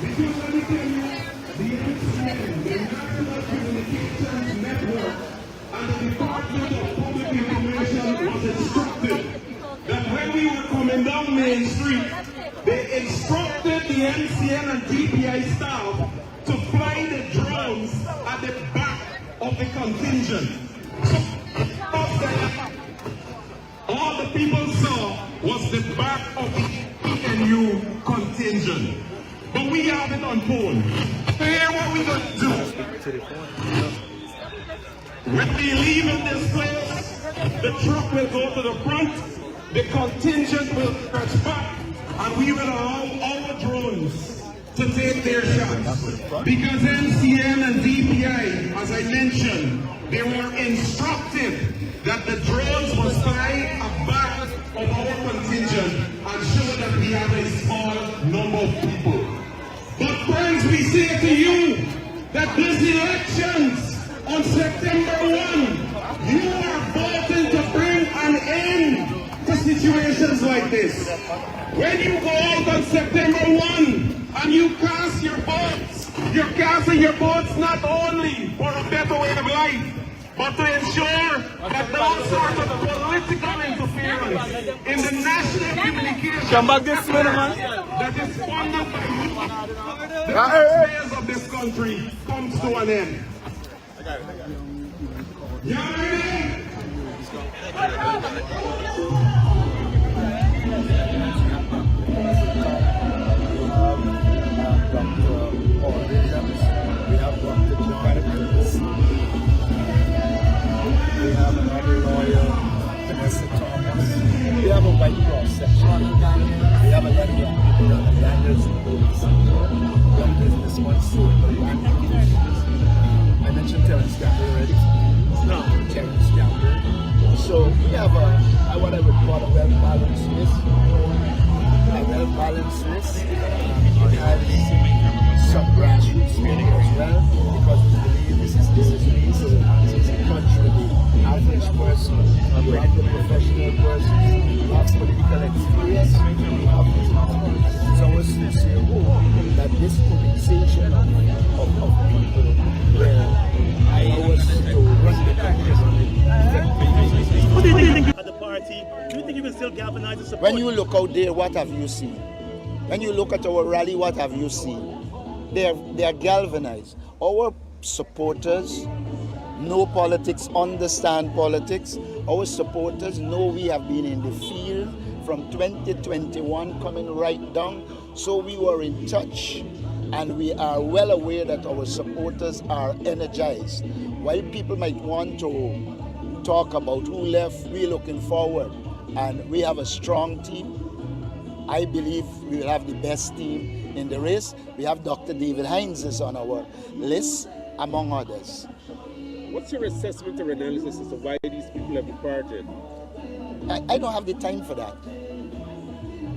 Because let me tell you, the NCN, the National Communications Network, and the Department of Public Information was instructed that when we were coming down Main Street, they instructed the NCN and DPI staff to fly the drones at the back of the contingent. All the people saw was the back of the APNU contingent. But we have it on phone. Here's what we're going to do. When we leave in this place, the truck will go to the front, the contingent will stretch back, and we will allow our drones to take their shots. Because NCN and DPI, as I mentioned, they were instructed that the drones must fly aback of our contingent and show that we have a small number of people. But friends, we say to you that these elections on September 1, you are voting to bring an end to situations like this. When you go out on September 1 and you cast your votes, you're casting your votes not only for a better way of life, but to ensure that those sorts of political interference in the national communication that is funded by the taxpayers of this country comes to an end. Y'all ready? We have another lawyer, Vanessa Thomas. We have a white cross section. We have a lot of young people that are landers and police. Young businessmen suing the land acquisitions. I mentioned Terrence Gamble already. No, Terrence Gamble. So we have what I would call a well-balanced list. A well-balanced list. It has some grassroots meaning as well, because we believe this is based on the country. Average person, you have the professional person, you have political experience, you have it's always sincere that this conversation of people where I was to run the country. What do you think at the party? Do you think you can still galvanize the support? When you look out there, what have you seen? When you look at our rally, what have you seen? They are galvanized. Our supporters know politics, understand politics. Our supporters know we have been in the field from 2021 coming right down. So we were in touch and we are well aware that our supporters are energized. While people might want to talk about who left, we're looking forward and we have a strong team. I believe we will have the best team in the race. We have Dr. David Hines is on our list, among others. What's your assessment or analysis as to why these people have departed? I don't have the time for that.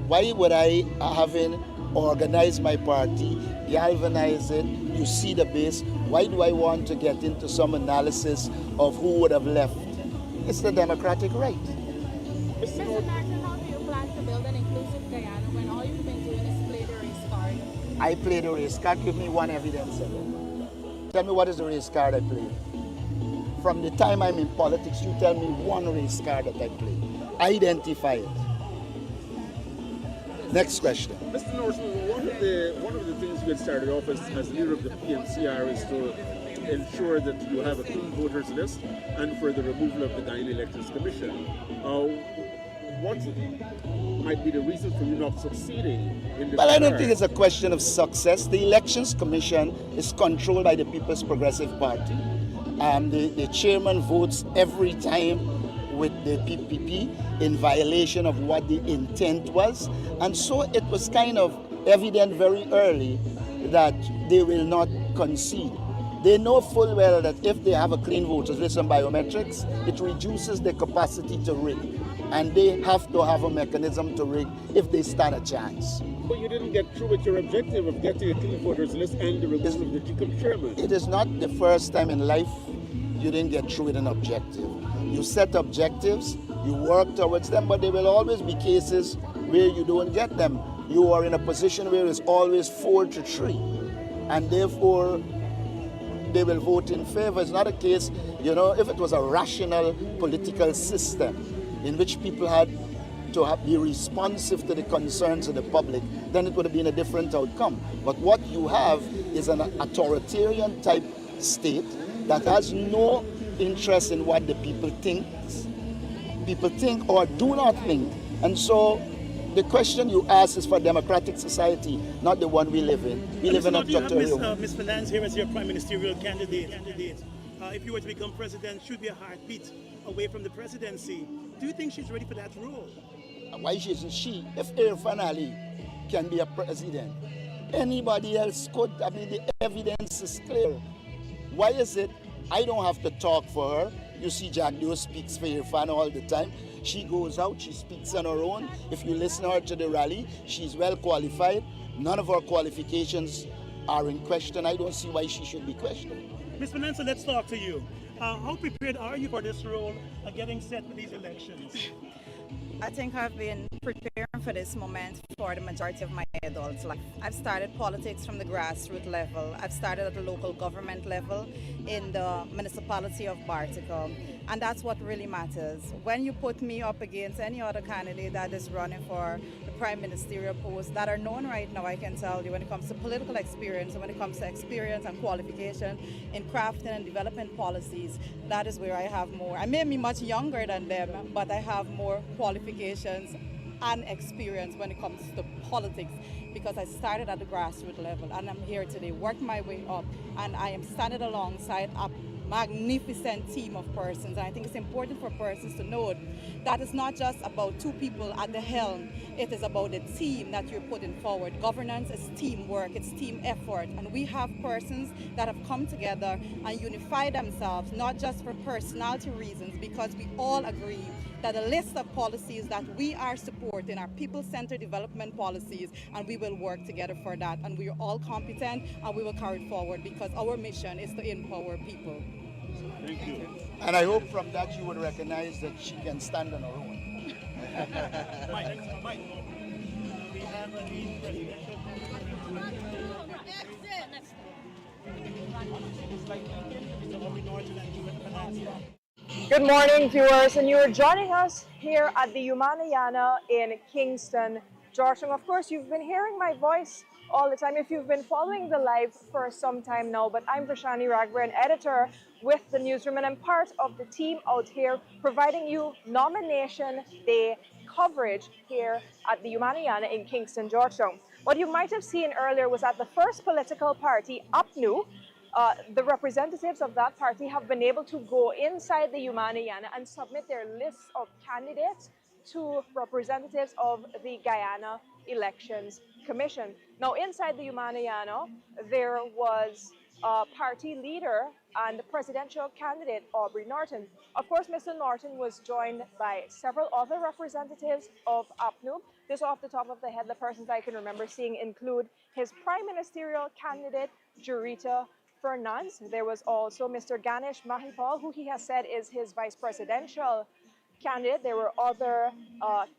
Why would I, having organized my party, galvanize it, you see the base, why do I want to get into some analysis of who would have left? It's the democratic right. Mr. Martin, how do you plan to build an inclusive Guyana when all you've been doing is play the race card? I played the race card. Give me one evidence of it. Tell me what is the race card I played. From the time I'm in politics, you tell me one race card that I played. Identify it. Next question. Mr. Norseman, one of the things you had started off as leader of the PMCR is to ensure that you have a clean voters list and for the removal of the Guyana Elections Commission. What might be the reason for you not succeeding in this? Well, I don't think it's a question of success. The Elections Commission is controlled by the People's Progressive Party. The chairman votes every time with the PPP in violation of what the intent was. And so it was kind of evident very early that they will not concede. They know full well that if they have a clean voters list on biometrics, it reduces the capacity to rig. And they have to have a mechanism to rig if they stand a chance. But you didn't get through with your objective of getting a clean voters list and the removal of the GCOM chairman. It is not the first time in life you didn't get through with an objective. You set objectives, you work towards them, but there will always be cases where you don't get them. you are in a position where it's always 4-3, and therefore they will vote in favor. It's not a case, if it was a rational political system in which people had to be responsive to the concerns of the public, then it would have been a different outcome. But what you have is an authoritarian type state that has no interest in what the people think or do not think. And so the question you ask is for democratic society, not the one we live in. We live in a dictatorial. Ms. Finance here as your prime ministerial candidate. If you were to become president, should be a heartbeat away from the presidency. Do you think she's ready for that role? Why isn't she? If Irfan Ali can be a president, anybody else could. I mean, the evidence is clear. Why is it I don't have to talk for her? You see, Jack Doe speaks for Irfan all the time. She goes out, she speaks on her own. If you listen to her to the rally, she's well qualified. None of her qualifications are in question. I don't see why she should be questioned. Ms. Finance, let's talk to you. How prepared are you for this role, getting set for these elections? I think I've been preparing for this moment for the majority of my adult life. I've started politics from the grassroots level. I've started at the local government level in the municipality of Bartico. And that's what really matters. When you put me up against any other candidate that is running for the prime ministerial post that are known right now, I can tell you, when it comes to political experience and when it comes to experience and qualification in crafting and development policies, that is where I have more. I may be much younger than them, but I have more qualifications and experience when it comes to politics, because I started at the grassroots level and I'm here today, work my way up, and I am standing alongside a magnificent team of persons. And I think it's important for persons to know that it's not just about two people at the helm, it is about the team that you're putting forward. Governance is teamwork, it's team effort, and we have persons that have come together and unified themselves, not just for personality reasons, because we all agree that a list of policies that we are supporting are people-centered development policies, and we will work together for that. And we are all competent, and we will carry it forward because our mission is to empower people. Thank you. And I hope from that you would recognize that she can stand on her own. Mike, we have a lead presidential. Good morning, viewers, and you are joining us here at the Guyana in Kingston, Georgia. Of course, you've been hearing my voice all the time if you've been following the live for some time now, but I'm Vashani Ragber, an editor with the newsroom, and I'm part of the team out here providing you nomination day coverage here at the Guyana in Kingston, Georgia. What you might have seen earlier was that the first political party, APNU, the representatives of that party have been able to go inside the Guyana and submit their lists of candidates to representatives of the Guyana Elections Commission. Now, inside the Guyana, there was party leader and presidential candidate Aubrey Norton. Of course, Mr. Norton was joined by several other representatives of APNU. Just off the top of the head, the persons I can remember seeing include his prime ministerial candidate, Jurita Fernandes. There was also Mr. Ganesh Mahipal, who he has said is his vice presidential candidate. There were other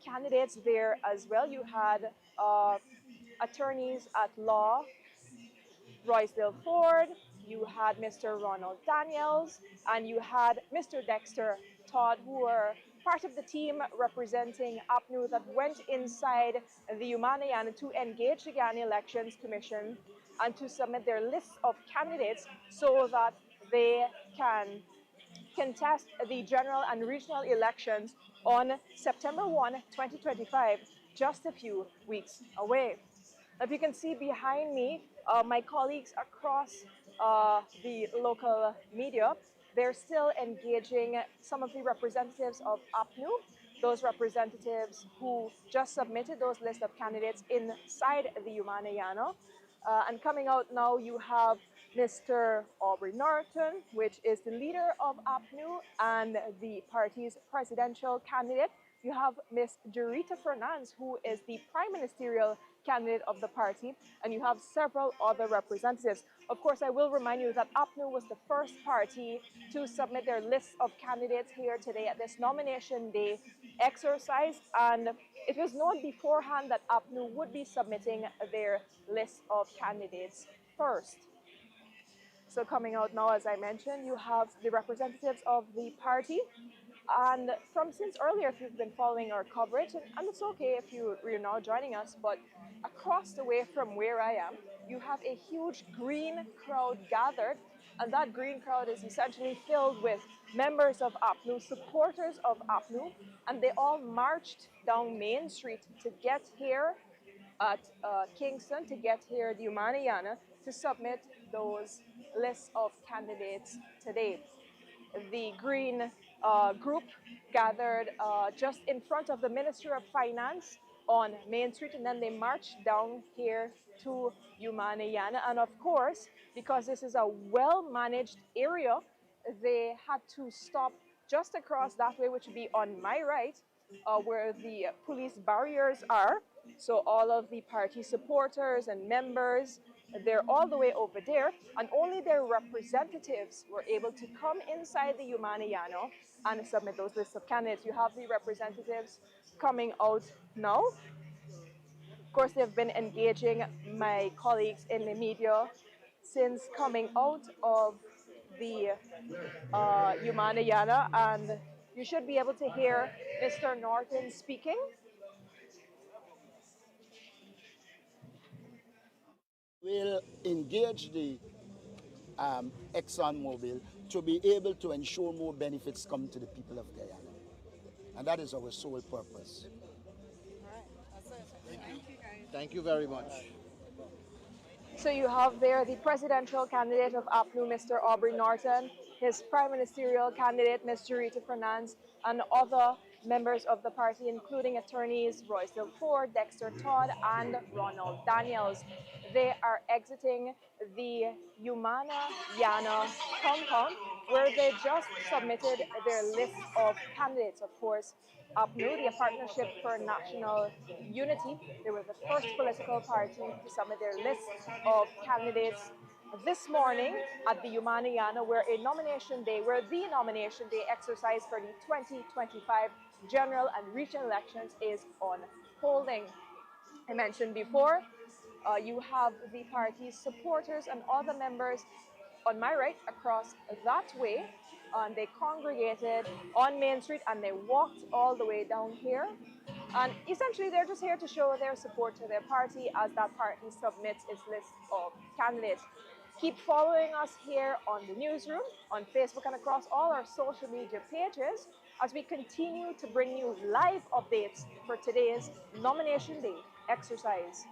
candidates there as well. You had attorneys at law, Roysdale Ford, you had Mr. Ronald Daniels, and you had Mr. Dexter Todd, who were part of the team representing APNU that went inside the Guyana to engage the Guyana Elections Commission and to submit their lists of candidates so that they can contest the general and regional elections on September 1, 2025, just a few weeks away. If you can see behind me, my colleagues across the local media, they're still engaging some of the representatives of APNU, those representatives who just submitted those lists of candidates inside the Guyana. And coming out now, you have Mr. Aubrey Norton, which is the leader of APNU and the party's presidential candidate. You have Ms. Jurita Fernandes, who is the prime ministerial candidate of the party, and you have several other representatives. Of course, I will remind you that APNU was the first party to submit their list of candidates here today at this nomination day exercise, and it was known beforehand that APNU would be submitting their list of candidates first. So coming out now, as I mentioned, you have the representatives of the party. And since earlier, if you've been following our coverage, and it's okay if you're now joining us, but across the way from where I am, you have a huge green crowd gathered. And that green crowd is essentially filled with members of APNU, supporters of APNU, and they all marched down Main Street to get here at Kingston, to get here at Umanayana, to submit those lists of candidates today. The Green group gathered just in front of the Ministry of Finance on Main Street, and then they marched down here to Umanayana. And of course, because this is a well-managed area, they had to stop just across that way, which would be on my right, where the police barriers are. So all of the party supporters and members, they're all the way over there, and only their representatives were able to come inside the Umanayana and submit those lists of candidates. You have the representatives coming out now. Of course, they've been engaging my colleagues in the media since coming out of the Umanayana, and you should be able to hear Mr. Norton speaking. We'll engage the ExxonMobil to be able to ensure more benefits come to the people of Guyana. And that is our sole purpose. All right, that's it. Thank you, guys. Thank you very much. So you have there the presidential candidate of APNU, Mr. Aubrey Norton, his prime ministerial candidate, Mr. Rita Fernandes, and other members of the party, including attorneys Royce Dilford, Dexter Todd, and Ronald Daniels. They are exiting the Umanayana compound, where they just submitted their list of candidates. Of course, APNU, the Partnership for National Unity, they were the first political party to submit their list of candidates this morning at the Umanayana, where the nomination day exercise for the 2025 general and regional elections is unfolding. I mentioned before, you have the party's supporters and other members on my right across that way, and they congregated on Main Street and they walked all the way down here. And essentially, they're just here to show their support to their party as that party submits its list of candidates. Keep following us here on the newsroom, on Facebook, and across all our social media pages as we continue to bring you live updates for today's nomination day exercise.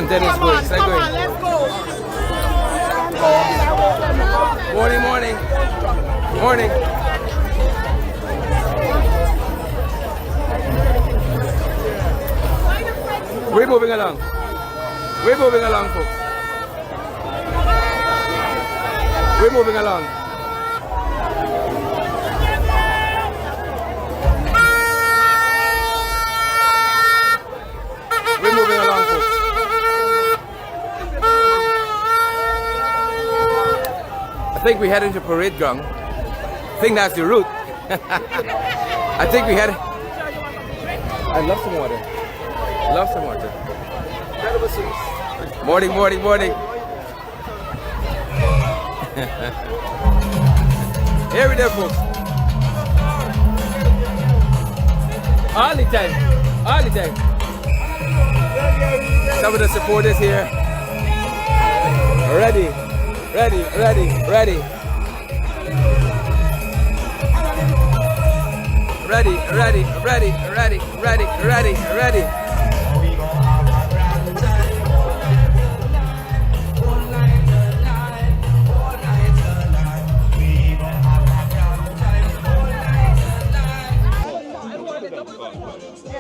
Canton is good. Come on, let's go. Morning, morning. Morning. We're moving along. We're moving along, folks. We're moving along. We're moving along, folks. I think we head into parade ground. I think that's the route. I think we head. I love some water. Love some water. Morning, morning, morning. Here we go, folks. All the time. All the time. Some of the supporters here. Ready, ready, ready, ready. Ready, ready, ready, ready, ready, ready, ready.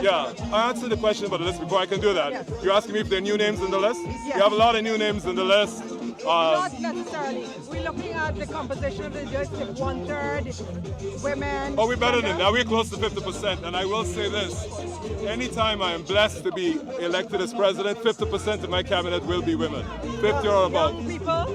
Yeah, I answered the question about the list before. I can do that. Yes. You're asking me if there are new names in the list? Yes. You have a lot of new names in the list. Not necessarily. We're looking at the composition of the district, 1/3 women. Oh, we're better than that. We're close to 50%. And I will say this, anytime I am blessed to be elected as president, 50% of my cabinet will be women. 50 or above. Young people?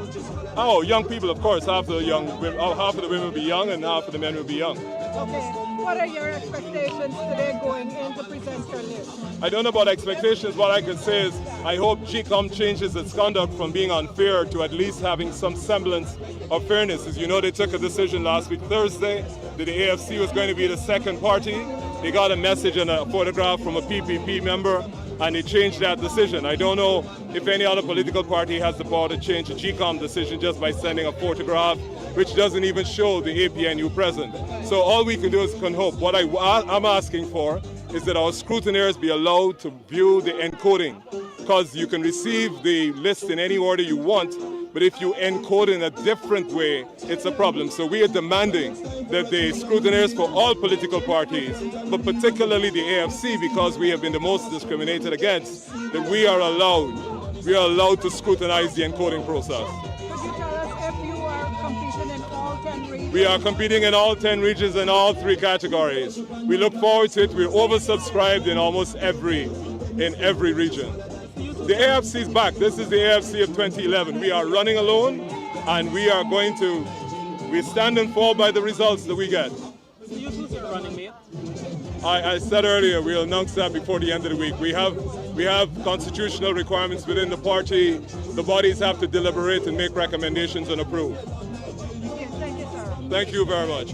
Oh, young people, of course. Half of the women will be young and half of the men will be young. Okay. What are your expectations today going in to present your list? I don't know about expectations. What I can say is I hope GCOM changes its conduct from being unfair to at least having some semblance of fairness. As you know, they took a decision last week, Thursday, that the AFC was going to be the second party. They got a message and a photograph from a PPP member, and they changed that decision. I don't know if any other political party has the power to change a GCOM decision just by sending a photograph, which doesn't even show the APNU present. So all we can do is can hope. What I'm asking for is that our scrutineers be allowed to view the encoding, because you can receive the list in any order you want, but if you encode in a different way, it's a problem. So we are demanding that the scrutineers for all political parties, but particularly the AFC, because we have been the most discriminated against, that we are allowed to scrutinize the encoding process. Could you tell us if you are competing in all 10 regions? We are competing in all 10 regions in all 3 categories. We look forward to it. We're oversubscribed in almost every region. The AFC is back. This is the AFC of 2011. We are running alone, and we stand and fall by the results that we get. So you choose your running mate? I said earlier, we'll announce that before the end of the week. We have constitutional requirements within the party. The bodies have to deliberate and make recommendations and approve. Yes, thank you, sir. Thank you very much.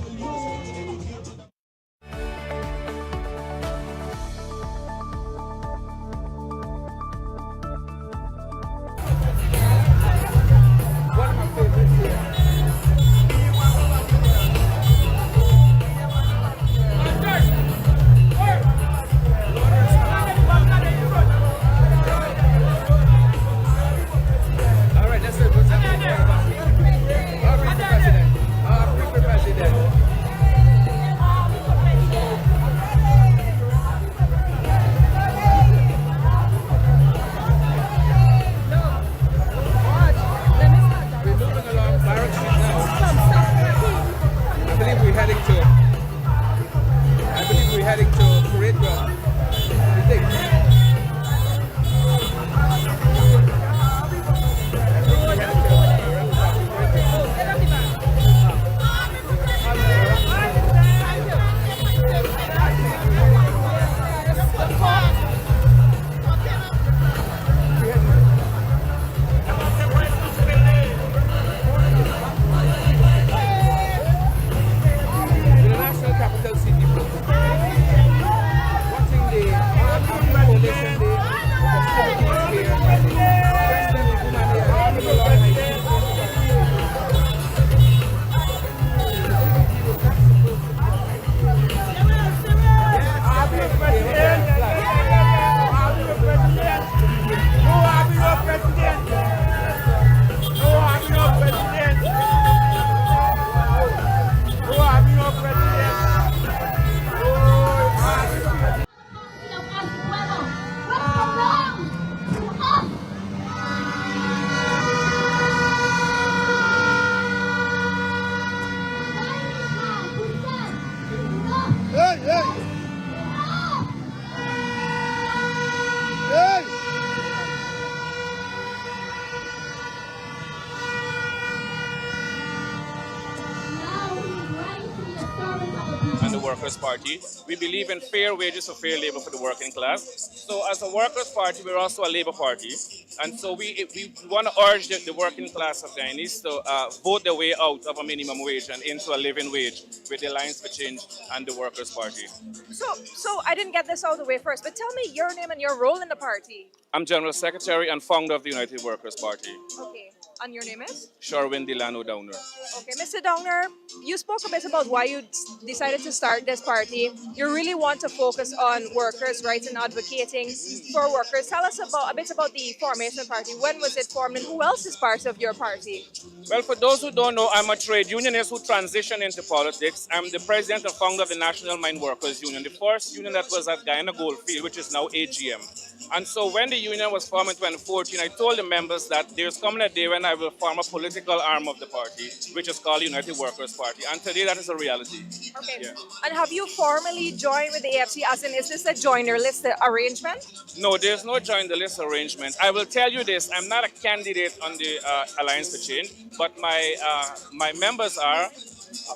Workers' Party. We believe in fair wages for fair labor for the working class. So as a Workers' Party, we're also a labor party. And so we want to urge the working class of Guyanese to vote their way out of a minimum wage and into a living wage with the Alliance for Change and the Workers' Party. So I didn't get this out of the way first, but tell me your name and your role in the party. I'm General Secretary and founder of the United Workers' Party. Okay, and your name is? Sherwin Delano Downer. Okay, Mr. Downer, you spoke a bit about why you decided to start this party. You really want to focus on workers' rights and advocating for workers. Tell us a bit about the formation party. When was it formed and who else is part of your party? Well, for those who don't know, I'm a trade unionist who transitioned into politics. I'm the president and founder of the National Mine Workers Union, the first union that was at Guyana Goldfield, which is now AGM. And so when the union was formed in 2014, I told the members that there's coming a day when I will form a political arm of the party, which is called the United Workers' Party. And today that is a reality. Okay. Yeah. And have you formally joined with the AFC, as in, is this a joiner list arrangement? No, there's no join the list arrangement. I will tell you this, I'm not a candidate on the Alliance for Change, but my members are.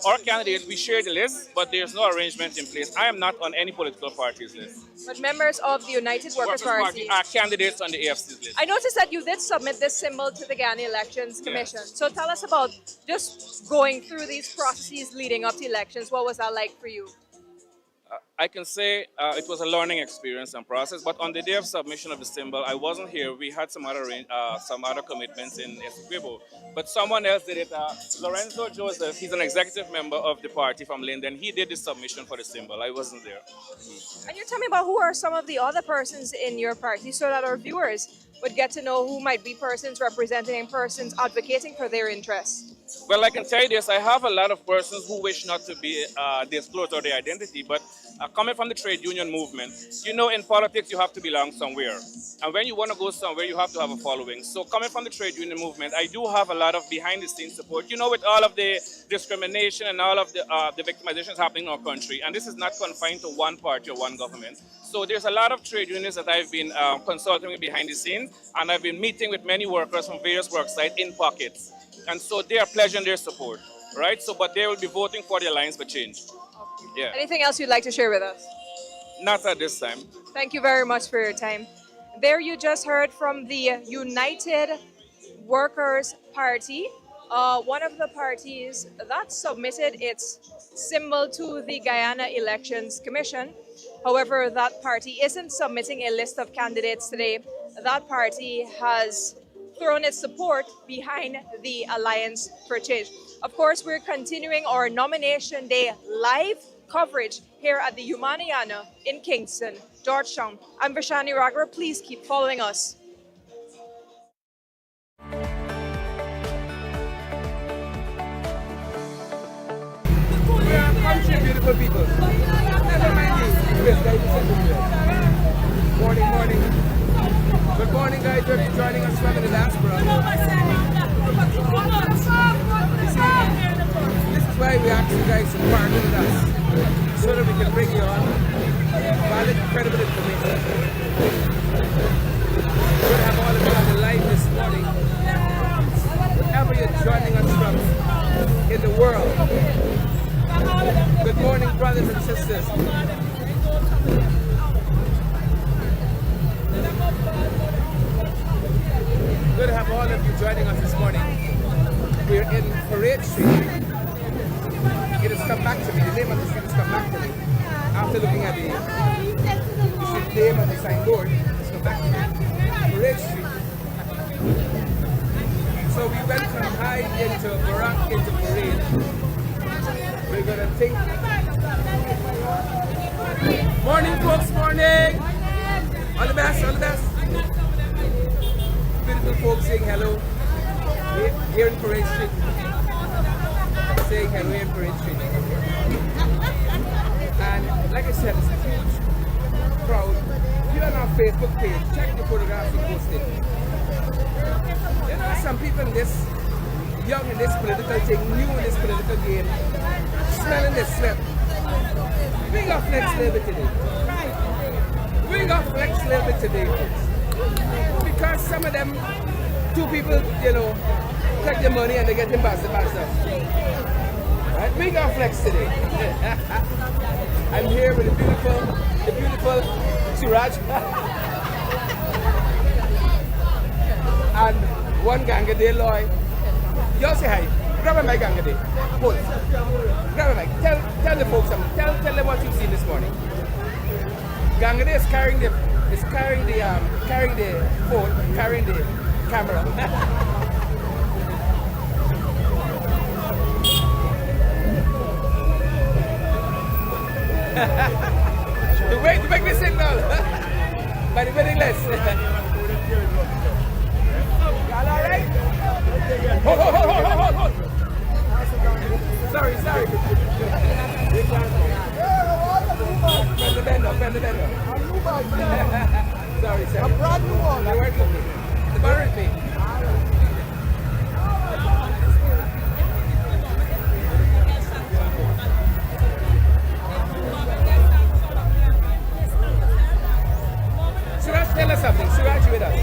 Our candidates, we share the list, but there's no arrangement in place. I am not on any political party's list. But members of the United Workers' Party are candidates on the AFC's list. I noticed that you did submit this symbol to the Guyana Elections Commission. Yeah. So tell us about just going through these processes leading up to elections. What was that like for you? I can say it was a learning experience and process, but on the day of submission of the symbol, I wasn't here. We had some other commitments in Essequibo, but someone else did it. Lorenzo Joseph, he's an executive member of the party from Linden. He did the submission for the symbol. I wasn't there. And you tell me about who are some of the other persons in your party so that our viewers would get to know who might be persons representing persons advocating for their interests. Well, I can tell you this, I have a lot of persons who wish not to be disclosed or their identity, but coming from the trade union movement, you know, in politics you have to belong somewhere. And when you want to go somewhere, you have to have a following. So coming from the trade union movement, I do have a lot of behind-the-scenes support. You know, with all of the discrimination and all of the victimizations happening in our country, and this is not confined to one party or one government. So there's a lot of trade unions that I've been consulting with behind the scenes, and I've been meeting with many workers from various work sites in pockets. And so they are pledging their support, right? So, but they will be voting for the Alliance for Change. Yeah. Anything else you'd like to share with us? Not at this time. Thank you very much for your time. There you just heard from the United Workers' Party, one of the parties that submitted its symbol to the Guyana Elections Commission. However, that party isn't submitting a list of candidates today. That party has thrown its support behind the Alliance for Change. Of course, we're continuing our Nomination Day live coverage here at the Umanayana in Kingston, Georgetown. I'm Vishani Raghav. Please keep following us. Country, beautiful people. Never mind you. Morning, morning. Good morning, guys. You're joining us from the diaspora. This is why we ask you guys to partner with us, so that we can bring you on valid, credible information. We're going to have all of you on the line this morning. Wherever you're joining us from in the world. Good morning, brothers and sisters. Good to have all of you joining us this morning. We're in Parade Street. It has come back to me. The name of the street has come back to me. After looking at the street name on the signboard, it's come back to me. Parade Street. So we went from Hyde into Barak into Parade. We're gonna think. Morning, folks, morning! All the best, all the best. Beautiful folks saying hello here in Parade Street. Saying hello here in Parade Street. And like I said, it's a huge crowd. If you're on our Facebook page, check the photographs we posted. You know, some people in this, young in this political thing, new in this political game, smelling the sweat. We got flex a little bit today. We got flex a little bit today, folks. Because some of them, two people, you know, take their money and they get them back. Right? We got flex today. I'm here with the beautiful Suraj. And one Ganga Day Loy. Y'all say hi. Grab a mic, Ganga Day. Hold. Grab a mic. Tell the folks something. Tell them what you've seen this morning. Ganga Day is carrying the phone, carrying the camera. To make the signal by the wedding list. Y'all alright? Hold. Sorry. Bend the bender. Sorry. A brand new one. The barrel thing. Suraj, tell us something. Suraj, with us.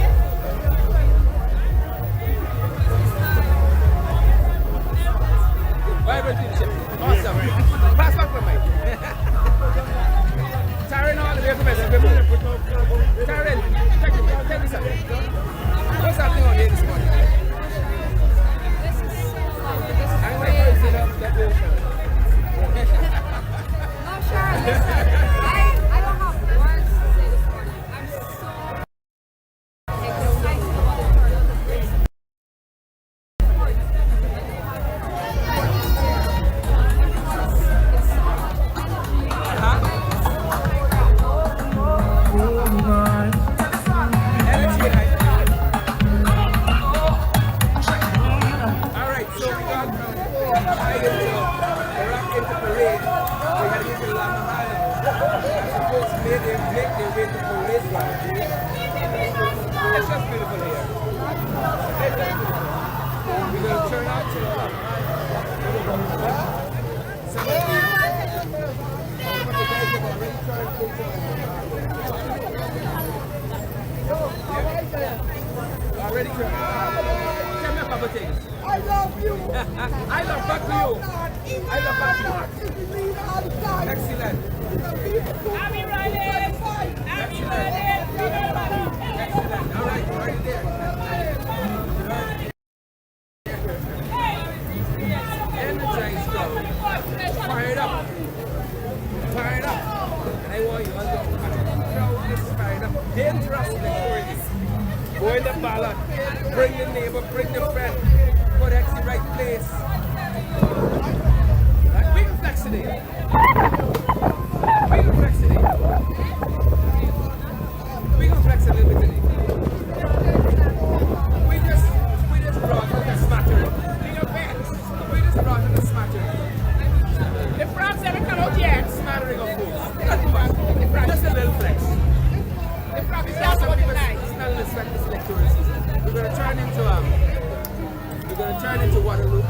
Vibrant leadership. Awesome. Pass back from me. Taryn all the way from SFM. Taryn, tell me something. What's happening on here this morning? I'm like, how is it up? No, sure. Listen, I don't have words to say this morning. I'm so excited about the turn of the place. It's just beautiful here. We're going to turn out to some of the guys have already turned Tell me a couple things. I love you. I love back to you. I love back to you. Excellent. Happy Friday! Happy Friday! Excellent. All right, right there. Energized crowd. Fired up. And I want you all to crowd is fired up. Dangerous electorate. Go in the ballot. Bring the neighbor, bring the friend. Put X in the right place. Right? We can flex today. We can flex a little bit today. We just brought in a smattering. We just brought in a smattering. The frogs haven't come out yet. Smattering of folks. Nothing much. Just a little flex. The frog is also what it's like. It's not an expected electoral season. We're going to turn into Waterloo.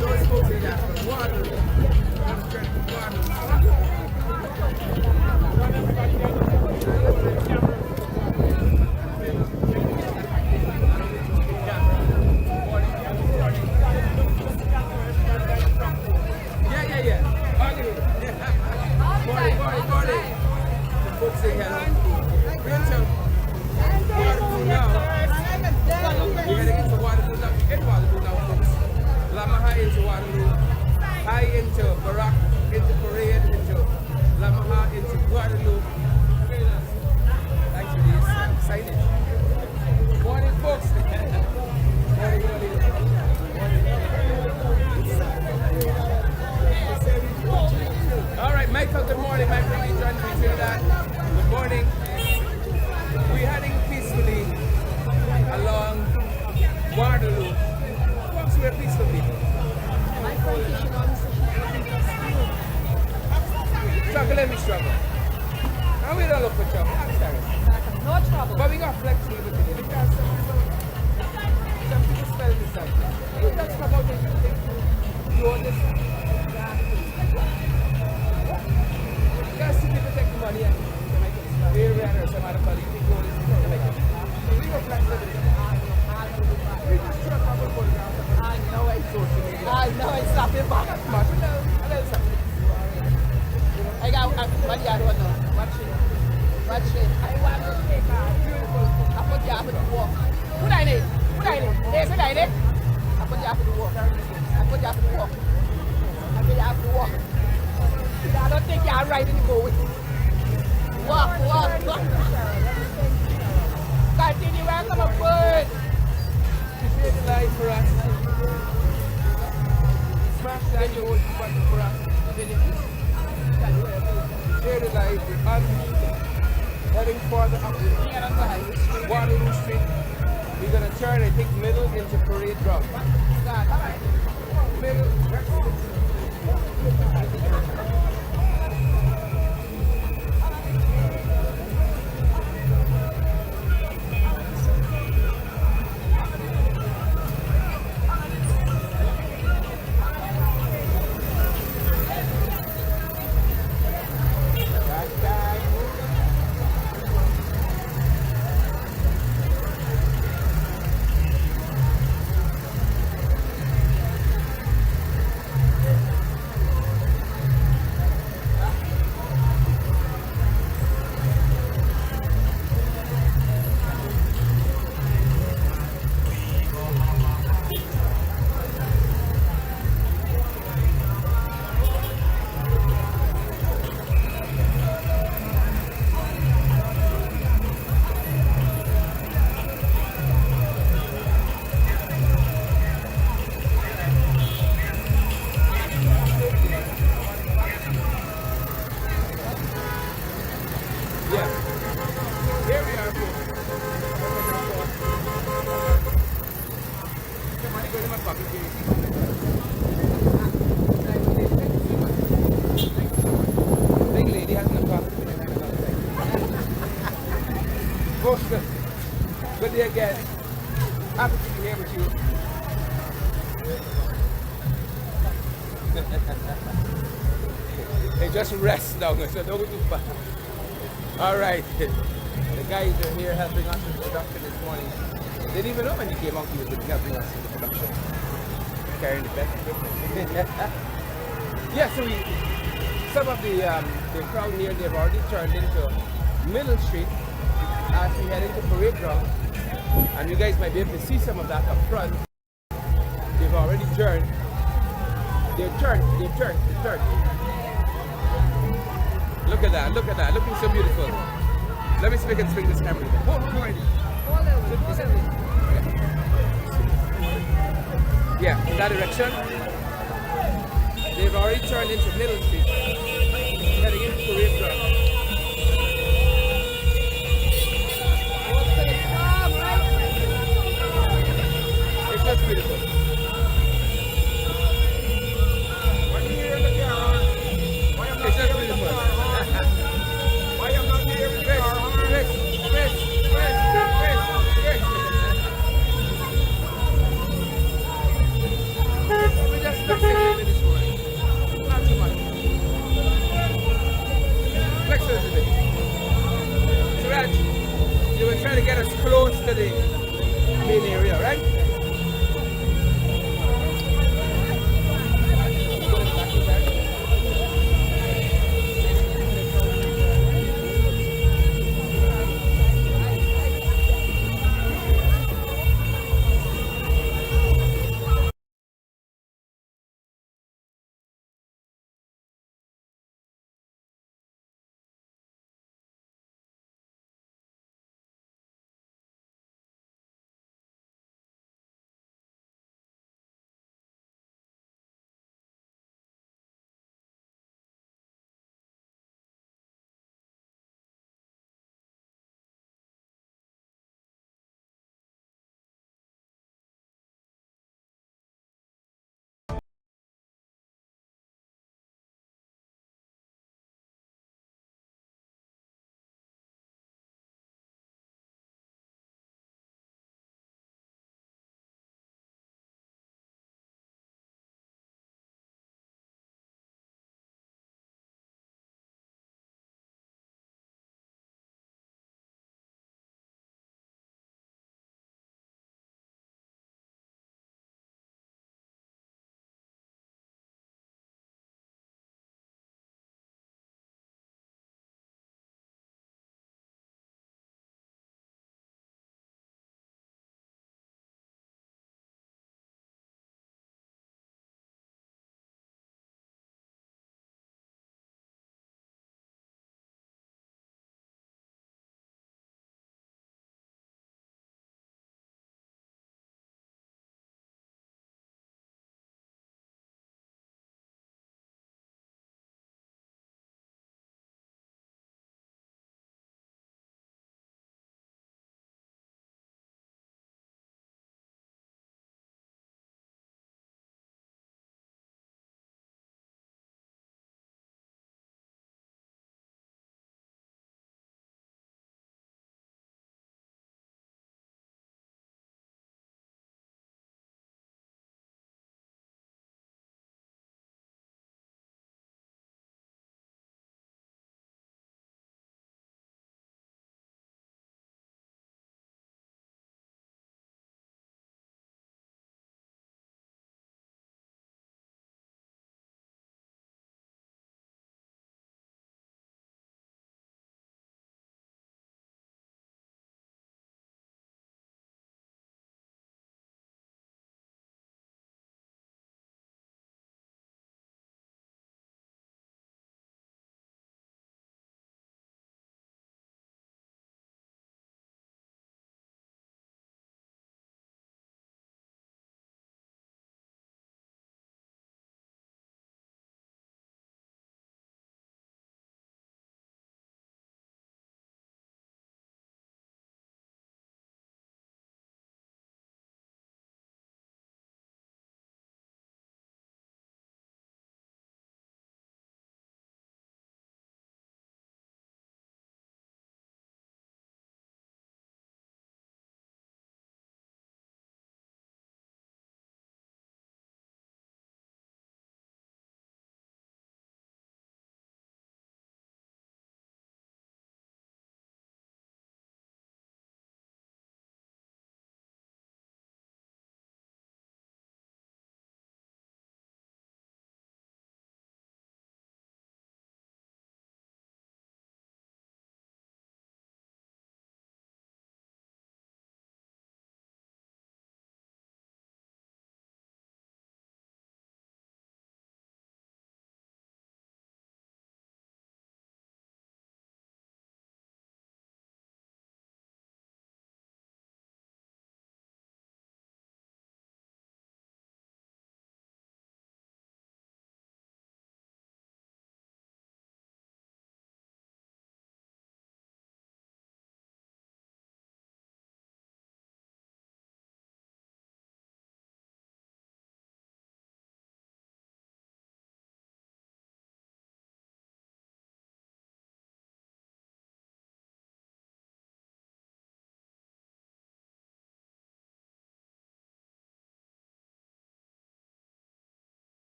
Those folks in that Waterloo. Yeah. Party. The folks say hello. Rachel. Waterloo now. We're heading into Waterloo now. In Waterloo now, folks. Lama High into Waterloo. High into Barak, into Parade, into Lamaha, into Waterloo. Thanks for this signage. Morning, folks. Morning. All right, Michael, good morning. Michael, you joined me here that. Good morning. We're heading peacefully along Waterloo. Folks, we're peaceful people. Struggle, let me struggle. And we don't look for trouble. I'm sorry. No trouble. But we got ride it? I put you have to walk. I put you have to walk. I put you have to walk. I don't think you're riding the boat. Walk, walk, walk. Continue, welcome aboard. Appreciate the life for us. Smash that you hold button for us. Share the life with us. Heading further up Waterloo Street. We're going to turn, I think, middle into Parade Ground. Middle. Good day again. Happy to be here with you. Hey, just rest now, so don't go too far. All right. The guys are here helping us with the production this morning. They didn't even know when you came out, you were helping us with the production. Carrying the best equipment. Yeah, so some of the crowd here, they've already turned into Middle Street as we head into Parade Ground. And you guys might be able to see some of that up front. They've already turned. They've turned. Look at that, looking so beautiful. Let me see if I can swing this camera. Yeah, in that direction. They've already turned into Middle Street, heading into Parade Ground. It's just beautiful. It's just beautiful. Why am I not here with the car? We just flexing a little bit this morning. Not too much. Flex a little bit. Suraj, you were trying to get us close to the main area, right?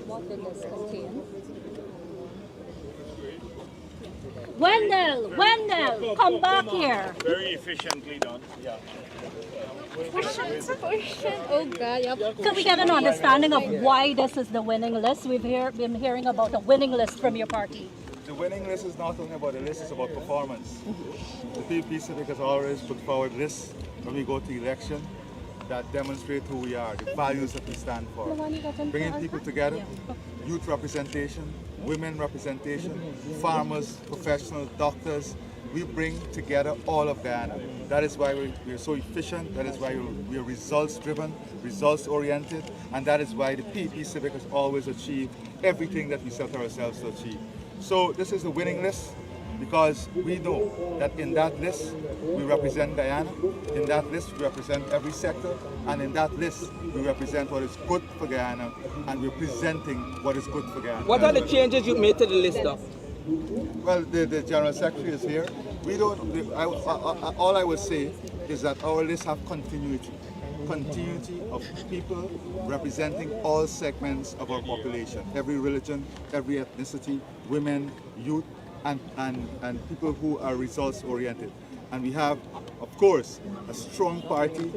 What did this contain? Wendell, come back here. Very efficiently done. Yeah. Oh God, yep. Can we get an understanding of why this is the winning list? We've been hearing about a winning list from your party. The winning list is not only about the list, it's about performance. The PP Civic has always put forward lists when we go to election that demonstrate who we are, the values that we stand for. Bringing people together, youth representation, women representation, farmers, professionals, doctors. We bring together all of Guyana. That is why we're so efficient, that is why we're results driven, results oriented, and that is why the PP Civic has always achieved everything that we set ourselves to achieve. So this is a winning list because we know that in that list we represent Guyana, in that list we represent every sector, and in that list we represent what is good for Guyana, and we're presenting what is good for Guyana. What are the changes you made to the list though? Well, the General Secretary is here. We don't. All I would say is that our lists have continuity of people representing all segments of our population, every religion, every ethnicity, women, youth, and people who are results oriented. And we have, of course, a strong party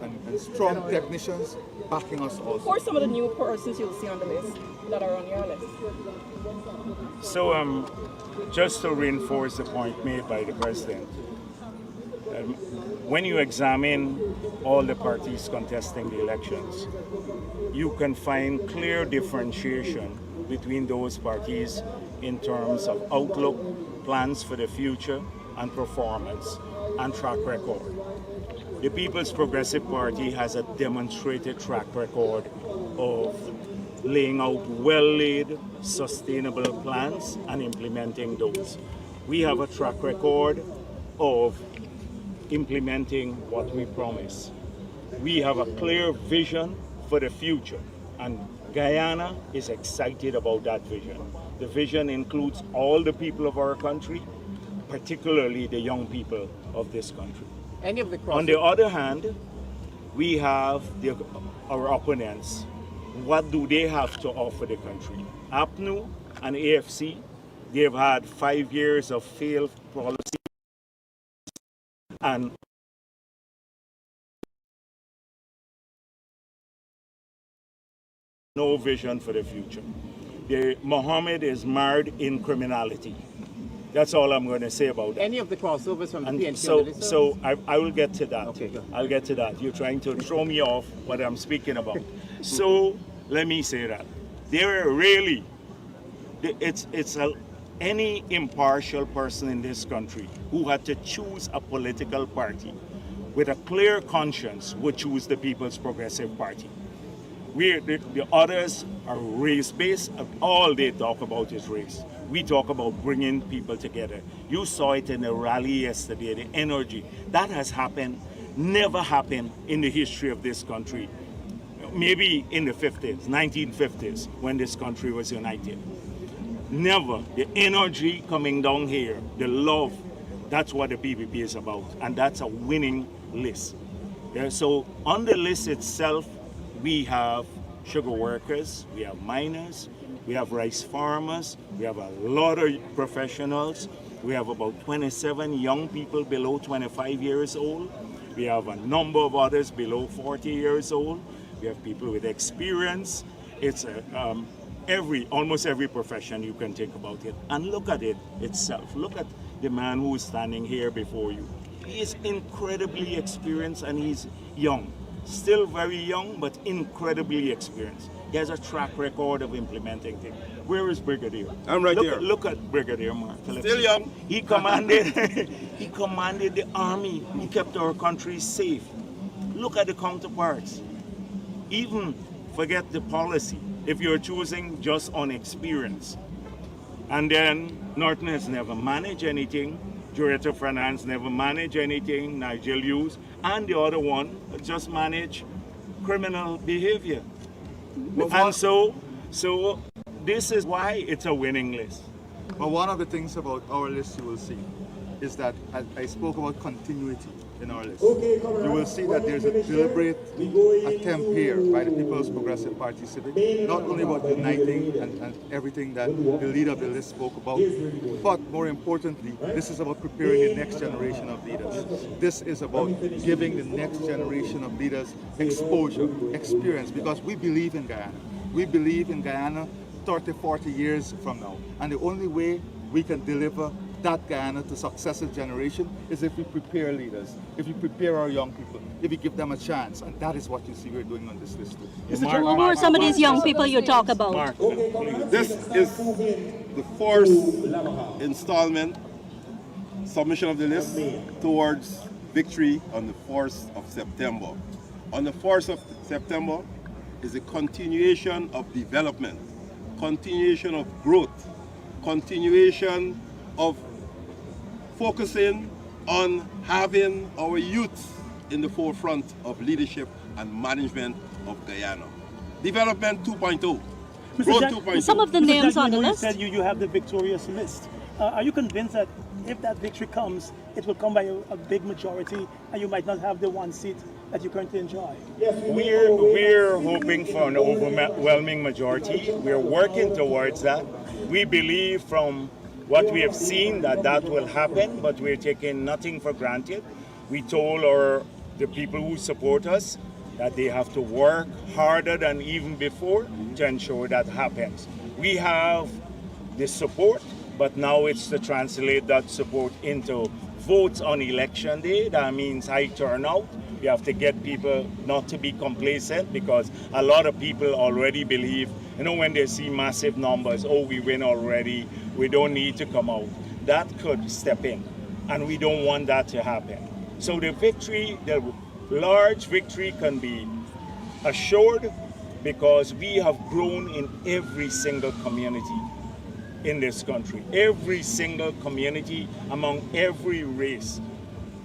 and strong technicians backing us also. Who are some of the new persons you'll see on the list that are on your list? So just to reinforce the point made by the President, when you examine all the parties contesting the elections, you can find clear differentiation between those parties in terms of outlook, plans for the future, and performance, and track record. The People's Progressive Party has a demonstrated track record of laying out well-laid, sustainable plans and implementing those. We have a track record of implementing what we promise. We have a clear vision for the future, and Guyana is excited about that vision. The vision includes all the people of our country, particularly the young people of this country. On the other hand, we have our opponents. What do they have to offer the country? APNU and AFC, they've had 5 years of failed policy and no vision for the future. Mohammed is marred in criminality. That's all I'm going to say about that. Any of the crossovers from the PNC? So I will get to that. Okay, go. I'll get to that. You're trying to throw me off what I'm speaking about. So let me say that there are really, any impartial person in this country who had to choose a political party with a clear conscience would choose the People's Progressive Party. The others are race-based, and all they talk about is race. We talk about bringing people together. You saw it in the rally yesterday, the energy. That has happened, never happened in the history of this country. Maybe in the 50s, 1950s, when this country was united. Never. The energy coming down here, the love, that's what the PPP is about. And that's a winning list. Yeah, so on the list itself, we have sugar workers, we have miners, we have rice farmers, we have a lot of professionals, we have about 27 young people below 25 years old, we have a number of others below 40 years old, we have people with experience. It's almost every profession you can think about it. And look at it itself. Look at the man who is standing here before you. He is incredibly experienced and he's young. Still very young, but incredibly experienced. He has a track record of implementing things. Where is Brigadier? I'm right here. Look at Brigadier Mark. Still young. He commanded the army. He kept our country safe. Look at the counterparts. Even forget the policy. If you're choosing just on experience, and then Norton has never managed anything, Director of Finance never managed anything, Nigel Hughes, and the other one just managed criminal behavior. And so this is why it's a winning list. But one of the things about our list you will see is that I spoke about continuity in our list. You will see that there's a deliberate attempt here by the People's Progressive Party Civic, not only about uniting and everything that the leader of the list spoke about, but more importantly, this is about preparing the next generation of leaders. This is about giving the next generation of leaders exposure, experience, because we believe in Guyana. We believe in Guyana 30, 40 years from now. And the only way we can deliver that Guyana to successive generation is if we prepare leaders, if we prepare our young people, if we give them a chance. And that is what you see we're doing on this list too. Who are some of these young people you talk about? This is the fourth installment submission of the list towards victory on the 4th of September. On the 4th of September is a continuation of development, continuation of growth, continuation of focusing on having our youth in the forefront of leadership and management of Guyana. Development 2.0. Growth 2.0. Some of the names on the you list. said you have the victorious list. Are you convinced that if that victory comes, it will come by a big majority and you might not have the one seat that you currently enjoy? We're hoping for an overwhelming majority. We're working towards that. We believe from what we have seen that will happen, but we're taking nothing for granted. We told the people who support us that they have to work harder than even before to ensure that happens. We have the support, but now it's to translate that support into votes on election day. That means high turnout. We have to get people not to be complacent, because a lot of people already believe, when they see massive numbers, oh, we win already, we don't need to come out. That could step in, and we don't want that to happen. So the victory, the large victory can be assured because we have grown in every single community in this country. Every single community among every race.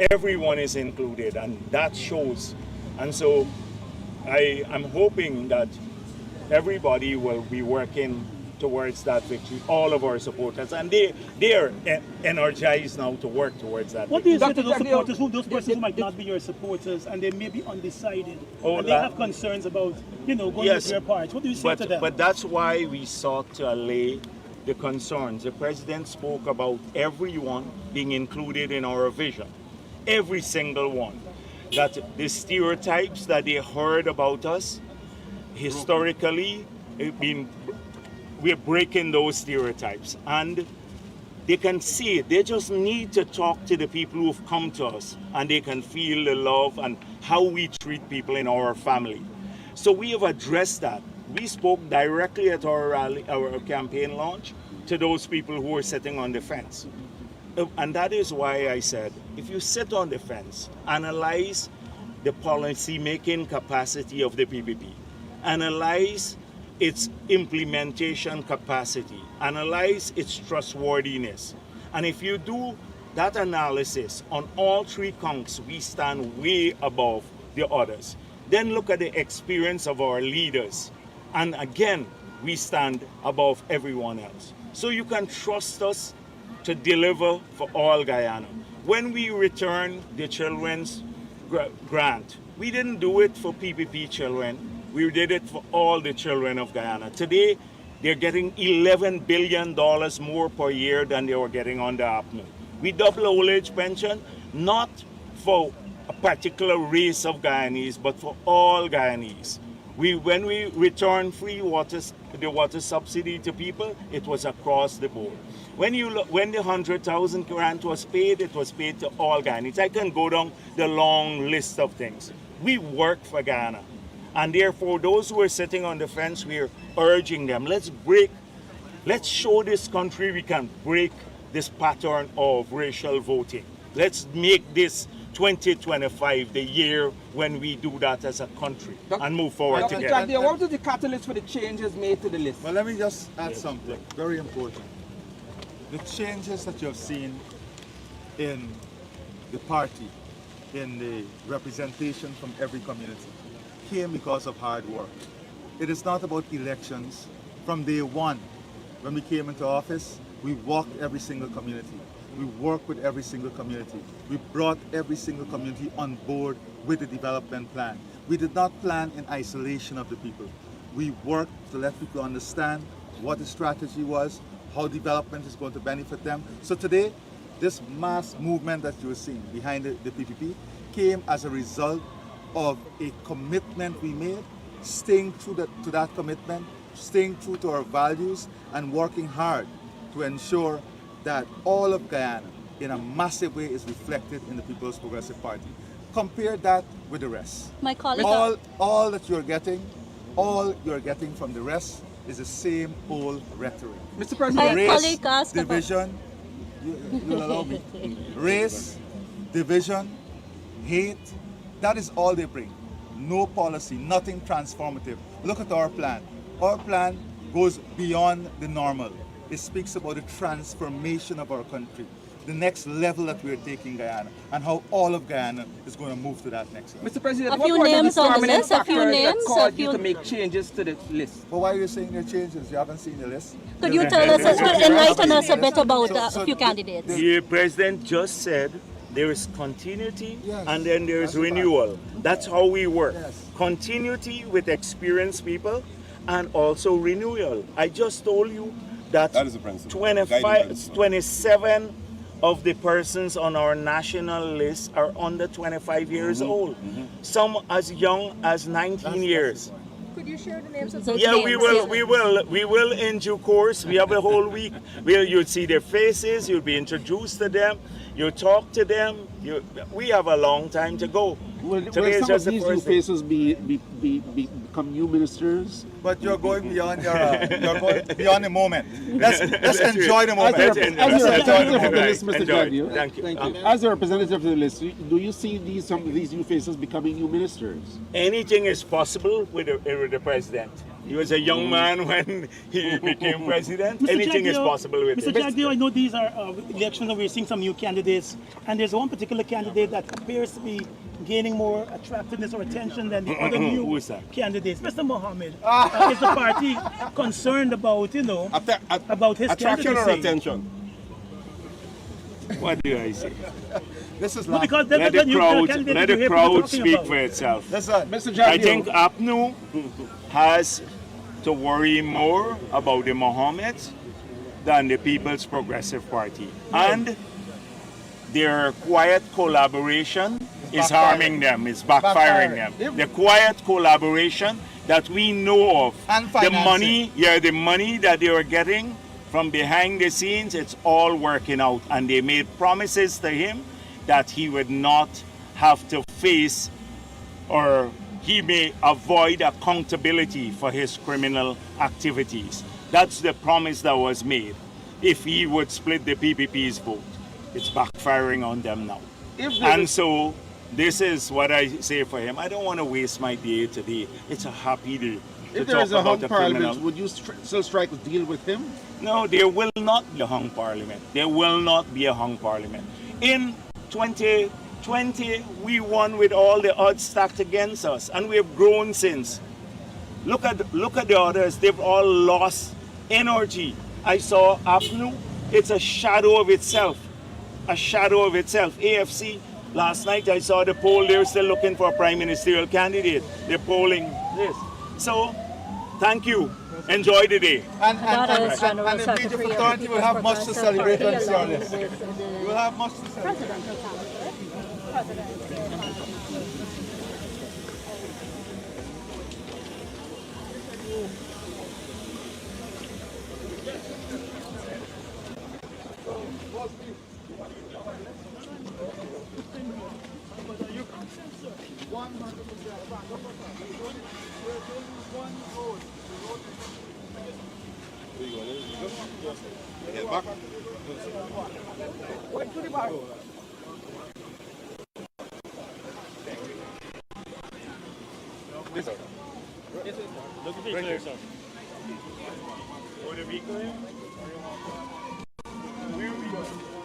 Everyone is included, and that shows. And so I'm hoping that everybody will be working towards that victory, all of our supporters, and they're energized now to work towards that. What do you say to those supporters, those persons who might not be your supporters, and they may be undecided, and they have concerns about, going with their parts? What do you say to them? But that's why we sought to allay the concerns. The president spoke about everyone being included in our vision, every single one. That the stereotypes that they heard about us historically, we're breaking those stereotypes, and they can see it. They just need to talk to the people who've come to us, and they can feel the love and how we treat people in our family. So we have addressed that. We spoke directly at our rally, our campaign launch, to those people who were sitting on the fence. And that is why I said, if you sit on the fence, analyze the policy-making capacity of the PPP, analyze its implementation capacity, analyze its trustworthiness. And if you do that analysis on all three counts, we stand way above the others. Then look at the experience of our leaders. And again, we stand above everyone else. So you can trust us to deliver for all Guyana. When we return the children's grant, we didn't do it for PPP children. We did it for all the children of Guyana. Today, they're getting $11 billion more per year than they were getting on the APNU. We double old age pension, not for a particular race of Guyanese, but for all Guyanese. When we returned the water subsidy to people, it was across the board. When the 100,000 grant was paid, it was paid to all Guyanese. I can go down the long list of things. We work for Guyana. And therefore, those who are sitting on the fence, we're urging them, let's show this country we can break this pattern of racial voting. Let's make this 2025, the year when we do that as a country and move forward Dr. together. Chagdia, what was the catalyst for the changes made to the list? Well, let me just add something very important. The changes that you have seen in the party, in the representation from every community, came because of hard work. It is not about elections. From day one, when we came into office, we walked every single community. We worked with every single community. We brought every single community on board with the development plan. We did not plan in isolation of the people. We worked to let people understand what the strategy was, how development is going to benefit them. So today, this mass movement that you are seeing behind the PPP came as a result of a commitment we made, staying true to that commitment, staying true to our values, and working hard to ensure that all of Guyana, in a massive way, is reflected in the People's Progressive Party. Compare that with the rest. My colleague, all that you're getting from the rest is the same old rhetoric. Mr. President, race, division, you'll allow me. Race, division, hate, that is all they bring. No policy, nothing transformative. Look at our plan. Our plan goes beyond the normal. It speaks about the transformation of our country, the next level that we're taking Guyana, and how all of Guyana is going to move to that next level. Mr. President, a what few were the names on the determining list, a few factors names, that caused you to make changes to the list? But why are you saying there are changes? You haven't seen the list? Could you tell us, enlighten us a bit about a few candidates? The president just said there is continuity and then there is renewal. That's how we work. Yes. Continuity with experienced people and also renewal. I just told you that That is the principle. 27 of the persons on our national list are under 25 years old. Some as young as 19 years. Could you share the names of Yeah, we will in due course. We have a whole week where you'll see their faces, you'll be introduced to them, you'll talk to them. We have a long time to go. Will some of these new faces become new ministers? But you're going beyond beyond the moment. Let's enjoy the moment. As a representative of the list, Mr. Jagdio, Thank you. as a representative of the list, do you see some of these new faces becoming new ministers? Anything is possible with the president. He was a young man when he became president. Mr. Anything is Jagdio, possible with Mr. him. Jagdio, I know these are elections and we're seeing some new candidates, and there's one particular candidate that appears to be gaining more attractiveness or attention than the other new candidates. Mr. Mohammed, is the party concerned about, about his attraction candidacy? or attention? What do I say? This is No, because let the crowd speak for itself. Mr. Jagdio, I think APNU has to worry more about the Mohammeds than the People's Progressive Party. And their quiet collaboration is harming them, is backfiring them. The quiet collaboration that we know of, the money that they were getting from behind the scenes, it's all working out. And they made promises to him that he would not have to face, or he may avoid accountability for his criminal activities. That's the promise that was made. If he would split the PPP's vote, it's backfiring on them now. And so this is what I say for him. I don't want to waste my day today. It's a happy day. If there is a hung parliament, would you still strike a deal with him? No, there will not be a hung parliament. There will not be a hung parliament. In 2020, we won with all the odds stacked against us, and we have grown since. Look at the others. They've all lost energy. I saw APNU. It's a shadow of itself. A shadow of itself. AFC, last night I saw the poll. They're still looking for a prime ministerial candidate. They're polling this. So, thank you. Enjoy the day. And the BJ fraternity will have much to celebrate on this list. We will have much to celebrate. This is look at Right me, sir. Puerto Rico here? Where are we going?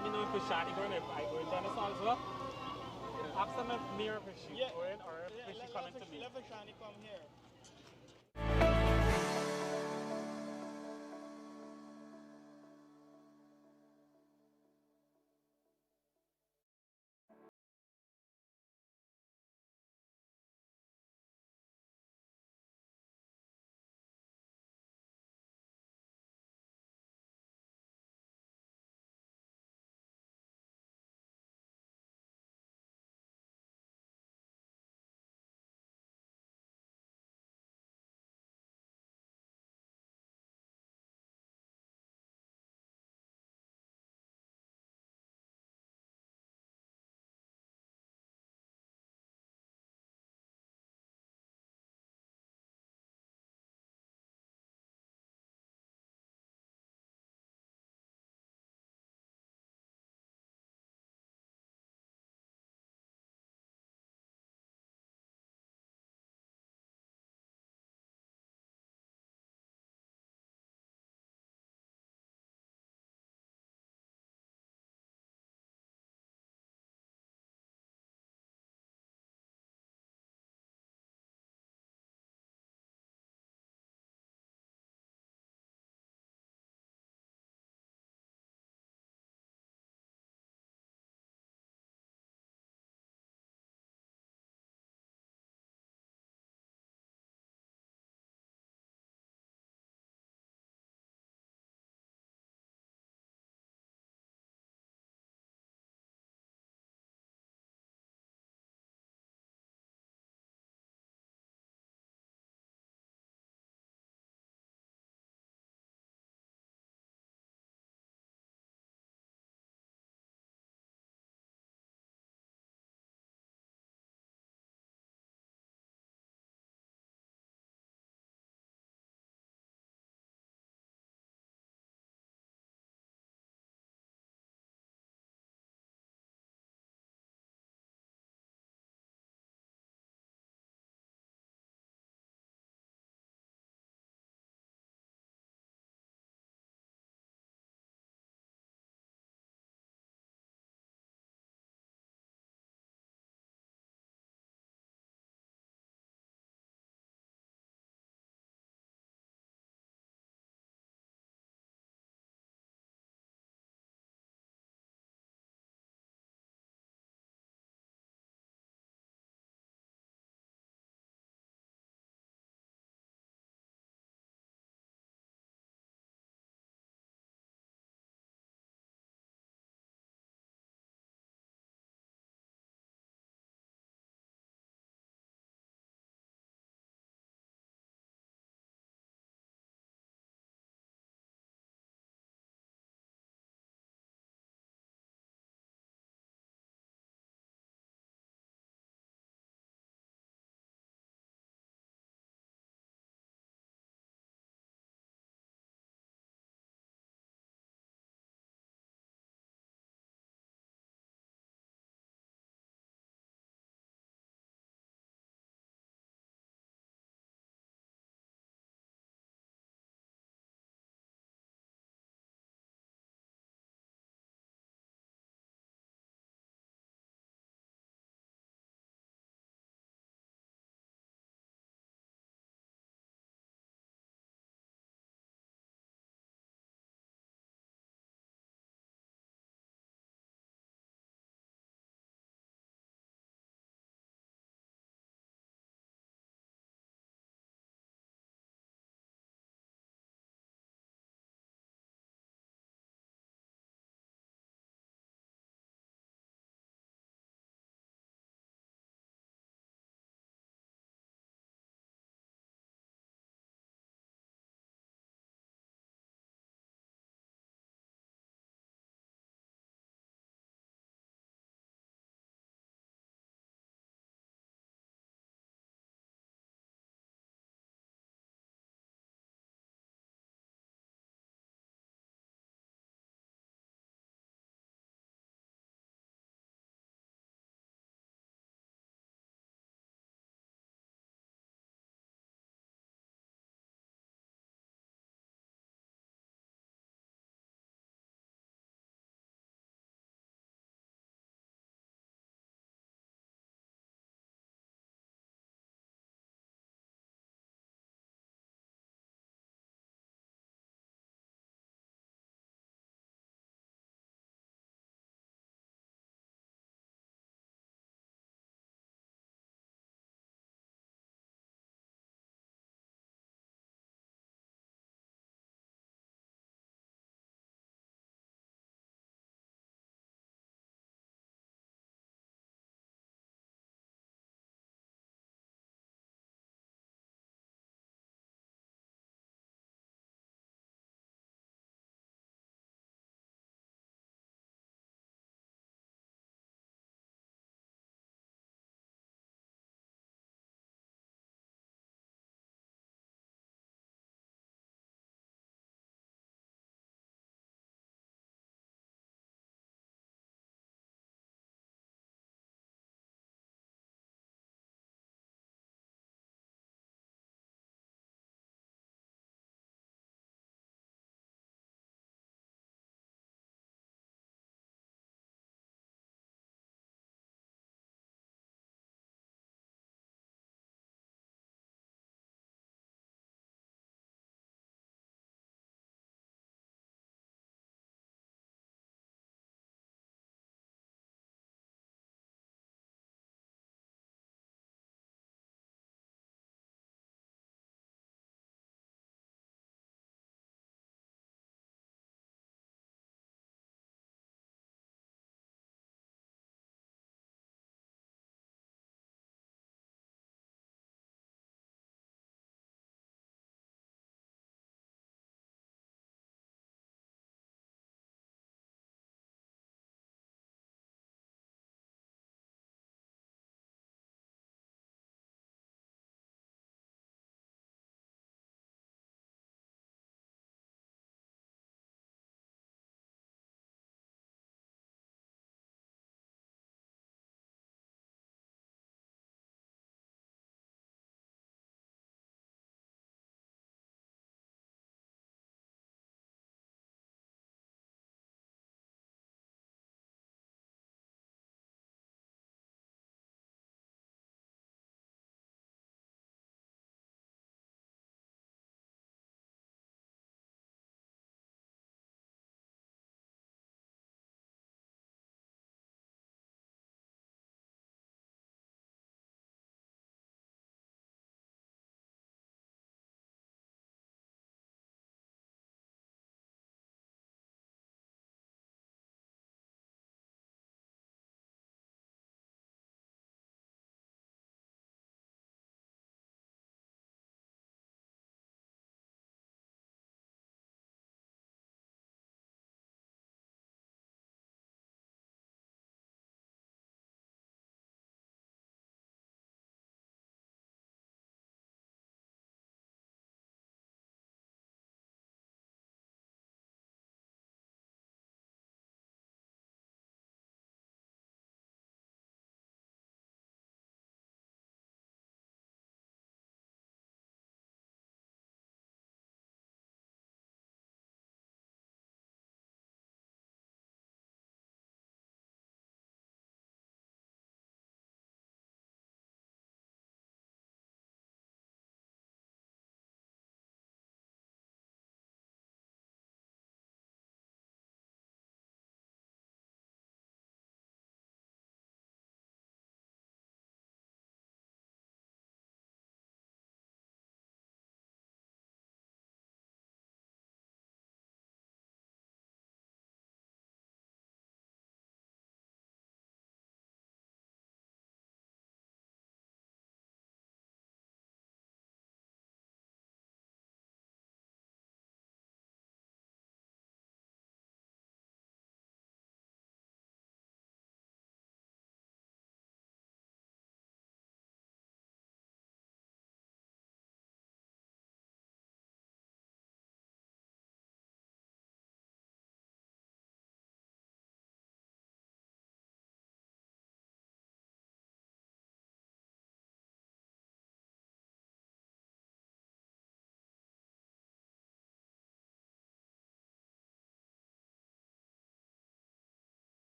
Let me know if you're shiny going, if I go into the as well. Ask them if near if she's going or if she's coming to me. Let the shiny come here.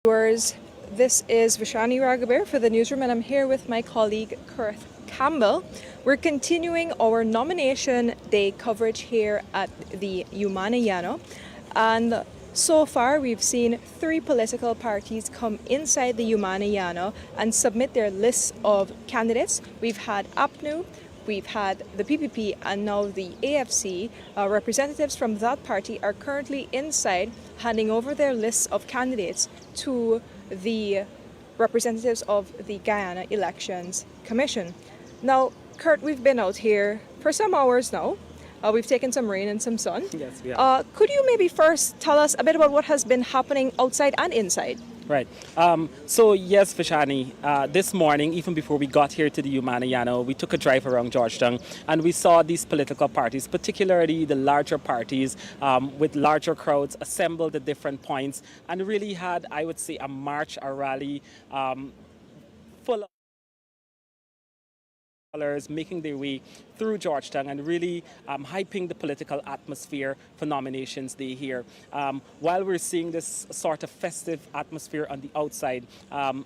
Viewers, this is Vishani Raghaber for the newsroom, and I'm here with my colleague Kurt Campbell. We're continuing our nomination day coverage here at the Umanayano, and so far we've seen 3 political parties come inside the Umanayano and submit their lists of candidates. We've had APNU, we've had the PPP, and now the AFC. Representatives from that party are currently inside handing over their lists of candidates to the representatives of the Guyana Elections Commission. Now, Kurt, we've been out here for some hours now. We've taken some rain and some sun. Yes, we have. Could you maybe first tell us a bit about what has been happening outside and inside? Right. So yes, Vishani, this morning, even before we got here to the Umanayano, we took a drive around Georgetown and we saw these political parties, particularly the larger parties with larger crowds assembled at different points and really had, I would say, a march, a rally full of making their way through Georgetown and really hyping the political atmosphere for nominations day here. While we're seeing this sort of festive atmosphere on the outside,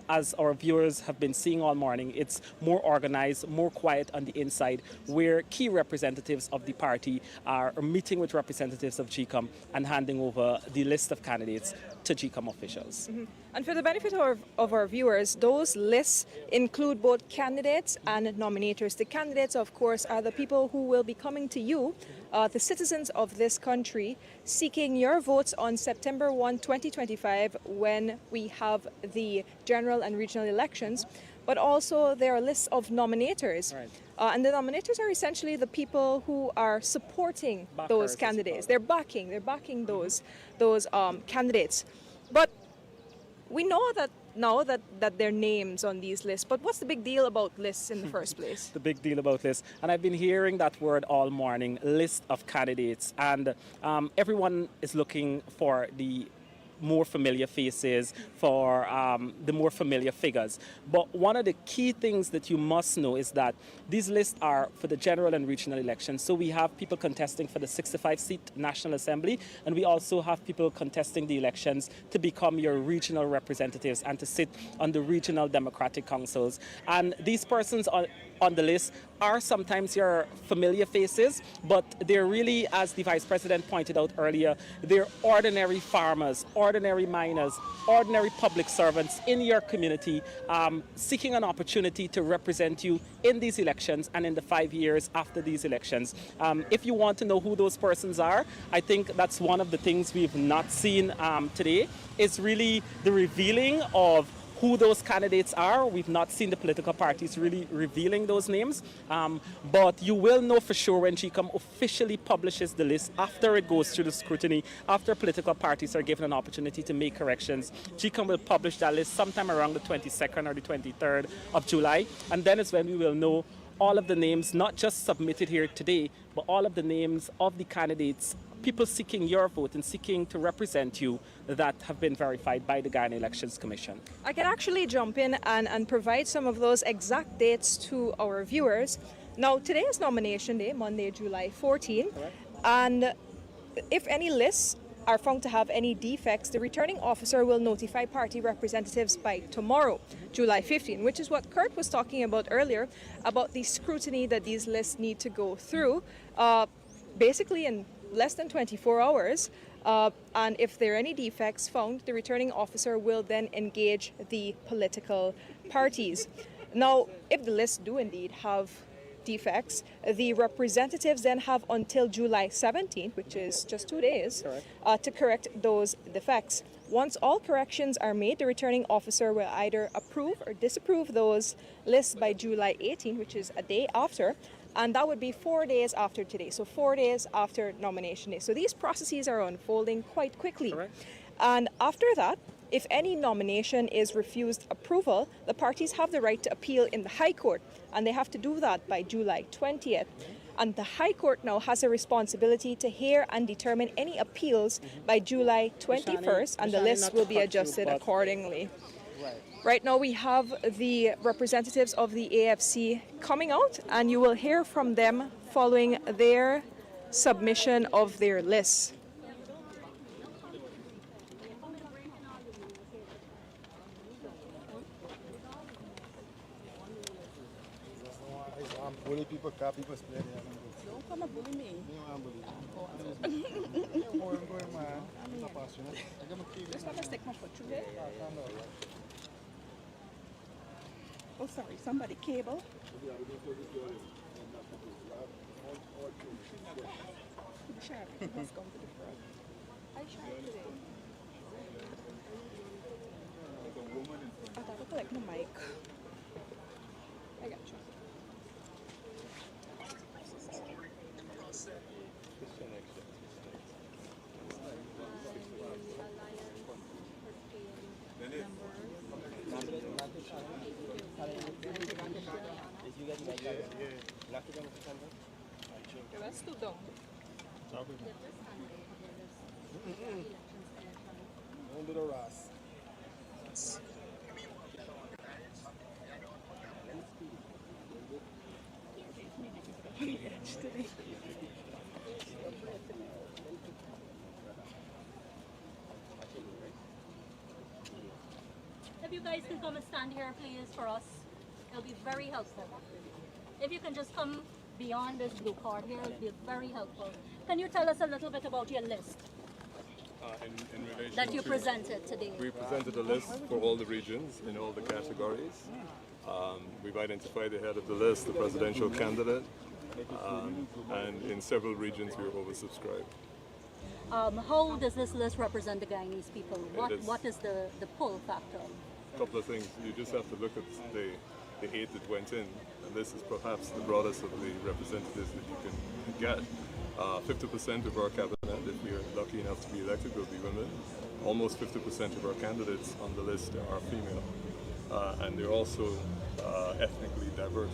as our viewers have been seeing all morning, it's more organized, more quiet on the inside, where key representatives of the party are meeting with representatives of GCOM and handing over the list of candidates to GCOM officials. Mm-hmm. And for the benefit of our viewers, those lists include both candidates and nominators. The candidates, of course, are the people who will be coming to you, the citizens of this country, seeking your votes on September 1, 2025, when we have the general and regional elections. But also there are lists of nominators. Right. And the nominators are essentially the people who are supporting those candidates. They're backing those candidates. But we know that now that there are names on these lists, but what's the big deal about lists in the first place? The big deal about lists, and I've been hearing that word all morning, list of candidates, and everyone is looking for the more familiar faces, for the more familiar figures. But one of the key things that you must know is that these lists are for the general and regional elections. So we have people contesting for the 65-seat National Assembly, and we also have people contesting the elections to become your regional representatives and to sit on the regional democratic councils. And these persons on the list are sometimes your familiar faces, but they're really, as the Vice President pointed out earlier, they're ordinary farmers, ordinary miners, ordinary public servants in your community, seeking an opportunity to represent you in these elections and in the 5 years after these elections. If you want to know who those persons are, I think that's one of the things we've not seen today. It's really the revealing of who those candidates are. We've not seen the political parties really revealing those names, but you will know for sure when GCOM officially publishes the list after it goes through the scrutiny, after political parties are given an opportunity to make corrections. GCOM will publish that list sometime around the 22nd or the 23rd of July, and then is when we will know all of the names, not just submitted here today, but all of the names of the candidates, people seeking your vote and seeking to represent you that have been verified by the Guyana Elections Commission. I can actually jump in and provide some of those exact dates to our viewers. Now, today is nomination day, Monday, July 14, and if any lists are found to have any defects, the returning officer will notify party representatives by tomorrow, July 15, which is what Kurt was talking about earlier, about the scrutiny that these lists need to go through, basically in less than 24 hours. And if there are any defects found, the returning officer will then engage the political parties. Now, if the lists do indeed have defects, the representatives then have until July 17th, which is just 2 days, to correct those defects. Once all corrections are made, the returning officer will either approve or disapprove those lists by July 18th, which is a day after, and that would be 4 days after today, so 4 days after nomination day. So these processes are unfolding quite quickly. And after that, if any nomination is refused approval, the parties have the right to appeal in the High Court, and they have to do that by July 20th. And the High Court now has a responsibility to hear and determine any appeals by July 21st, and the list will be adjusted accordingly. Right now we have the representatives of the AFC coming out, and you will hear from them following their submission of their lists. Bully people, car people split. Don't come and bully me. Just want to stick my foot through there. Oh, sorry, somebody cable. Sharp, you must come to the front. I sharp today. I gotta collect my mic. I got you. Let's do down. Don't do the Ross. If you guys can come and stand here, please, for us, it'll be very helpful. If you can just come beyond this blue card here, it'll be very helpful. Can you tell us a little bit about your list In relation that you to- presented today? We presented a list for all the regions in all the categories. We've identified the head of the list, the presidential candidate, and in several regions we were oversubscribed. How does this list represent the Guyanese people? What is the pull factor? A couple of things. You just have to look at the 8 that went in, and this is perhaps the broadest of the representatives that you can get. 50% of our cabinet, if we are lucky enough to be elected, will be women. Almost 50% of our candidates on the list are female, and they're also ethnically diverse.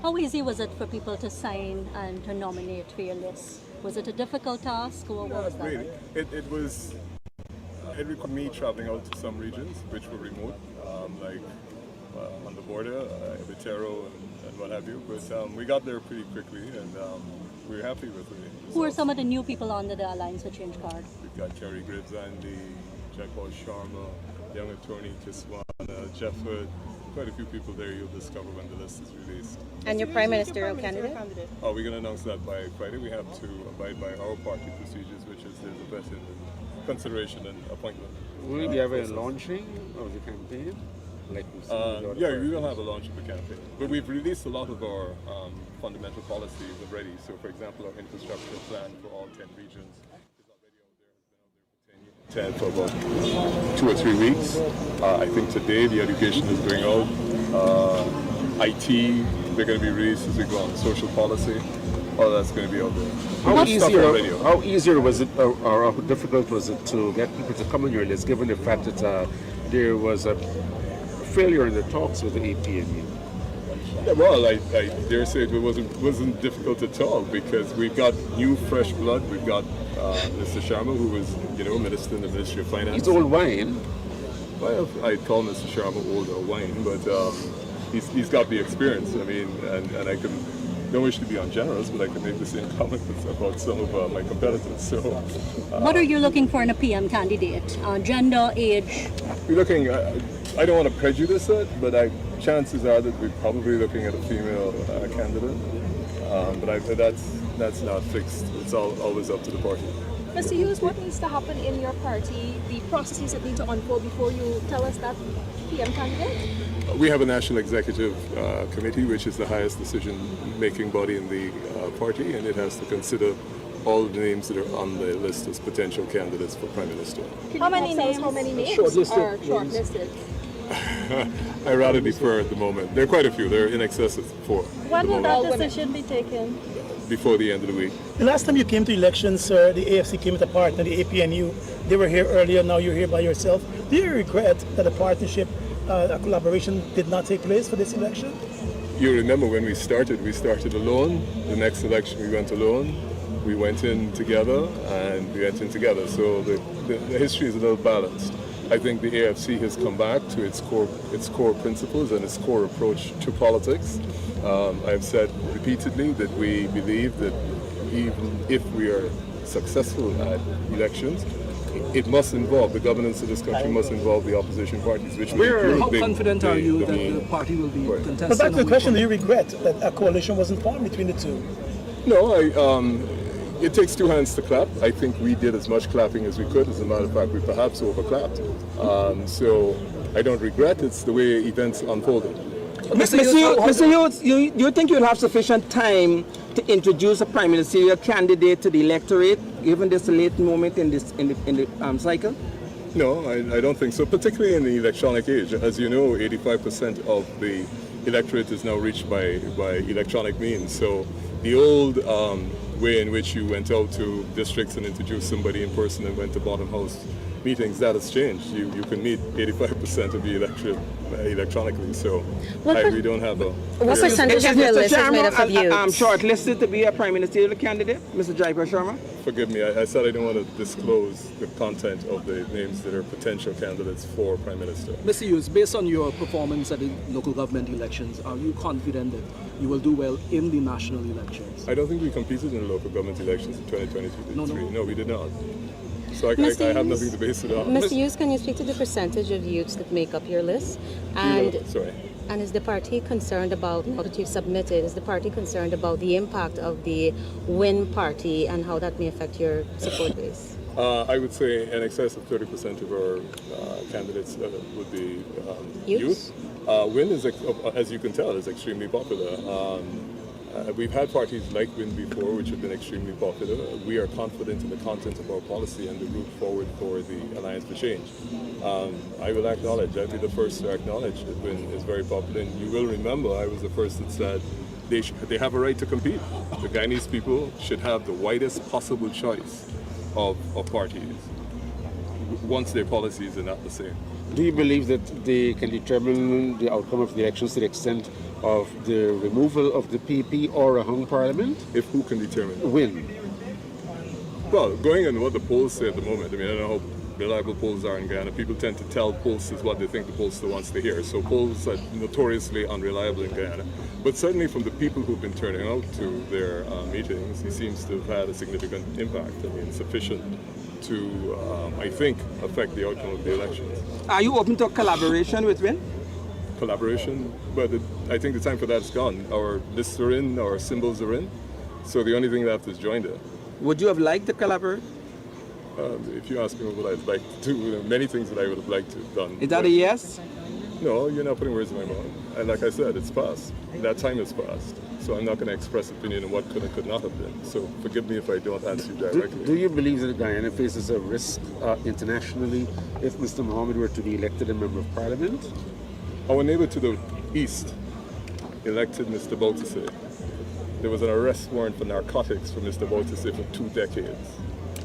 How easy was it for people to sign and to nominate for your list? Was it a difficult task, or what was that? Really, it required me traveling out to some regions which were remote, like on the border, Vitero and what have you. But we got there pretty quickly, and we were happy with it. Who are some of the new people under the Alliance for Change card? We've got Kerry Gribbs, Andy, Jaipal Sharma, young attorney Kiswana, Jeff Hood. Quite a few people there you'll discover when the list is released. And your prime ministerial candidate? Oh, we're going to announce that by Friday. We have to abide by our party procedures, which is there's a vetting and consideration and appointment. Will you have a launching of the campaign? Like yeah, we will have a launch of the campaign. But we've released a lot of our fundamental policies already. So, for example, our infrastructure plan for all 10 regions is already out there, has been out there for 10 for about 2 or 3 weeks. I think today the education is going out. IT, they're going to be released as we go on. Social policy, all that's going to be out there. How easier was it, or how difficult was it to get people to come on your list, given the fact that there was a failure in the talks with the APNU? Yeah, well, I dare say it wasn't difficult at all, because we've got new, fresh blood. We've got Mr. Sharma, who was, Minister in the Ministry of Finance. He's old wine. Well, I'd call Mr. Sharma old or wine, but he's got the experience. I mean, and I don't wish to be ungenerous, but I can make the same comment about some of my competitors. So, what are you looking for in a PM candidate? Gender, age? We're looking. I don't want to prejudice it, but chances are that we're probably looking at a female candidate. But that's not fixed. It's always up to the party. Mr. Hughes, what needs to happen in your party, the processes that need to unfold before you tell us that PM candidate? We have a National Executive Committee, which is the highest decision-making body in the party, and it has to consider all the names that are on the list as potential candidates for Prime Minister. How many names are shortlisted? I rather defer at the moment. There are quite a few. There are in excess of 4. When will that decision be taken? Before the end of the week. The last time you came to elections, sir, the AFC came with a partner, the APNU. They were here earlier, now you're here by yourself. Do you regret that a partnership, a collaboration did not take place for this election? You remember when we started alone. The next election we went alone. We went in together, and we went in together. So the history is a little balanced. I think the AFC has come back to its core principles and its core approach to politics. I've said repeatedly that we believe that even if we are successful at elections, it must involve, the governance of this country must involve the opposition parties, which will include How confident are you that the party will be contesting? But back to the question, do you regret that a coalition wasn't formed between the two? No, it takes two hands to clap. I think we did as much clapping as we could. As a matter of fact, we perhaps overclapped. So I don't regret. It's the way events unfolded. Mr. Hughes, you think you'll have sufficient time to introduce a prime ministerial candidate to the electorate, given this late moment in the cycle? No, I don't think so, particularly in the electronic age. As you know, 85% of the electorate is now reached by electronic means. So the old way in which you went out to districts and introduced somebody in person and went to bottom house meetings, that has changed. You can meet 85% of the electorate electronically, so we don't have a... What percentage of your list is made up of youths? I'm shortlisted to be a prime ministerial candidate, Mr. Jaipur Sharma. Forgive me, I said I don't want to disclose the content of the names that are potential candidates for prime minister. Mr. Hughes, based on your performance at the local government elections, are you confident that you will do well in the national elections? I don't think we competed in the local government elections in 2023. No, we did not. So I have nothing to base it on. Mr. Hughes, can you speak to the percentage of youths that make up your list? And is the party concerned about, now that you've submitted, is the party concerned about the impact of the Win party and how that may affect your support base? I would say in excess of 30% of our candidates would be youth. Win is, as you can tell, is extremely popular. We've had parties like WIN before, which have been extremely popular. We are confident in the content of our policy and the route forward for the Alliance for Change. I will acknowledge, I'll be the first to acknowledge that WIN is very popular. And you will remember I was the first that said they have a right to compete. The Guyanese people should have the widest possible choice of parties once their policies are not the same. Do you believe that they can determine the outcome of the elections to the extent of the removal of the PP or a hung parliament? If who can determine? Win. Well, going on what the polls say at the moment, I mean, I don't know how reliable polls are in Guyana. People tend to tell pollsters what they think the pollster wants to hear. So polls are notoriously unreliable in Guyana. But certainly from the people who've been turning out to their meetings, he seems to have had a significant impact. I mean, sufficient to, I think, affect the outcome of the elections. Are you open to collaboration with WIN? Collaboration, but I think the time for that is gone. Our lists are in, our symbols are in, so the only thing left is join it. Would you have liked to collaborate? If you ask me what I'd like to do, there are many things that I would have liked to have done. Is that a yes? No, you're not putting words in my mouth. And like I said, it's past. That time is past. So I'm not going to express opinion on what could and could not have been. So forgive me if I don't answer you directly. Do you believe that Guyana faces a risk internationally if Mr. Mohammed were to be elected a member of parliament? Our neighbor to the east elected Mr. Bautista. There was an arrest warrant for narcotics for Mr. Bautista for 2 decades.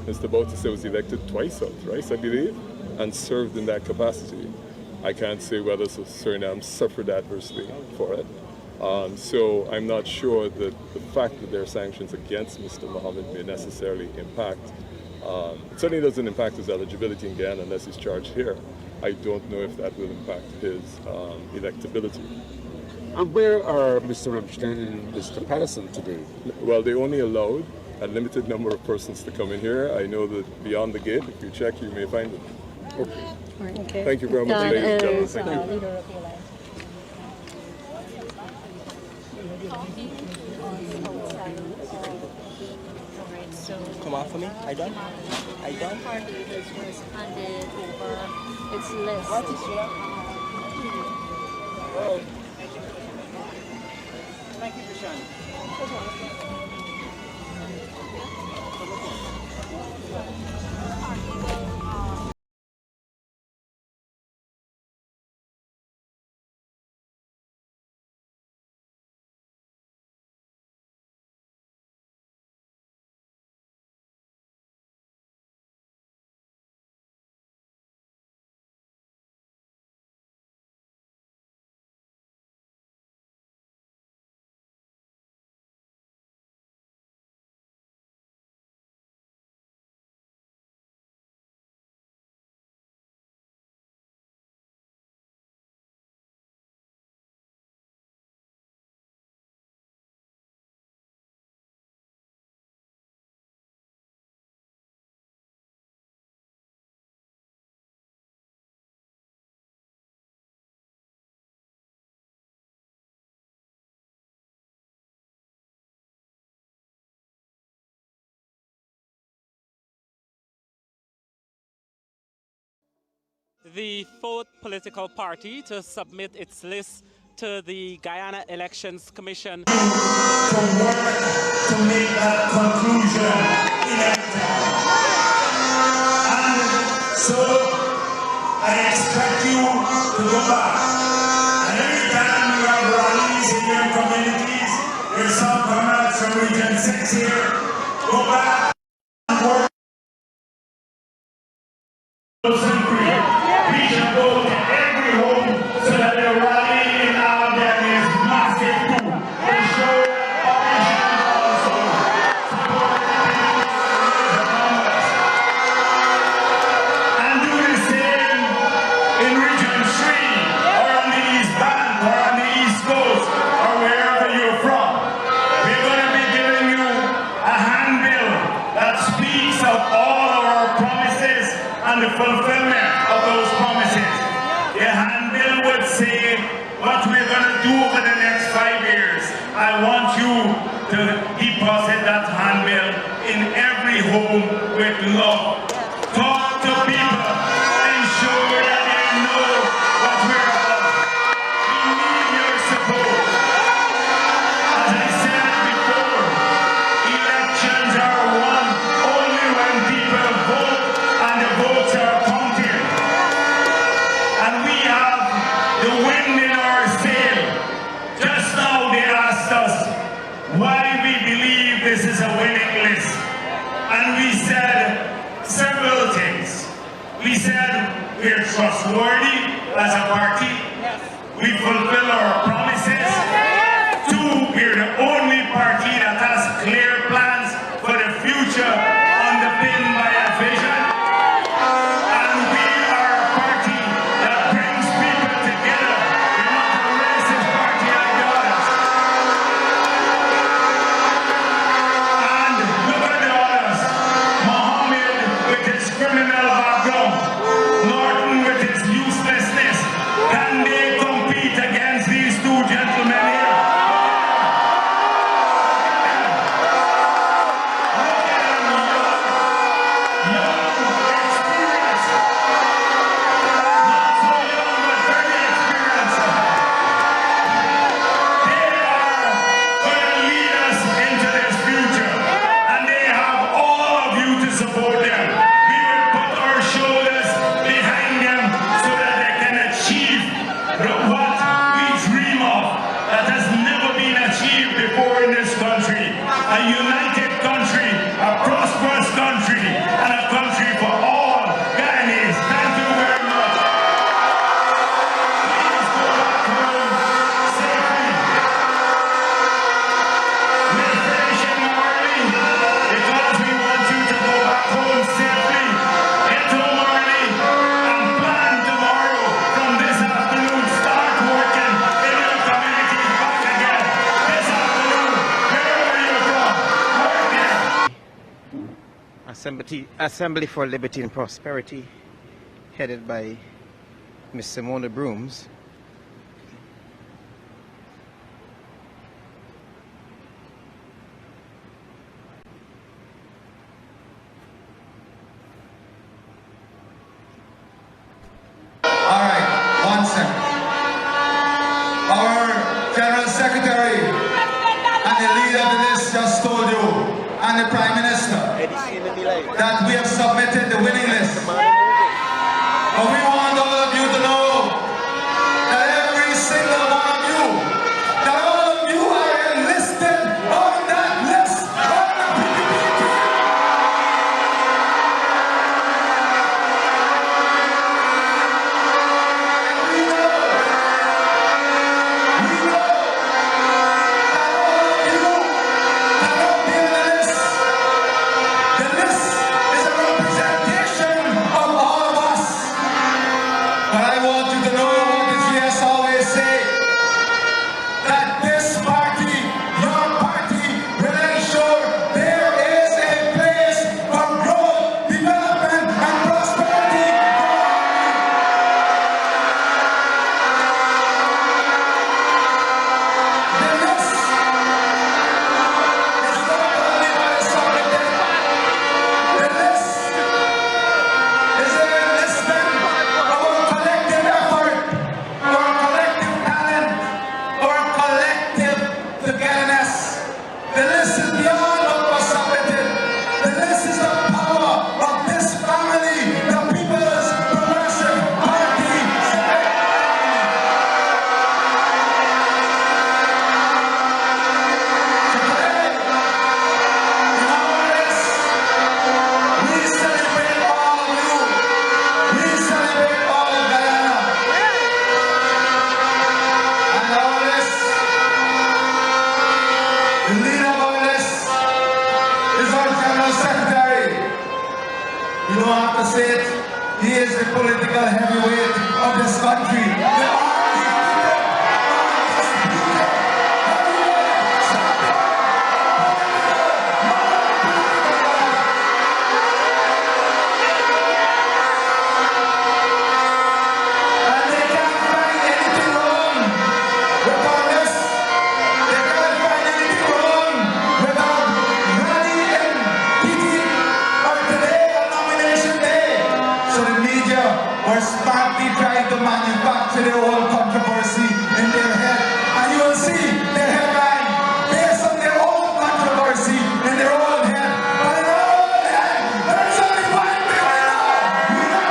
Mr. Bautista was elected twice or thrice, I believe, and served in that capacity. I can't say whether Suriname suffered adversely for it. So I'm not sure that the fact that there are sanctions against Mr. Mohammed may necessarily impact. It certainly doesn't impact his eligibility in Guyana unless he's charged here. I don't know if that will impact his electability. And where are Mr. Ramstein and Mr. Patterson today? Well, they only allowed a limited number of persons to come in here. I know that beyond the gate, if you check, you may find them. Okay. Okay. Thank you very much, ladies and gentlemen. Thank you. Leader of the Alliance. Come on for me. I done? I done? The party has just handed over its list. What is that? Oh. Thank you, Prashant. the fourth political party to submit its list to the Guyana Elections Commission. To make that conclusion inevitable. And so I expect you to go back. And every time you have rallies in your communities, there's some comrades from Region 6 here, go back and work. We should go to every home so that the rally in our them is massive too. To show opposition also support the numbers. And do the same in Region 3 or on the East Bank or on the East Coast or wherever you're from. We're going to be giving you a handbill that speaks of all of our promises and the fulfillment of those promises. The handbill would say what we're going to do over the next 5 years. I want you to deposit that handbill in every home with love. Talk to people, ensure that they know what we're about. We need your support. As I said before, elections are won only when people vote and the votes are counted. And we have the wind in our sail. Just now they asked us why we believe this is a winning list. And we said several things. We said we're trustworthy as a party. We fulfill our promises. 2, we're the only party that has clear plans for the future underpinned by a vision. And we are a party that brings people together. We're not a racist party like the others. And look at the others. Mohammed with his criminal background. Norton with his uselessness. Can they compete against these 2 gentlemen here? Support them. We will put our shoulders behind them so that they can achieve what we dream of that has never been achieved before in this country. A united country, a prosperous country, and a country for all Guyanese. Thank you very much. Please go back home safely. We're finishing early because we want you to go back home safely. Get home early and plan tomorrow from this afternoon. Start working in your communities back again. This afternoon, wherever you're from, work there. Assembly for Liberty and Prosperity, headed by Ms. Simona Brooms. All right, 1 second. Our General Secretary and the leader of the list just told you, and the Prime Minister, that we have submitted the winning list. But we want all of you to know that every single one of you, that all of you are enlisted on that list. The list is a representation of all of us. You don't have to say it. He is the political heavyweight of this country. Or smartly trying to manufacture their own controversy in their head. And you will see their headline based on their own controversy in their own head. But in their own head, there's only one thing we know.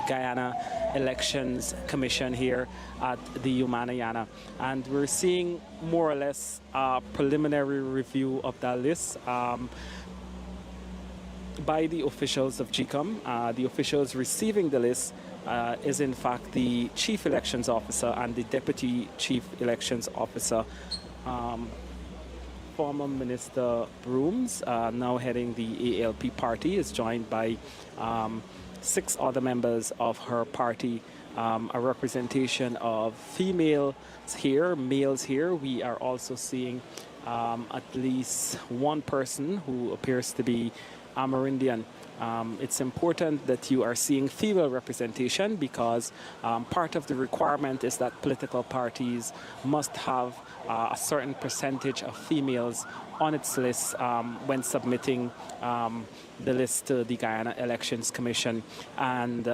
Guyana Elections Commission here at the Umanayana, and we're seeing more or less a preliminary review of that list by the officials of GCOM. The officials receiving the list is in fact the Chief Elections Officer and the Deputy Chief Elections Officer. Former Minister Brooms, now heading the ALP party, is joined by 6 other members of her party, a representation of females here, males here. We are also seeing at least one person who appears to be Amerindian. It's important that you are seeing female representation because part of the requirement is that political parties must have a certain percentage of females on its list when submitting the list to the Guyana Elections Commission. And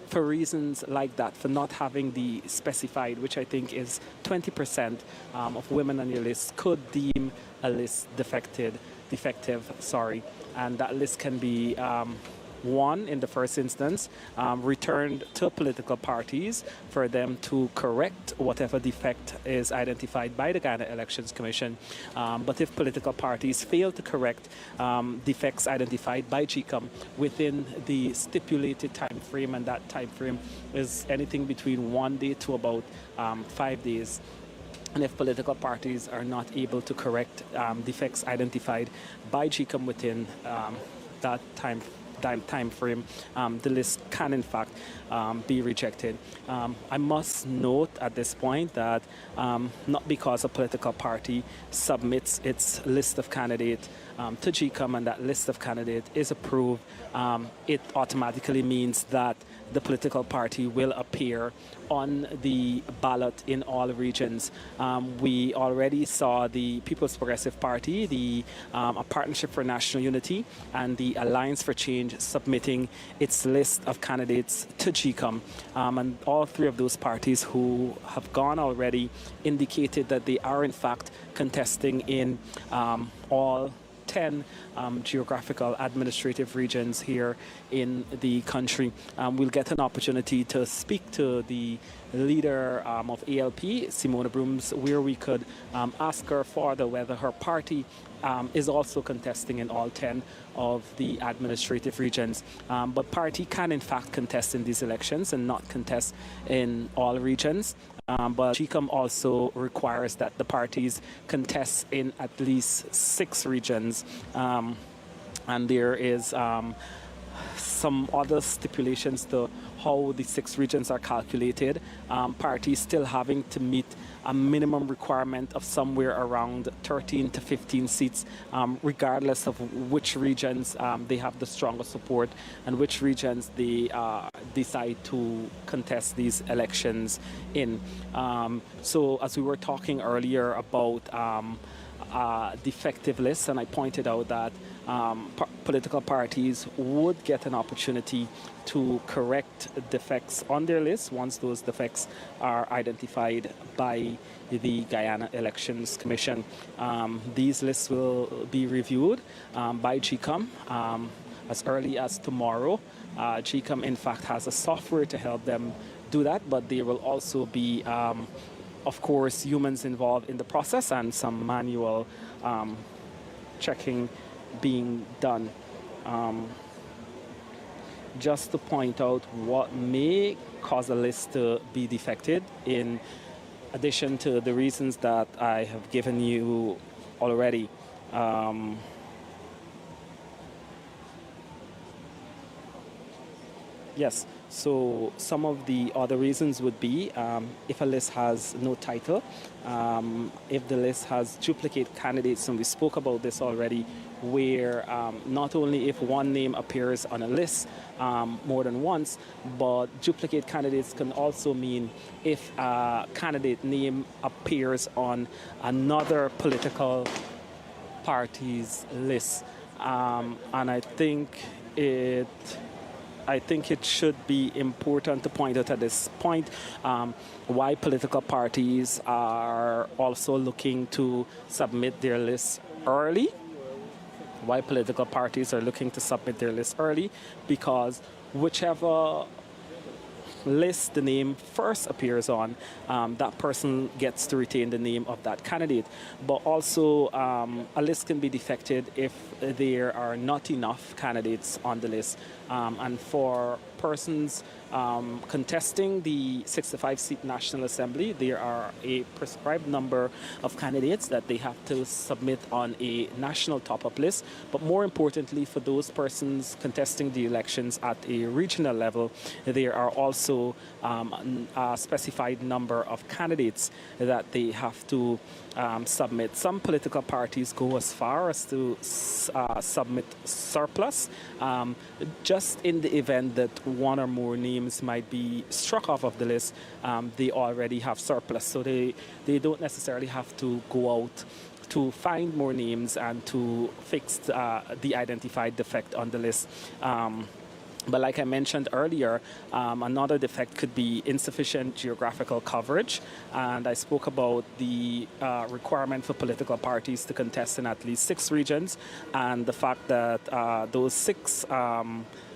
for reasons like that, for not having the specified, which I think is 20% of women on your list, could deem a list defective, and that list can be one, in the first instance, returned to political parties for them to correct whatever defect is identified by the Guyana Elections Commission. But if political parties fail to correct defects identified by GCOM within the stipulated time frame, and that time frame is anything between 1 day to about 5 days, and if political parties are not able to correct defects identified by GCOM within that time frame, the list can in fact be rejected. I must note at this point that not because a political party submits its list of candidates to GCOM and that list of candidates is approved, it automatically means that the political party will appear on the ballot in all regions. We already saw the People's Progressive Party, the Partnership for National Unity, and the Alliance for Change submitting its list of candidates to GCOM. And all 3 of those parties who have gone already indicated that they are in fact contesting in all 10 geographical administrative regions here in the country. We'll get an opportunity to speak to the leader of ALP, Simona Brooms, where we could ask her further whether her party is also contesting in all 10 of the administrative regions. But party can in fact contest in these elections and not contest in all regions. But GCOM also requires that the parties contest in at least 6 regions. And there is some other stipulations to how the 6 regions are calculated. Parties still having to meet a minimum requirement of somewhere around 13 to 15 seats, regardless of which regions they have the strongest support and which regions they decide to contest these elections in. So as we were talking earlier about defective lists, and I pointed out that political parties would get an opportunity to correct defects on their list once those defects are identified by the Guyana Elections Commission. These lists will be reviewed by GCOM as early as tomorrow. GCOM in fact has a software to help them do that, but there will also be of course humans involved in the process and some manual checking being done. Just to point out what may cause a list to be defected in addition to the reasons that I have given you already. Yes, so some of the other reasons would be if a list has no title, if the list has duplicate candidates, and we spoke about this already, where not only if one name appears on a list more than once, but duplicate candidates can also mean if a candidate name appears on another political party's list. And I think it should be important to point out at this point why political parties are also looking to submit their lists early. Why political parties are looking to submit their lists early, because whichever list the name first appears on, that person gets to retain the name of that candidate. But also, a list can be defected if there are not enough candidates on the list. And for persons contesting the 65-seat National Assembly, there are a prescribed number of candidates that they have to submit on a national top-up list. But more importantly, for those persons contesting the elections at a regional level, there are also a specified number of candidates that they have to submit. Some political parties go as far as to submit surplus, just in the event that one or more names might be struck off of the list. They already have surplus, so they don't necessarily have to go out to find more names and to fix the identified defect on the list. But like I mentioned earlier, another defect could be insufficient geographical coverage. And I spoke about the requirement for political parties to contest in at least 6 regions, and the fact that those 6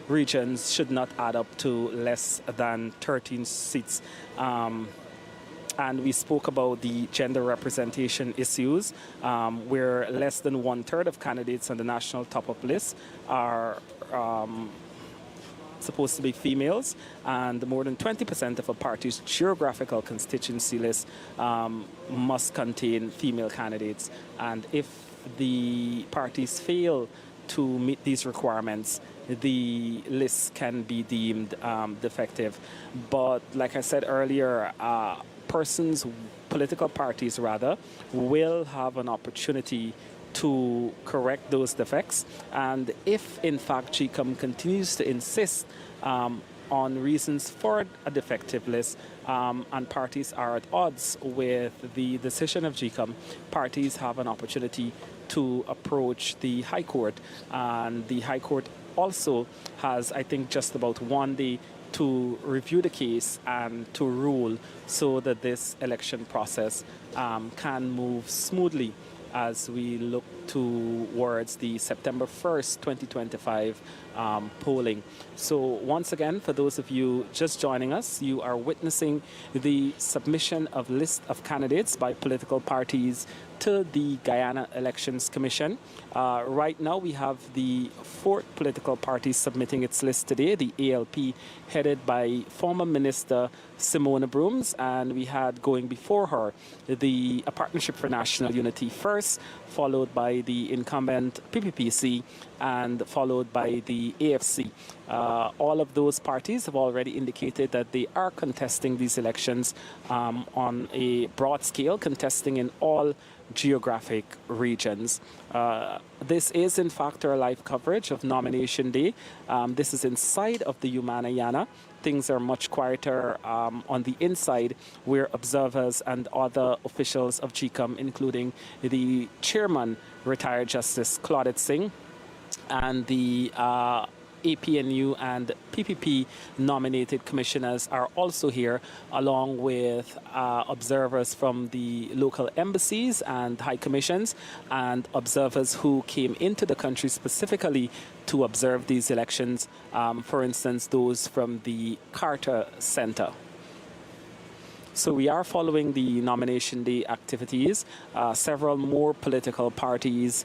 regions should not add up to less than 13 seats. And we spoke about the gender representation issues, where less than 1/3 of candidates on the national top-up list are supposed to be females, and more than 20% of a party's geographical constituency list must contain female candidates. And if the parties fail to meet these requirements, the list can be deemed defective. But like I said earlier, political parties rather, will have an opportunity to correct those defects. And if in fact GCOM continues to insist on reasons for a defective list, and parties are at odds with the decision of GCOM, parties have an opportunity to approach the High Court. And the High Court also has, I think, just about 1 day to review the case and to rule, so that this election process can move smoothly as we look towards the September 1st, 2025 polling. So once again, for those of you just joining us, you are witnessing the submission of list of candidates by political parties to the Guyana Elections Commission. Right now we have the 4th political party submitting its list today, the ALP, headed by former Minister Simona Brooms, and we had going before her the Partnership for National Unity first, followed by the incumbent PPPC, and followed by the AFC. All of those parties have already indicated that they are contesting these elections on a broad scale, contesting in all geographic regions. This is in fact our live coverage of Nomination Day. This is inside of the Umanayana. Things are much quieter on the inside, where observers and other officials of GCOM, including the chairman, retired Justice Claudette Singh, and the APNU and PPP nominated commissioners are also here, along with observers from the local embassies and high commissions, and observers who came into the country specifically to observe these elections, for instance, those from the Carter Center. So we are following the Nomination Day activities. Several more political parties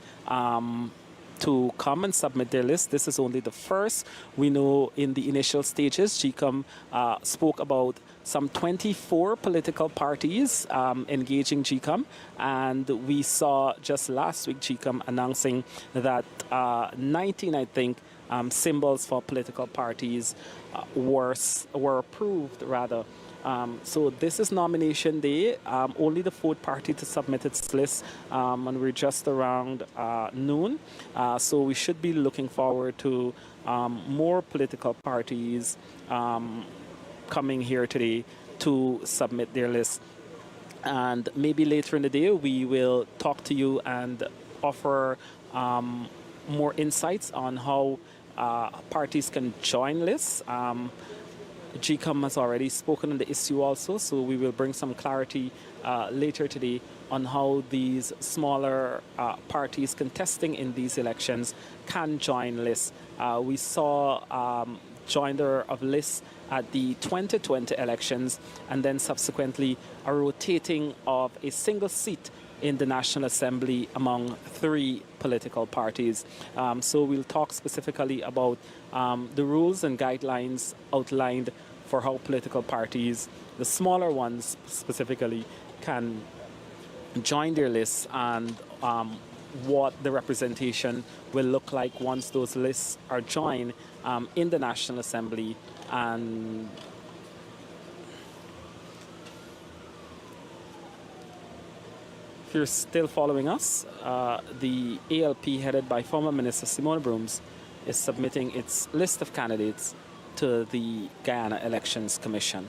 to come and submit their list. This is only the first. We know in the initial stages, GCOM spoke about some 24 political parties engaging GCOM, and we saw just last week GCOM announcing that 19, I think, symbols for political parties were approved, rather. So this is nomination day. Only the fourth party to submit its list, and we're just around noon. So we should be looking forward to more political parties coming here today to submit their list. And maybe later in the day, we will talk to you and offer more insights on how parties can join lists. GCOM has already spoken on the issue also, so we will bring some clarity later today on how these smaller parties contesting in these elections can join lists. We saw joiner of lists at the 2020 elections, and then subsequently a rotating of a single seat in the National Assembly among 3 political parties. So we'll talk specifically about the rules and guidelines outlined for how political parties, the smaller ones specifically, can join their lists, and what the representation will look like once those lists are joined in the National Assembly. And if you're still following us, the ALP, headed by former Minister Simone Brooms, is submitting its list of candidates to the Guyana Elections Commission.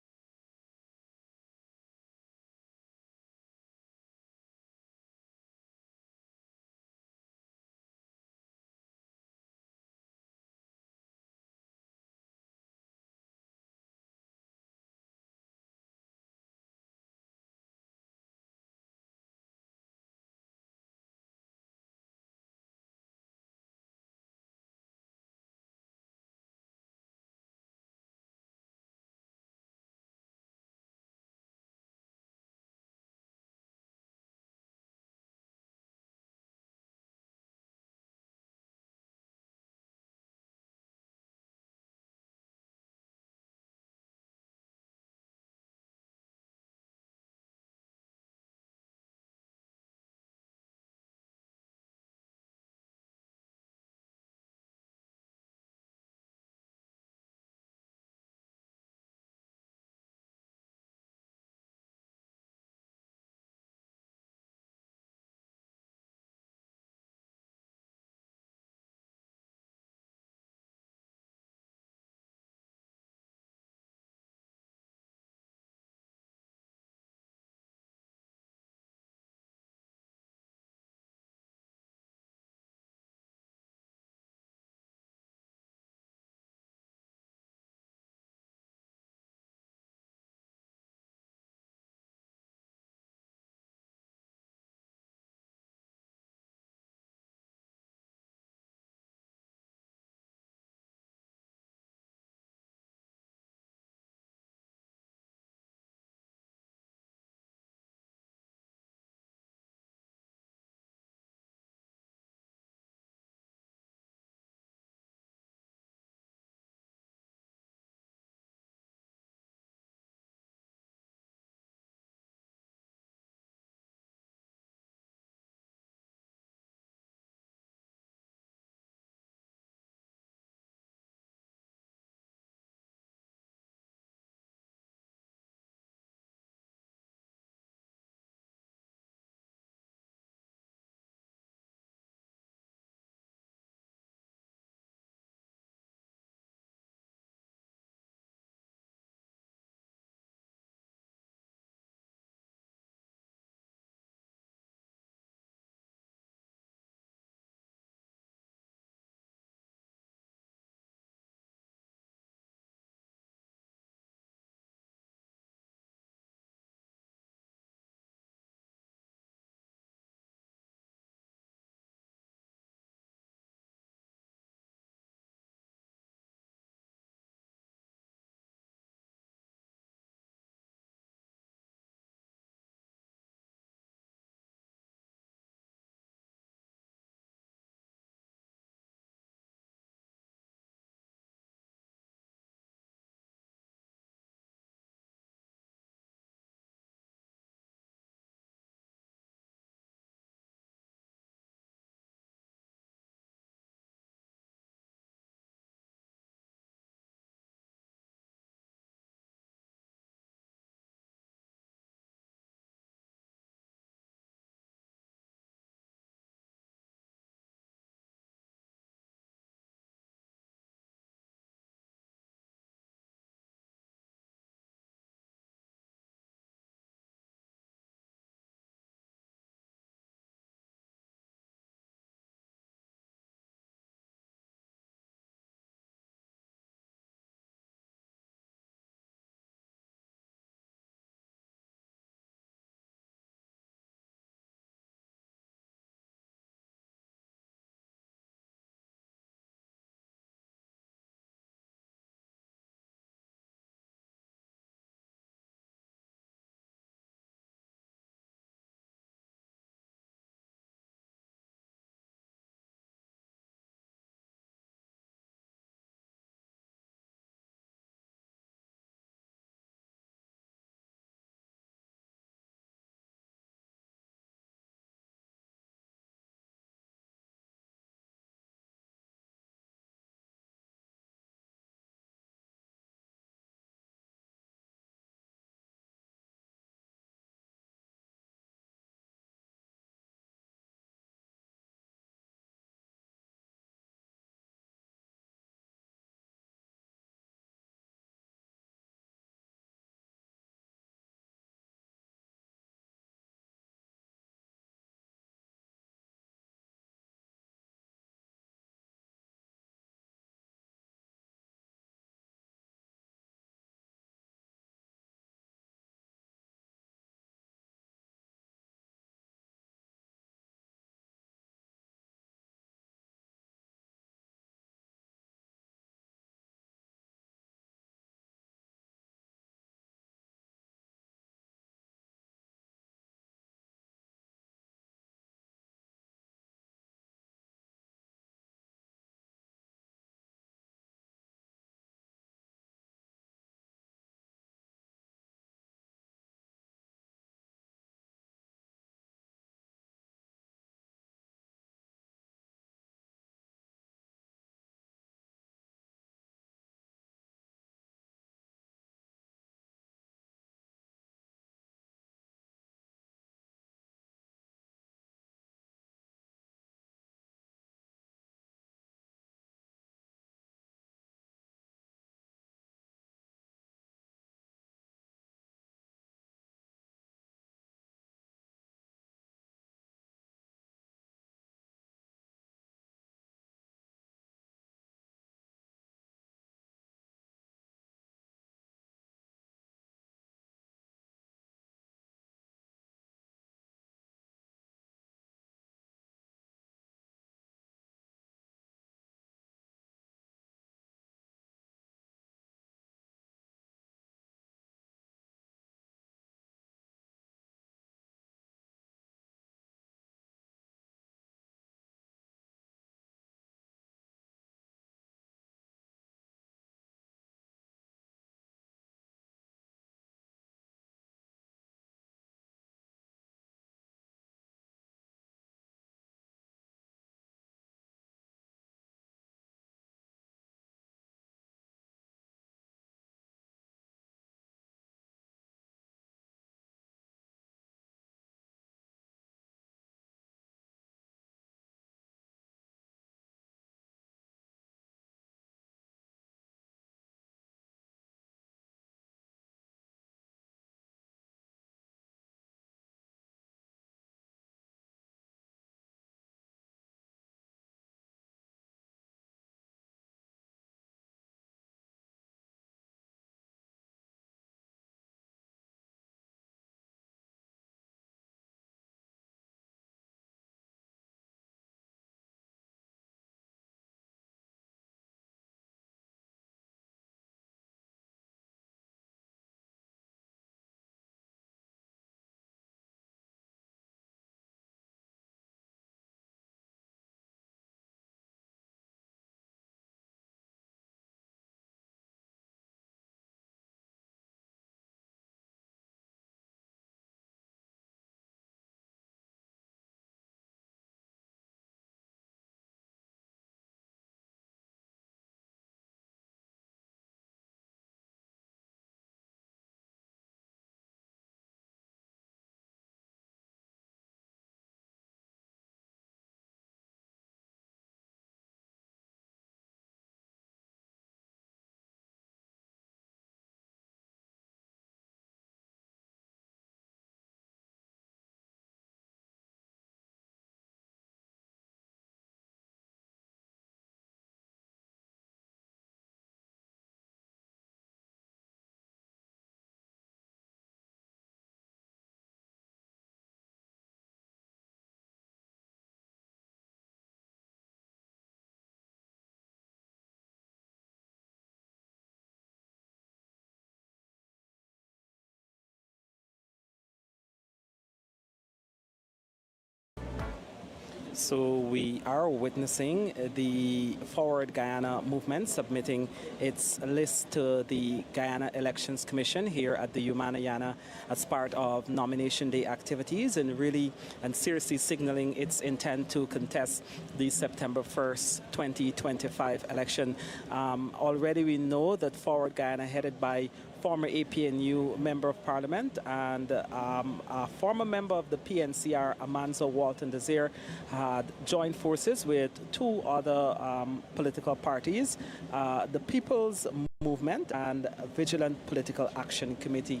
So we are witnessing the Forward Guyana movement submitting its list to the Guyana Elections Commission here at the Umanayana as part of nomination day activities, and really and seriously signaling its intent to contest the September 1st, 2025 election. Already we know that Forward Guyana, headed by former APNU Member of Parliament and a former member of the PNCR, Amanzo Walton Desir, had joined forces with two other political parties, the People's Movement and Vigilant Political Action Committee.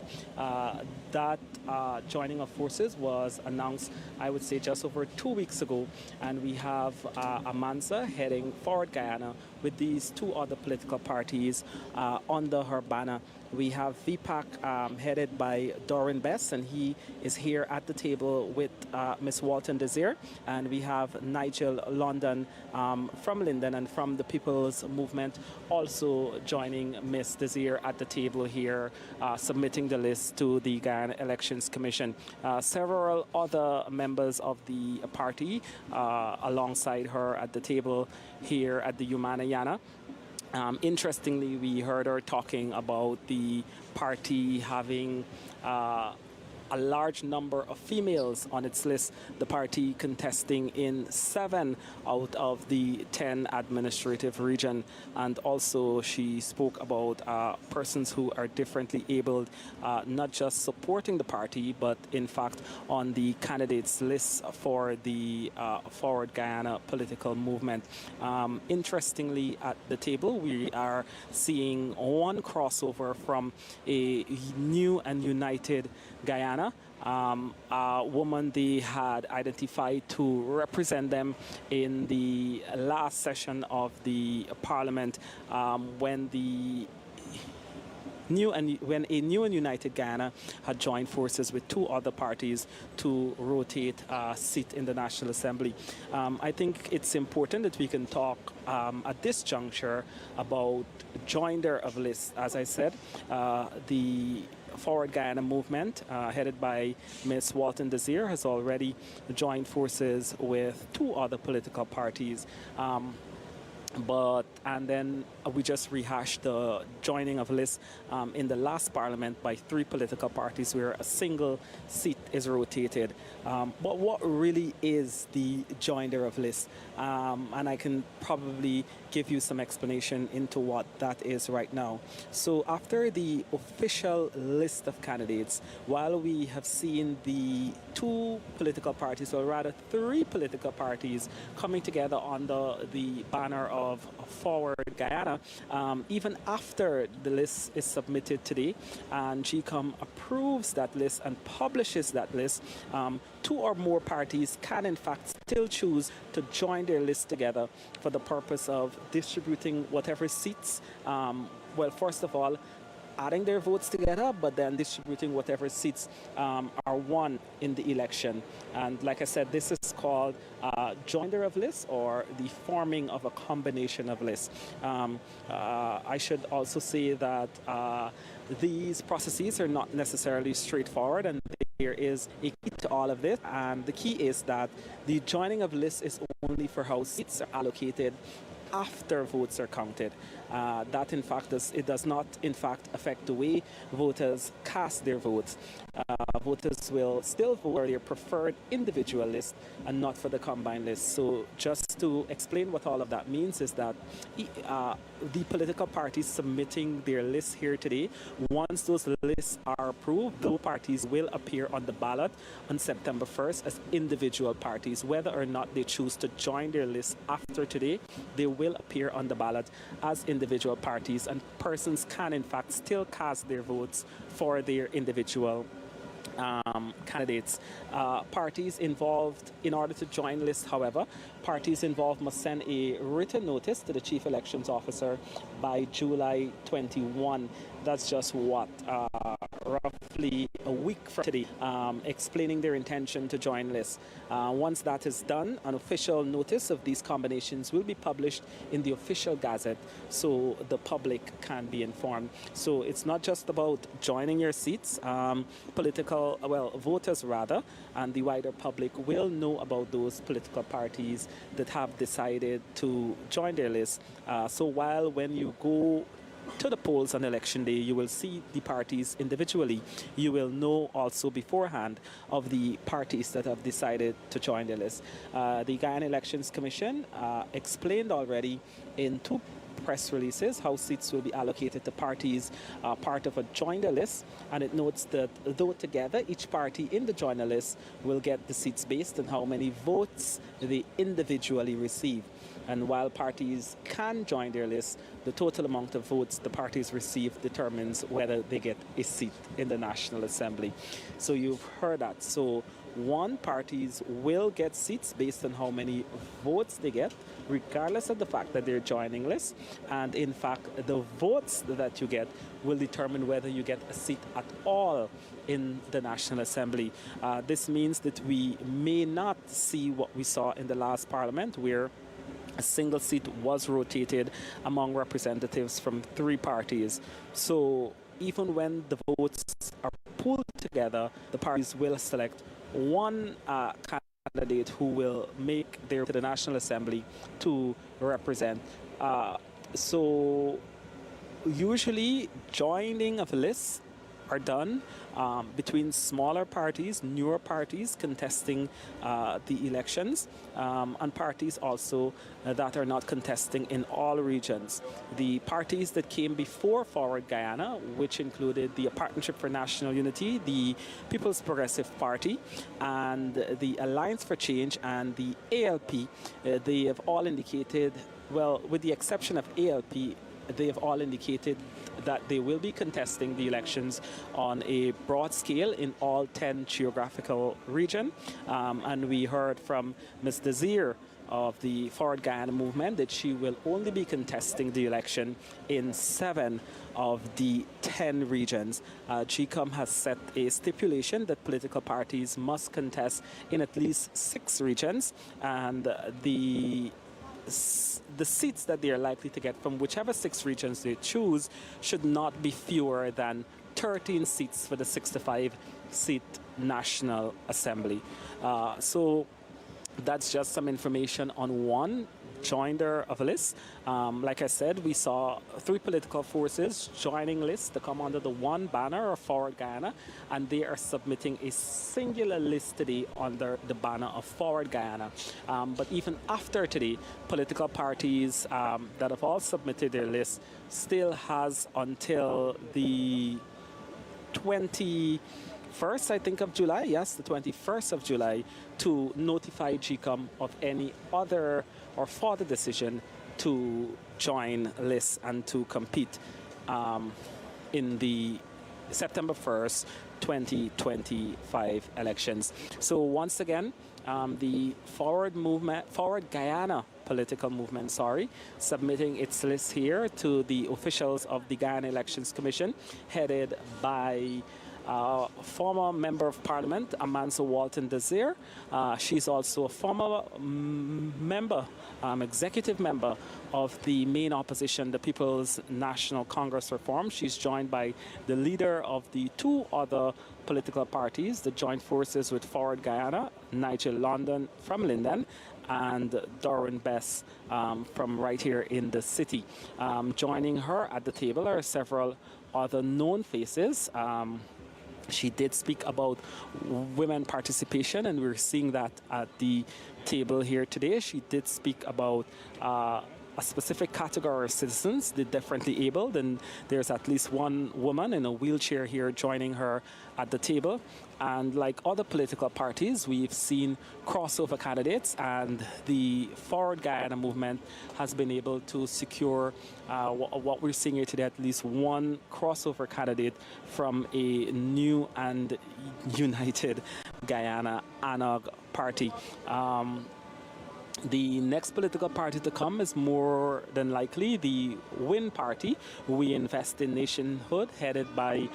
That joining of forces was announced, I would say, just over 2 weeks ago, and we have Amanza heading Forward Guyana with these two other political parties under her banner. We have VPAC headed by Doran Bess, and he is here at the table with Ms. Walton Desir. And we have Nigel London from Linden and from the People's Movement also joining Ms. Desir at the table here, submitting the list to the Guyana Elections Commission. Several other members of the party alongside her at the table here at the Umanayana. Interestingly, we heard her talking about the party having a large number of females on its list, the party contesting in 7 out of the 10 administrative region. And also she spoke about persons who are differently abled, not just supporting the party, but in fact on the candidates list for the Forward Guyana political movement. Interestingly, at the table, we are seeing one crossover from a new and united Guyana, a woman they had identified to represent them in the last session of the parliament, when a new and united Guyana had joined forces with two other parties to rotate a seat in the National Assembly. I think it's important that we can talk at this juncture about joinder of lists. As I said, the Forward Guyana movement, headed by Ms. Walton Desir, has already joined forces with two other political parties. And then we just rehashed the joining of lists in the last parliament by 3 political parties where a single seat is rotated. But what really is the joinder of lists? And I can probably give you some explanation into what that is right now. So after the official list of candidates, while we have seen the 2 political parties, or rather 3 political parties, coming together under the banner of Forward Guyana, even after the list is submitted today and GCOM approves that list and publishes that list, 2 or more parties can in fact still choose to join their list together for the purpose of distributing whatever seats, well, first of all, adding their votes together, but then distributing whatever seats are won in the election. And like I said, this is called joinder of lists, or the forming of a combination of lists. I should also say that these processes are not necessarily straightforward, and there is a key to all of this. And the key is that the joining of lists is only for how seats are allocated after votes are counted. That in fact does not in fact affect the way voters cast their votes. Voters will still vote for their preferred individual list and not for the combined list. So just to explain what all of that means is that the political parties submitting their lists here today, once those lists are approved, those parties will appear on the ballot on September 1st as individual parties. Whether or not they choose to join their list after today, they will appear on the ballot as individual parties, and persons can in fact still cast their votes for their individual candidates. Parties involved, in order to join lists, however, parties involved must send a written notice to the Chief Elections Officer by July 21. That's just what, roughly a week from today, explaining their intention to join lists. Once that is done, an official notice of these combinations will be published in the official gazette so the public can be informed. So it's not just about joining your seats. Voters rather, and the wider public will know about those political parties that have decided to join their list. So while when you go to the polls on election day, you will see the parties individually. You will know also beforehand of the parties that have decided to join the list. The Guyana Elections Commission explained already in 2 press releases how seats will be allocated to parties part of a joiner list, and it notes that though together each party in the joiner list will get the seats based on how many votes they individually receive. And while parties can join their list, the total amount of votes the parties receive determines whether they get a seat in the National Assembly. So you've heard that. So parties will get seats based on how many votes they get, regardless of the fact that they're joining lists. And in fact, the votes that you get will determine whether you get a seat at all in the National Assembly. This means that we may not see what we saw in the last Parliament, where a single seat was rotated among representatives from 3 parties. So even when the votes are pulled together, the parties will select one candidate who will make their to the National Assembly to represent. So usually joining of lists are done between smaller parties, newer parties contesting the elections, and parties also that are not contesting in all regions. The parties that came before Forward Guyana, which included the Partnership for National Unity, the People's Progressive Party, and the Alliance for Change and the ALP, they have all indicated, well, with the exception of ALP, they have all indicated that they will be contesting the elections on a broad scale in all 10 geographical regions. And we heard from Ms. Desir of the Forward Guyana movement that she will only be contesting the election in 7 of the 10 regions. GCOM has set a stipulation that political parties must contest in at least 6 regions, and the seats that they are likely to get from whichever 6 regions they choose should not be fewer than 13 seats for the 65-seat National Assembly. So that's just some information on one joiner of a list. Like I said, we saw 3 political forces joining lists to come under the one banner of Forward Guyana, and they are submitting a singular list today under the banner of Forward Guyana. But even after today, political parties that have all submitted their lists still has until the 21st, I think, of July, yes, the 21st of July, to notify GCOM of any other or further decision to join lists and to compete in the September 1st, 2025 elections. So once again, the Forward Guyana political movement, submitting its list here to the officials of the Guyana Elections Commission, headed by former Member of Parliament, Amansa Walton Desir. She's also a former member, executive member of the main opposition, the People's National Congress Reform. She's joined by the leader of the 2 other political parties, the joint forces with Forward Guyana, Nigel London from Linden, and Doreen Bess from right here in the city. Joining her at the table are several other known faces. She did speak about women participation, and we're seeing that at the table here today. She did speak about a specific category of citizens, the differently abled, and there's at least one woman in a wheelchair here joining her at the table. And like other political parties, we've seen crossover candidates, and the Forward Guyana movement has been able to secure what we're seeing here today, at least one crossover candidate from a new and united Guyana ANOG party. The next political party to come is more than likely the WIN party, We Invest in Nationhood, headed by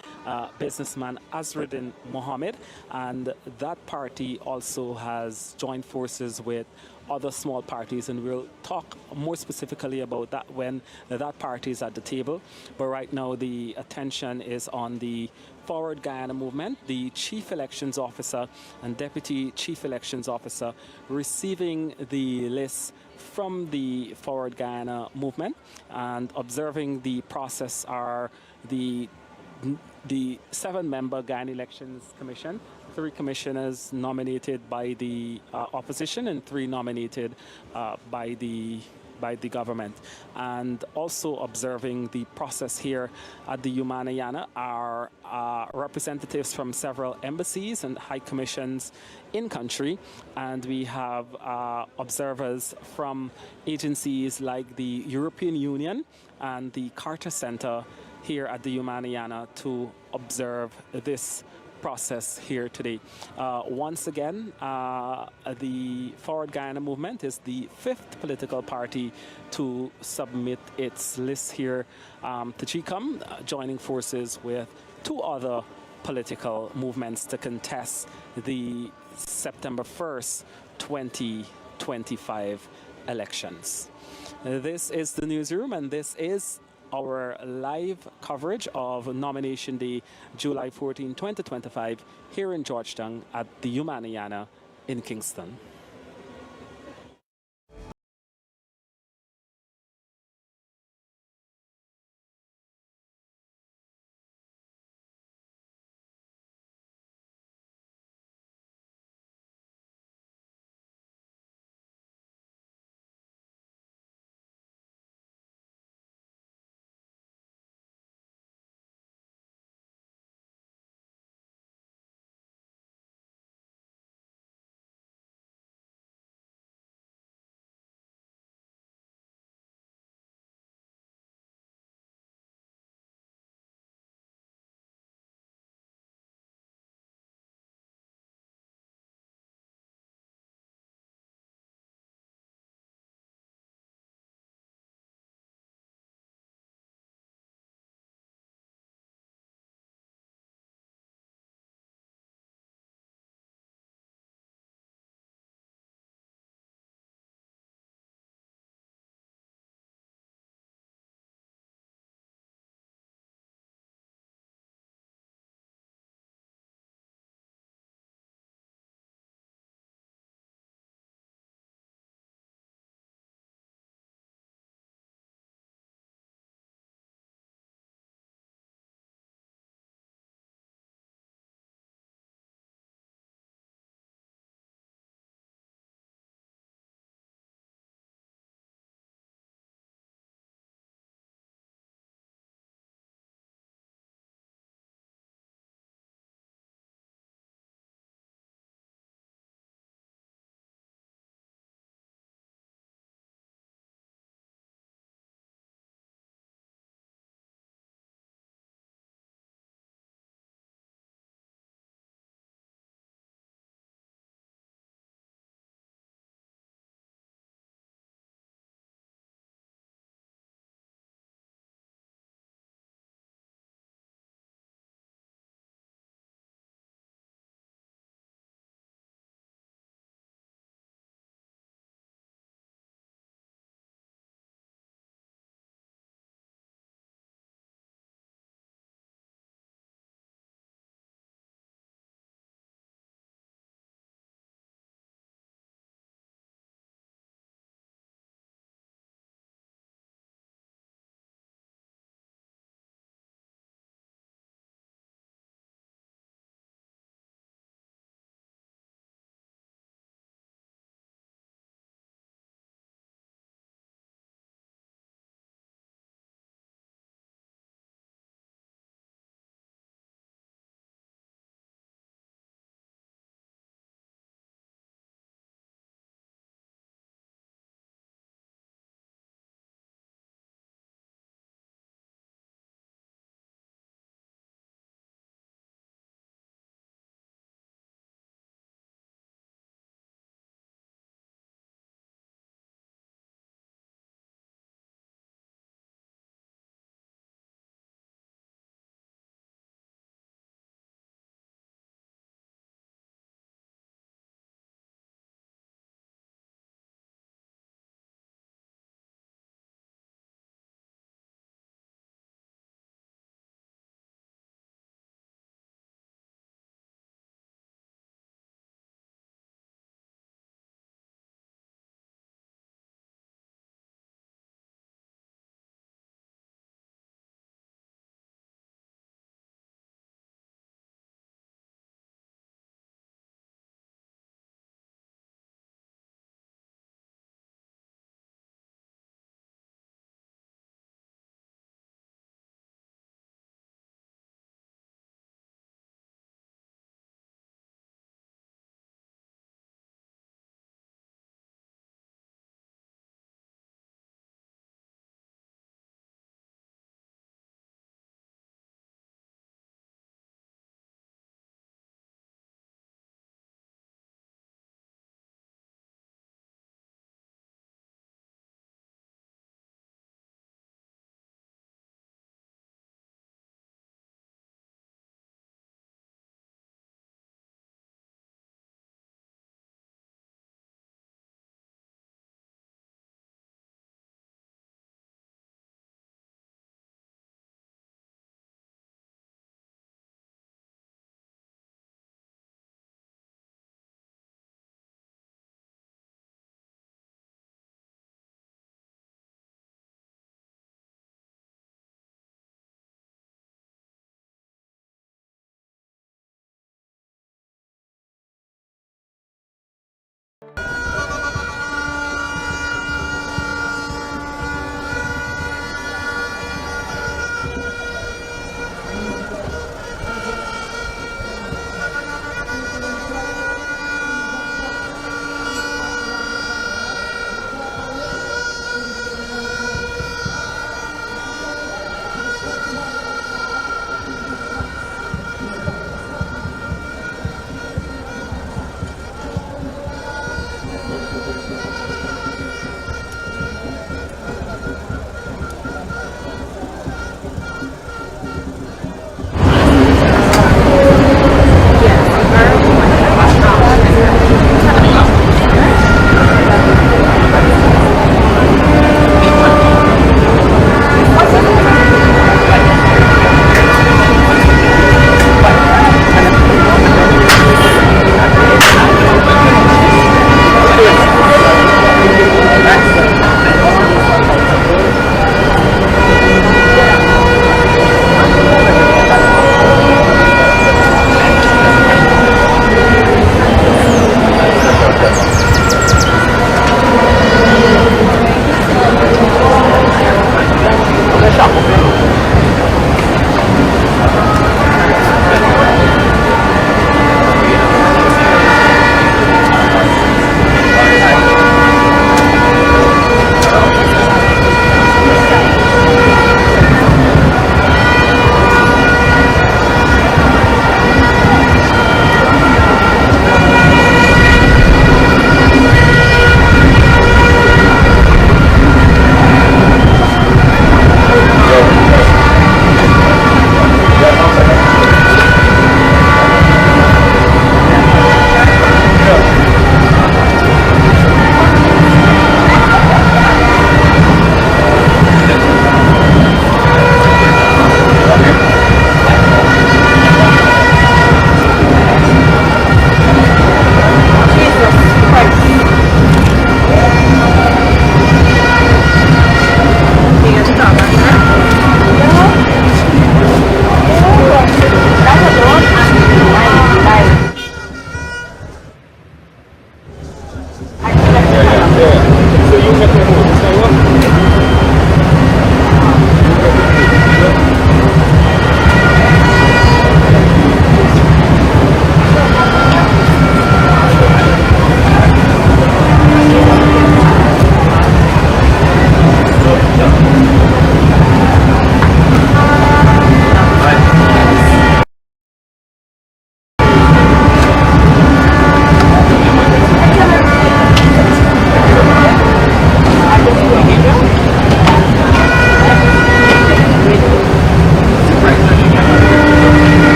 businessman Azruddin Mohammed. And that party also has joined forces with other small parties, and we'll talk more specifically about that when that party is at the table. But right now the attention is on the Forward Guyana movement, the Chief Elections Officer and Deputy Chief Elections Officer receiving the list from the Forward Guyana movement, and observing the process are the 7-member Guyana Elections Commission, 3 commissioners nominated by the opposition and 3 nominated by the government. And also observing the process here at the Umanayana are representatives from several embassies and high commissions in country, and we have observers from agencies like the European Union and the Carter Center here at the Umanayana to observe this process here today. Once again, the Forward Guyana movement is the 5th political party to submit its list here to GCOM, joining forces with 2 other political movements to contest the September 1st, 2025 elections. This is the newsroom, and this is our live coverage of Nomination Day, July 14, 2025, here in Georgetown at the Umanayana in Kingston.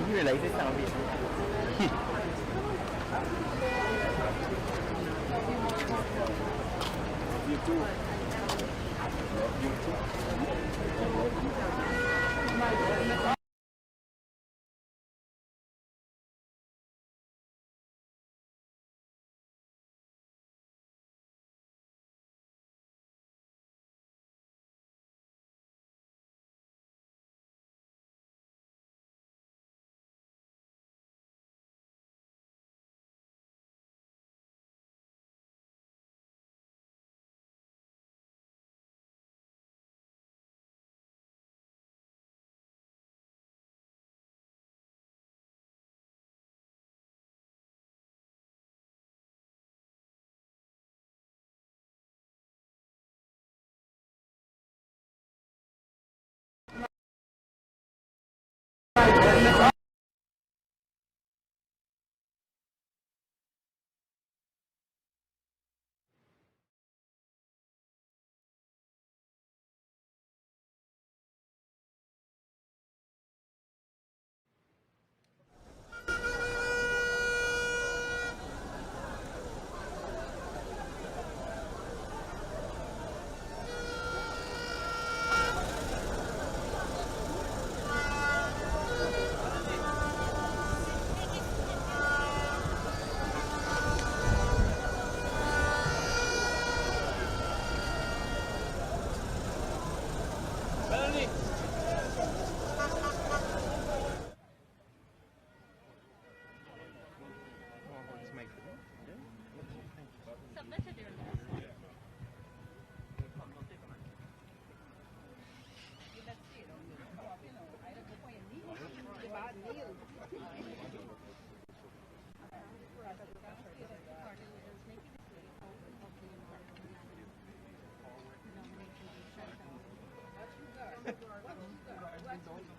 You realize this now, basically. You too.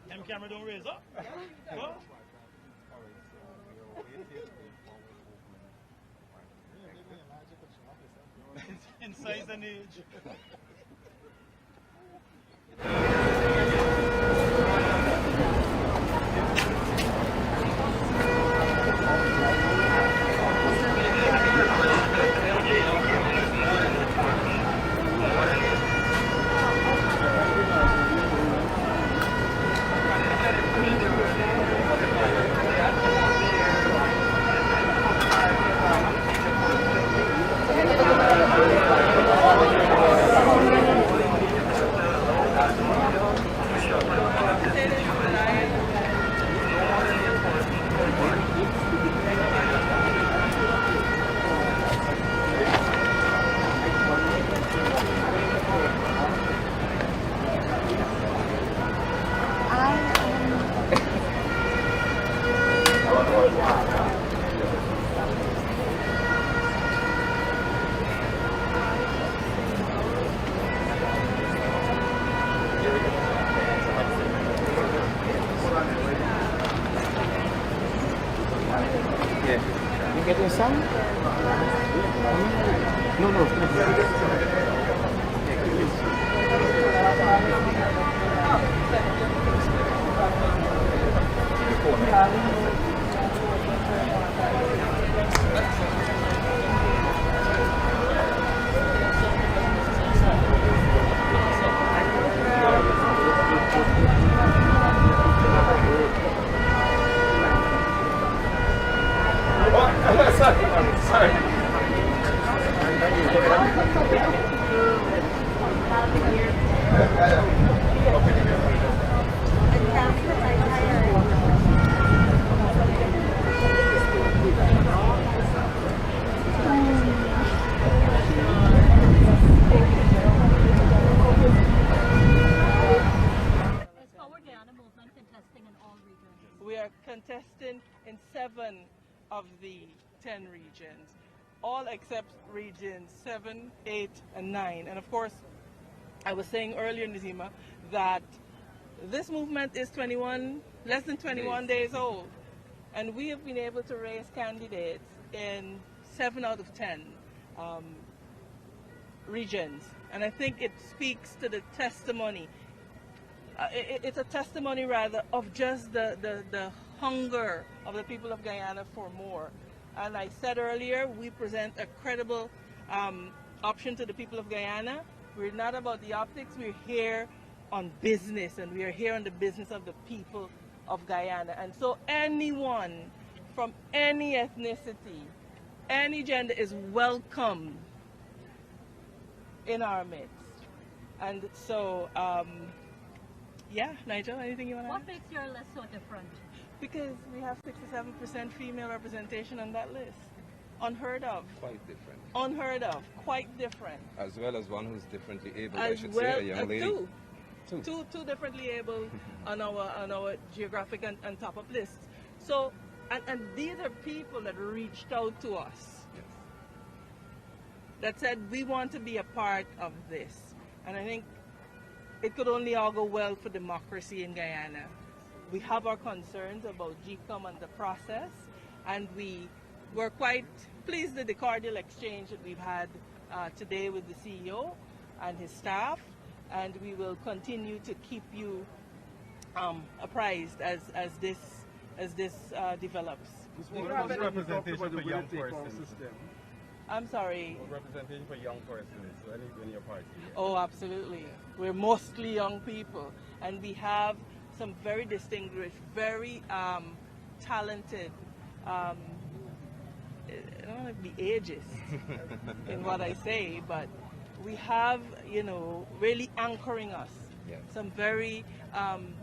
Them camera don't raise up. Go. In size and age. Getting some? No, no. We are contesting in 7 of the 10 regions, all except regions 7, 8, and 9. And of course, I was saying earlier, Nazima, that this movement is less than 21 days old. And we have been able to raise candidates in 7 out of 10 regions. And I think it speaks to the testimony. It's a testimony, rather, of just the hunger of the people of Guyana for more. And I said earlier, we present a credible option to the people of Guyana. We're not about the optics. We're here on business, and we are here on the business of the people of Guyana. And so anyone from any ethnicity, any gender is welcome in our midst. And so, yeah, Nigel, anything you want to add? What makes your list so different? Because we have 67% female representation on that list. Unheard of. Quite different. Unheard of. Quite different. As well as one who's differently able, As I should well, say, a young lady. Two differently able on our geographic and top-up lists. So, and these are people that reached out to us. Yes. That said, we want to be a part of this. And I think it could only all go well for democracy in Guyana. We have our concerns about GCOM and the process, and we were quite pleased with the cordial exchange that we've had today with the CEO and his staff, and we will continue to keep you apprised as this develops. What about representation for young persons? I'm sorry. What representation for young persons in your party? Oh, absolutely. We're mostly young people, and we have some very distinguished, very talented, I don't want to be ageist in what I say, but we have, really anchoring us. Yes. Some very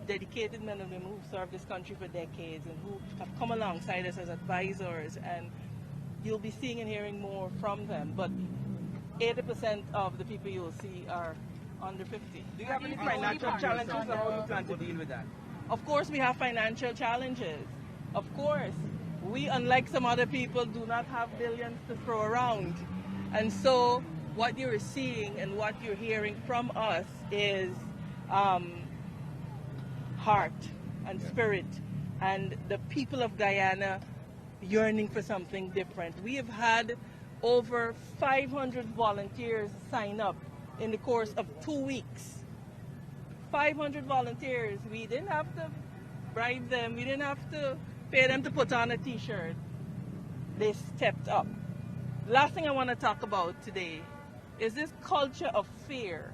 dedicated men and women who've served this country for decades and who have come alongside us as advisors, and you'll be seeing and hearing more from them. But 80% of the people you'll see are under 50. Do you have any financial challenges, or how you plan to deal with that? Of course we have financial challenges. Of course. We, unlike some other people, do not have billions to throw around. And so what you're seeing and what you're hearing from us is heart and spirit, and the people of Guyana yearning for something different. We have had over 500 volunteers sign up in the course of 2 weeks. 500 volunteers. We didn't have to bribe them. We didn't have to pay them to put on a t-shirt. They stepped up. Last thing I want to talk about today is this culture of fear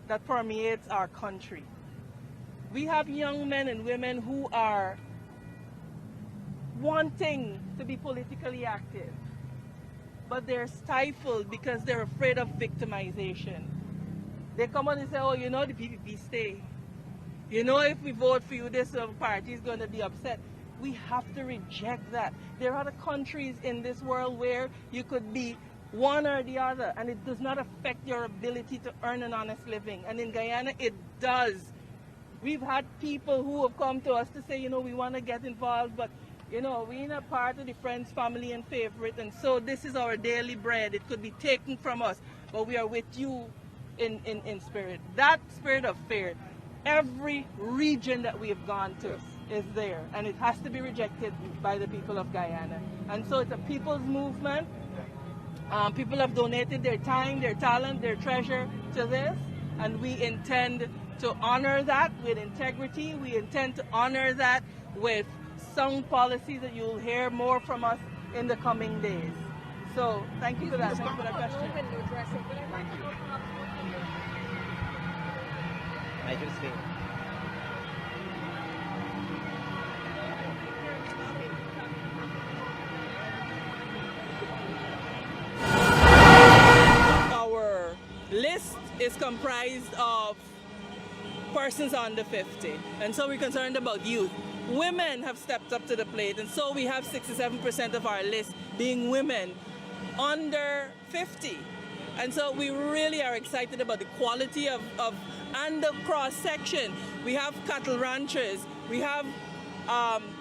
that permeates our country. We have young men and women who are wanting to be politically active, but they're stifled because they're afraid of victimization. They come out and say, oh, the PPP stay. If we vote for you, this party is going to be upset. We have to reject that. There are other countries in this world where you could be one or the other, and it does not affect your ability to earn an honest living. And in Guyana, it does. We've had people who have come to us to say, we want to get involved, but we're not part of the friends, family, and favorite, and so this is our daily bread. It could be taken from us, but we are with you in spirit. That spirit of fear, every region that we have gone to is there, and it has to be rejected by the people of Guyana. And so it's a people's movement. People have donated their time, their talent, their treasure to this, and we intend to honor that with integrity. We intend to honor that with sound policies that you'll hear more from us in the coming days. So thank you for that. Thank you for that question. Thank you. Nigel Spain. is comprised of persons under 50. And so we're concerned about youth. Women have stepped up to the plate, and so we have 67% of our list being women under 50. And so we really are excited about the quality of and the cross-section. We have cattle ranchers, we have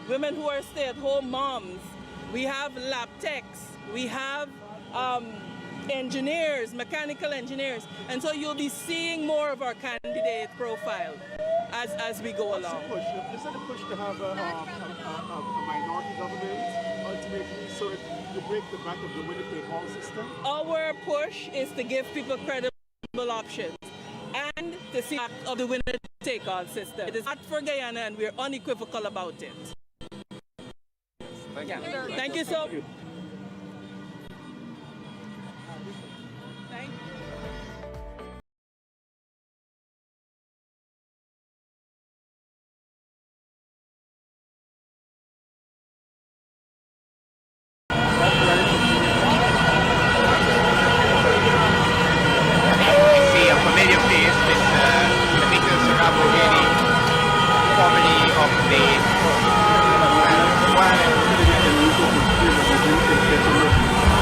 women who are stay-at-home moms, we have lab techs, we have engineers, mechanical engineers, and so you'll be seeing more of our candidate profile as we go along. Is it a push to have a minority government ultimately so that you break the back of the winner-take-all system? Our push is to give people credible options and to see of the winner-take-all system. It is not for Guyana, and we're unequivocal about it. Thank you. Thank you so much.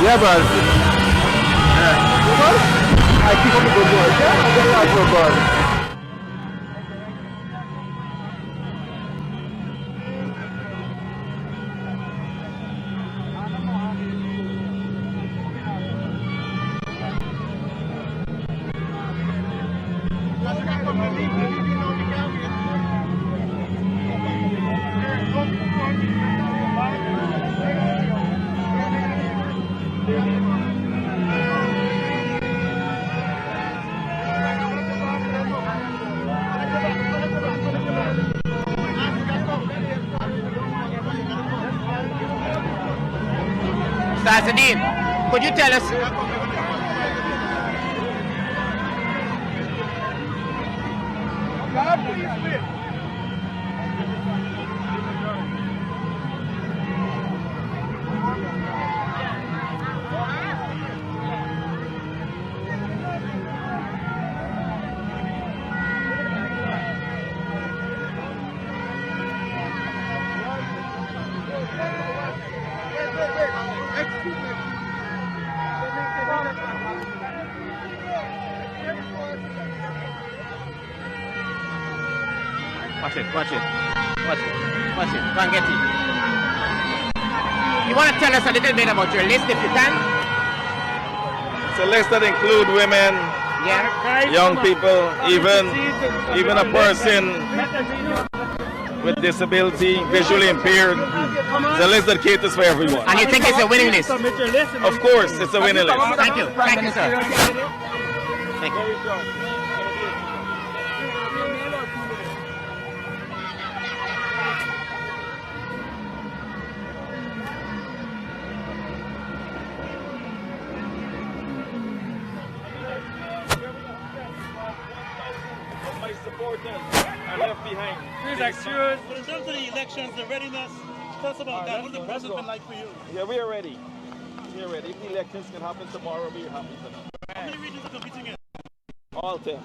Yeah, but I keep on the good boy. Yeah, I get out for a ball. Sasadin, could you tell us? God, please win. Watch it, watch it, watch it, watch it. Go and get it. You want to tell us a little bit about your list if you can? It's a list that includes women, young people, even a person with disability, visually impaired. It's a list that caters for everyone. And you think it's a winning list? Of course, it's a winning list. Thank you. Thank you, sir. Thank you. My supporters are left behind. Please excuse. But in terms of the elections, the readiness, tell us about that. What's the process been like for you? Yeah, we are ready. We are ready. If the elections can happen tomorrow, we're happy for them. How many regions are competing in? All 10.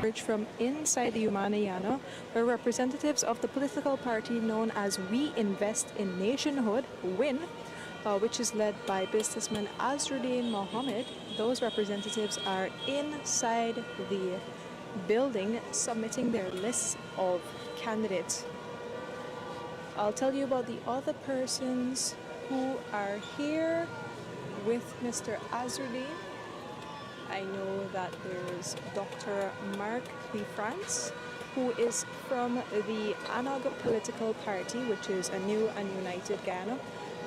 coverage from inside the Umanayana, where representatives of the political party known as We Invest in Nationhood, WIN, which is led by businessman Azruddin Mohammed, those representatives are inside the building submitting their lists of candidates. I'll tell you about the other persons who are here with Mr. Azruddin. I know that there's Dr. Mark Lefrance, who is from the ANOG political party, which is a new and united Guyana.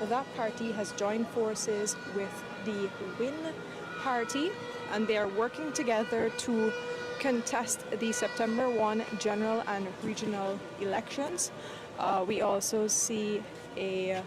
That party has joined forces with the WIN party, and they are working together to contest the September 1 general and regional elections. We also see a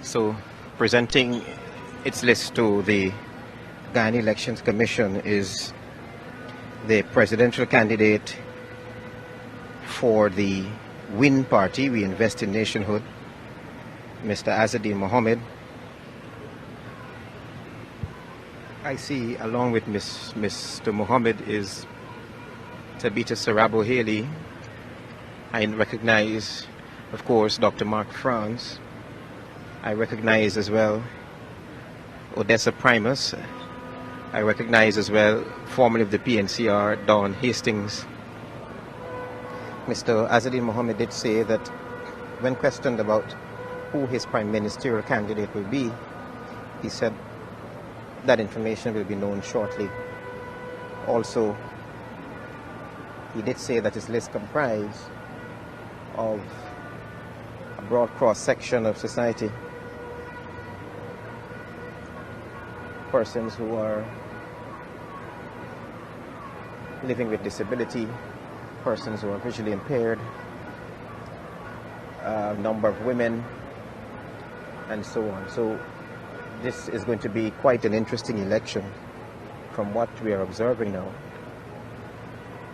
So, presenting its list to the Guyana Elections Commission is the presidential candidate for the WIN party, We Invest in Nationhood, Mr. Azruddin Mohammed. I see, along with Mr. Mohammed, is Tabitha Sarabo Haley. I recognize, of course, Dr. Mark France. I recognize as well Odessa Primus. I recognize as well, formerly of the PNCR, Dawn Hastings. Mr. Azruddin Mohammed did say that when questioned about who his prime ministerial candidate will be, he said that information will be known shortly. Also, he did say that his list comprised of a broad cross-section of society. Persons who are living with disability, persons who are visually impaired, a number of women, and so on. So this is going to be quite an interesting election from what we are observing now.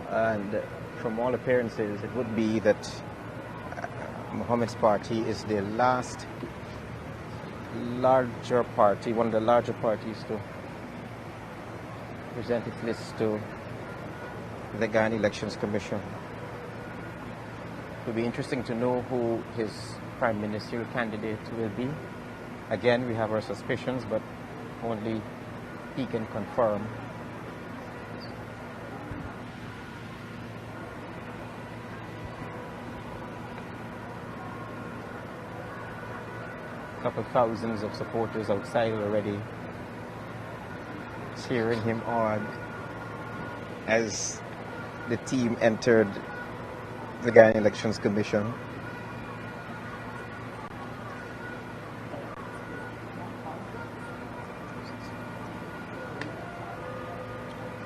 And from all appearances, it would be that Mohammed's party is the last larger party, one of the larger parties to present its list to the Guyana Elections Commission. It will be interesting to know who his prime ministerial candidate will be. Again, we have our suspicions, but only he can confirm. Couple thousands of supporters outside already cheering him on as the team entered the Guyana Elections Commission.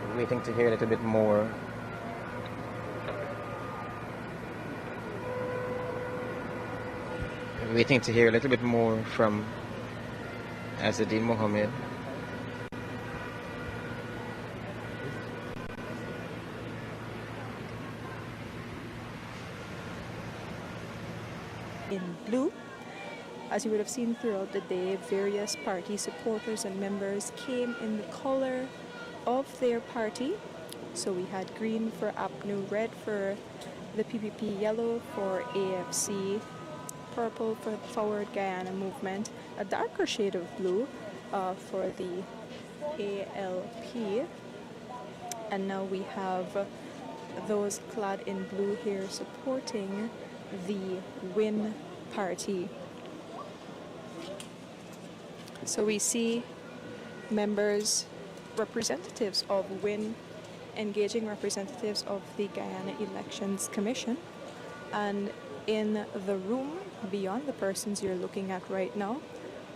We're waiting to hear a little bit more. Waiting to hear a little bit more from Azruddin Mohammed. in blue. As you would have seen throughout the day, various party supporters and members came in the color of their party. So we had green for APNU, red for the PPP, yellow for AFC, purple for the Forward Guyana movement, a darker shade of blue for the ALP, and now we have those clad in blue here supporting the WIN party. So we see members, representatives of WIN engaging representatives of the Guyana Elections Commission, and in the room beyond the persons you're looking at right now,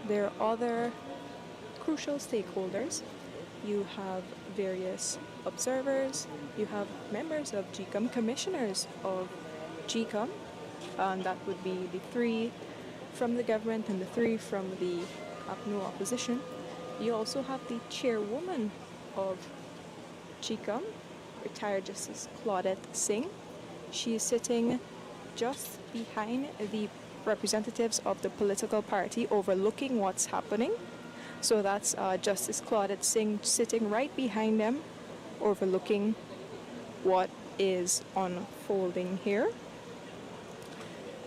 there are other crucial stakeholders. You have various observers, you have members of GCOM, commissioners of GCOM, and that would be the 3 from the government and the 3 from the APNU opposition. You also have the chairwoman of GCOM, retired Justice Claudette Singh. She is sitting just behind the representatives of the political party, overlooking what's happening. So that's Justice Claudette Singh sitting right behind them, overlooking what is unfolding here.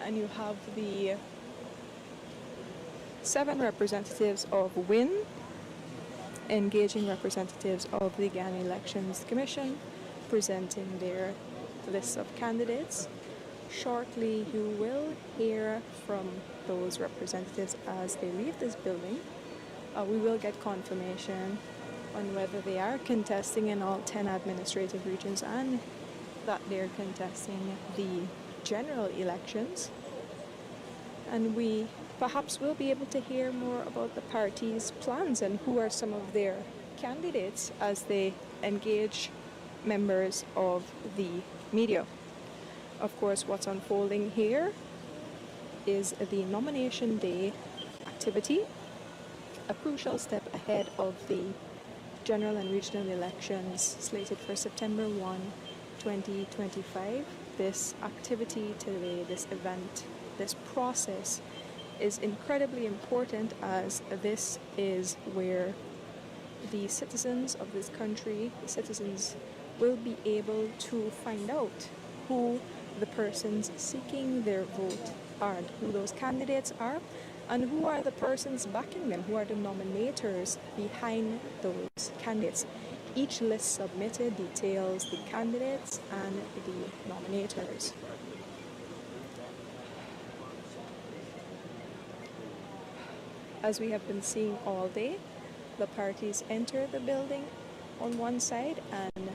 And you have the 7 representatives of WIN engaging representatives of the Guyana Elections Commission, presenting their lists of candidates. Shortly, you will hear from those representatives as they leave this building. We will get confirmation on whether they are contesting in all 10 administrative regions and that they're contesting the general elections. And we perhaps will be able to hear more about the party's plans and who are some of their candidates as they engage members of the media. Of course, what's unfolding here is the nomination day activity, a crucial step ahead of the general and regional elections slated for September 1, 2025. This activity today, this event, this process is incredibly important, as this is where the citizens of this country, the citizens, will be able to find out who the persons seeking their vote are, who those candidates are, and who are the persons backing them, who are the nominators behind those candidates. Each list submitted details the candidates and the nominators. As we have been seeing all day, the parties enter the building on one side and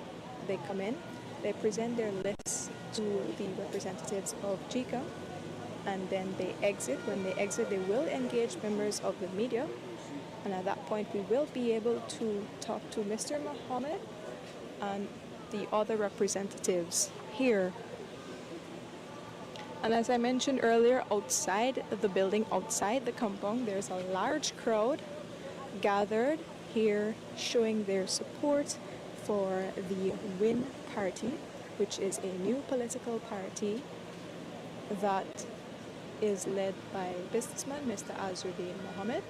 they come in, they present their lists to the representatives of GCOM, and then they exit. When they exit, they will engage members of the media, and at that point we will be able to talk to Mr. Mohammed and the other representatives here. And as I mentioned earlier, outside the building, outside the compound, there's a large crowd gathered here showing their support for the WIN party, which is a new political party that is led by businessman Mr. Azruddin Mohammed.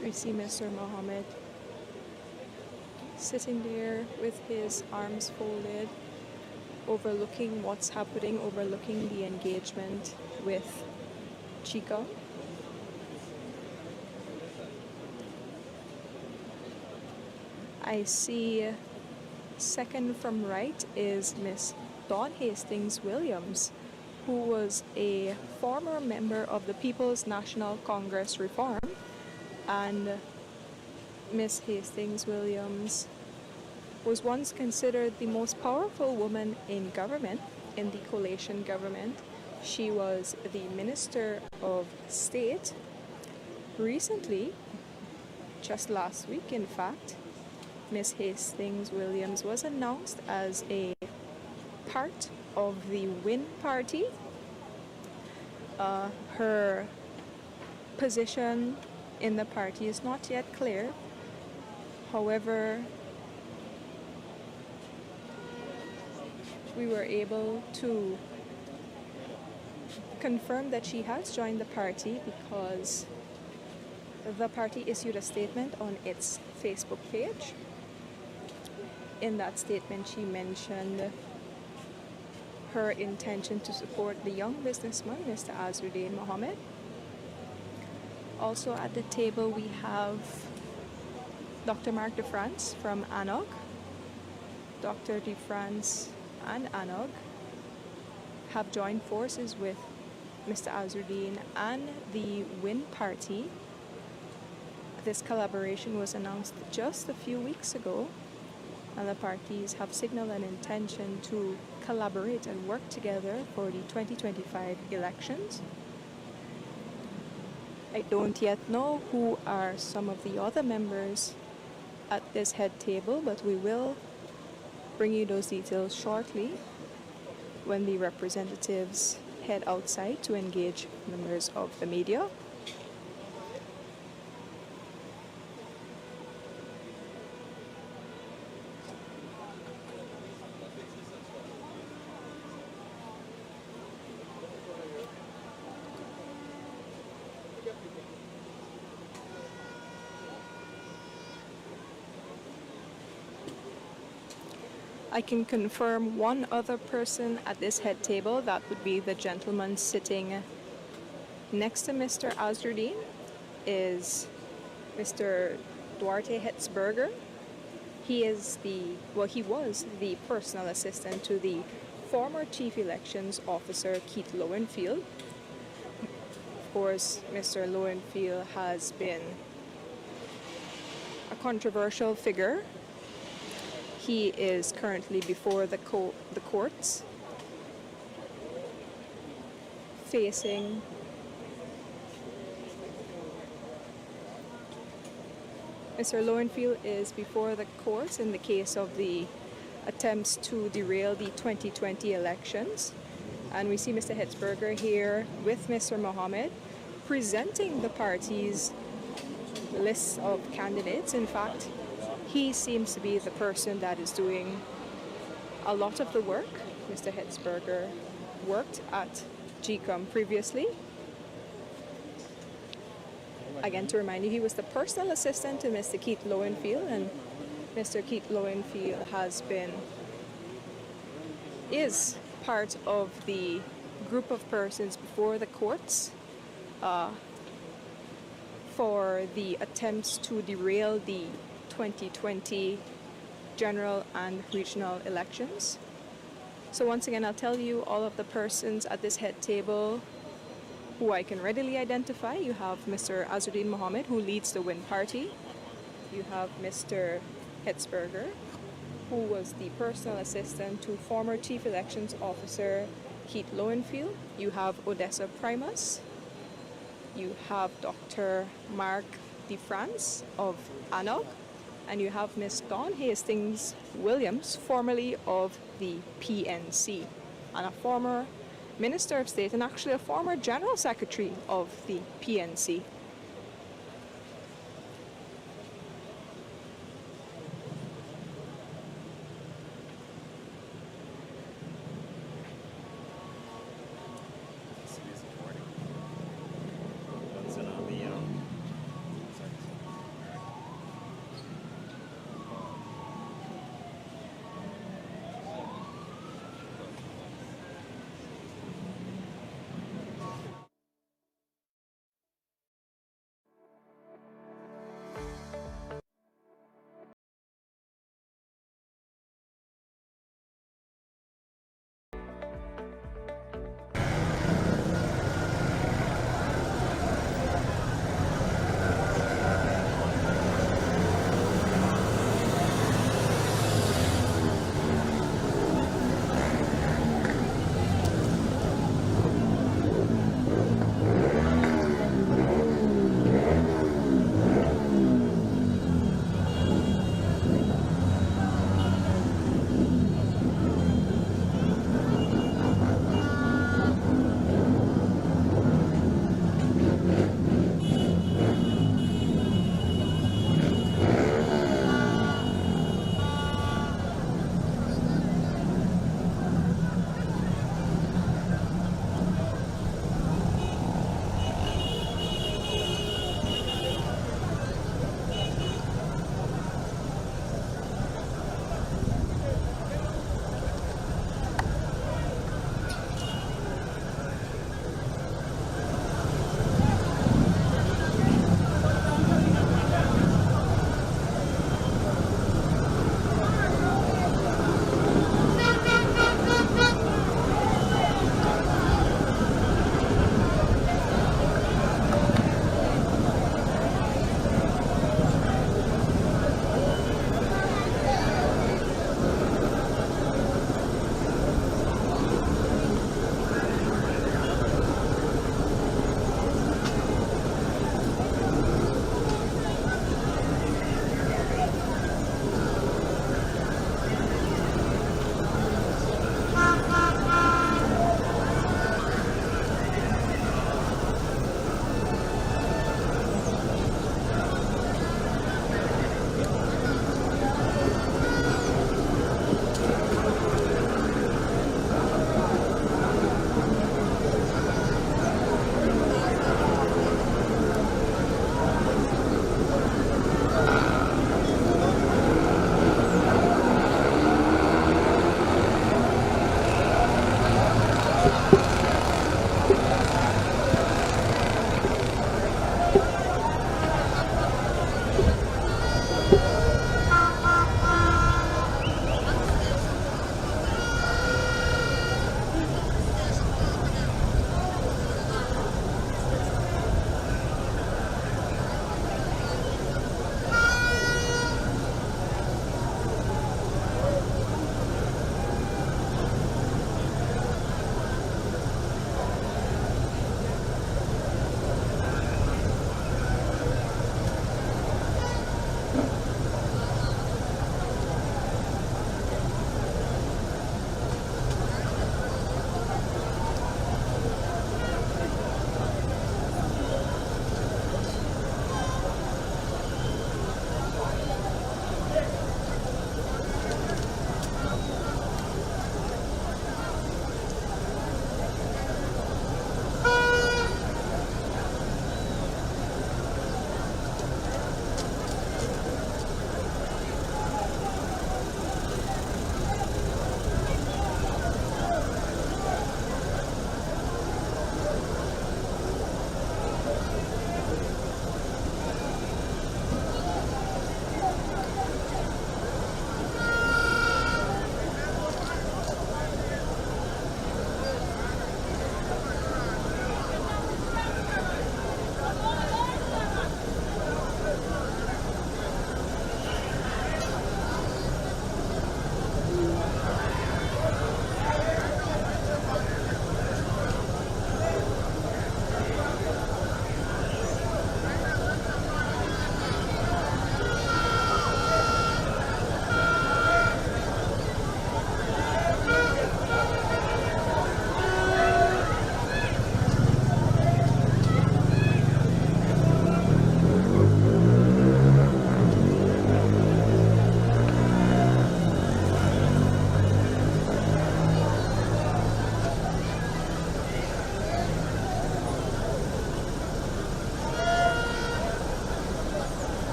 We see Mr. Mohammed sitting there with his arms folded, overlooking what's happening, overlooking the engagement with GCOM. I see second from right is Miss Dawn Hastings Williams, who was a former member of the People's National Congress Reform, and Miss Hastings Williams was once considered the most powerful woman in government, in the coalition government. She was the Minister of State. Recently, just last week in fact, Miss Hastings Williams was announced as a part of the WIN party. Her position in the party is not yet clear. However, we were able to confirm that she has joined the party because the party issued a statement on its Facebook page. In that statement, she mentioned her intention to support the young businessman, Mr. Azruddin Mohammed. Also at the table, we have Dr. Mark DeFrance from ANOG. Dr. DeFrance and ANOG have joined forces with Mr. Azruddin and the WIN party. This collaboration was announced just a few weeks ago, and the parties have signaled an intention to collaborate and work together for the 2025 elections. I don't yet know who are some of the other members at this head table, but we will bring you those details shortly when the representatives head outside to engage members of the media. I can confirm one other person at this head table. That would be the gentleman sitting next to Mr. Azruddin, is Mr. Duarte Hetzberger. He was the personal assistant to the former Chief Elections Officer Keith Lowenfield. Of course, Mr. Lowenfield has been a controversial figure. He is currently before the courts, facing Mr. Lowenfield is before the courts in the case of the attempts to derail the 2020 elections. And we see Mr. Hetzberger here with Mr. Mohammed presenting the party's list of candidates. In fact, he seems to be the person that is doing a lot of the work. Mr. Hetzberger worked at GCOM previously. Again, to remind you, he was the personal assistant to Mr. Keith Lowenfield, and Mr. Keith Lowenfield is part of the group of persons before the courts for the attempts to derail the 2020 general and regional elections. So once again, I'll tell you all of the persons at this head table who I can readily identify. You have Mr. Azruddin Mohammed, who leads the WIN party. You have Mr. Hetzberger, who was the personal assistant to former Chief Elections Officer Keith Lowenfield. You have Odessa Primus. You have Dr. Mark DeFrance of ANOG. And you have Ms. Dawn Hastings Williams, formerly of the PNC, and a former Minister of State and actually a former General Secretary of the PNC.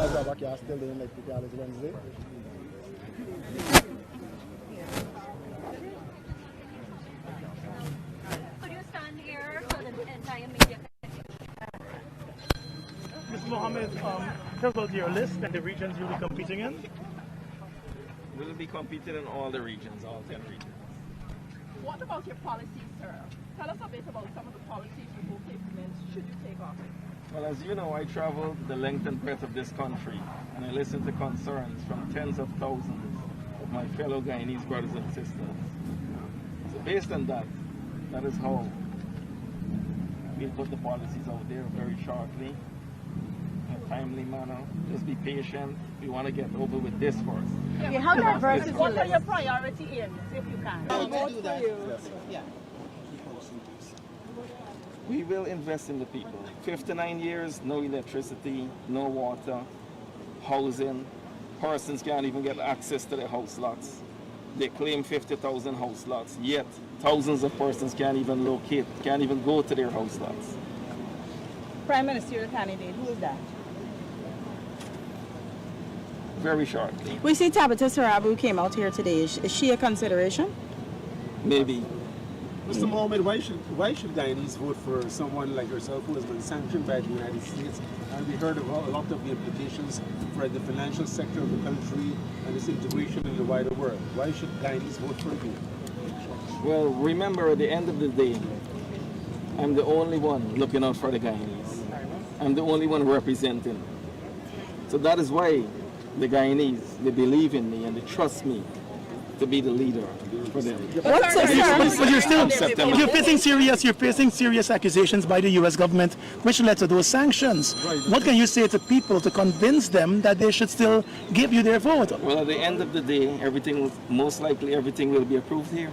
cars are back here still doing like because Wednesday. Could you stand here so the entire media can see? Mr. Mohammed, tell about your list and the regions you'll be competing in. We'll be competing in all the regions, all 10 regions. What about your policies, sir? Tell us a bit about some of the policies with OK Women should you take office. Well, as you know, I traveled the length and breadth of this country, and I listened to concerns from tens of thousands of my fellow Guyanese brothers and sisters. So based on that, that is how we'll put the policies out there very shortly, in a timely manner. Just be patient. We want to get over with this first. Yeah, how diverse is what are your priority areas, if you can? Yeah. We will invest in the people. 59 years, no electricity, no water, housing. Persons can't even get access to their house lots. They claim 50,000 house lots, yet thousands of persons can't even locate, can't even go to their house lots. Prime Ministerial candidate, who is that? Very shortly. We see Tabitha Sarabu came out here today. Is she a consideration? Maybe. Mr. Mohammed, why should Guyanese vote for someone like yourself who has been sanctioned by the United States? And we heard about a lot of the implications for the financial sector of the country and its integration in the wider world. Why should Guyanese vote for you? Well, remember, at the end of the day, I'm the only one looking out for the Guyanese. I'm the only one representing. So that is why the Guyanese, they believe in me and they trust me to be the leader for them. But you're facing serious accusations by the U.S. government, which led to those sanctions. What can you say to people to convince them that they should still give you their vote? Well, at the end of the day, most likely everything will be approved here.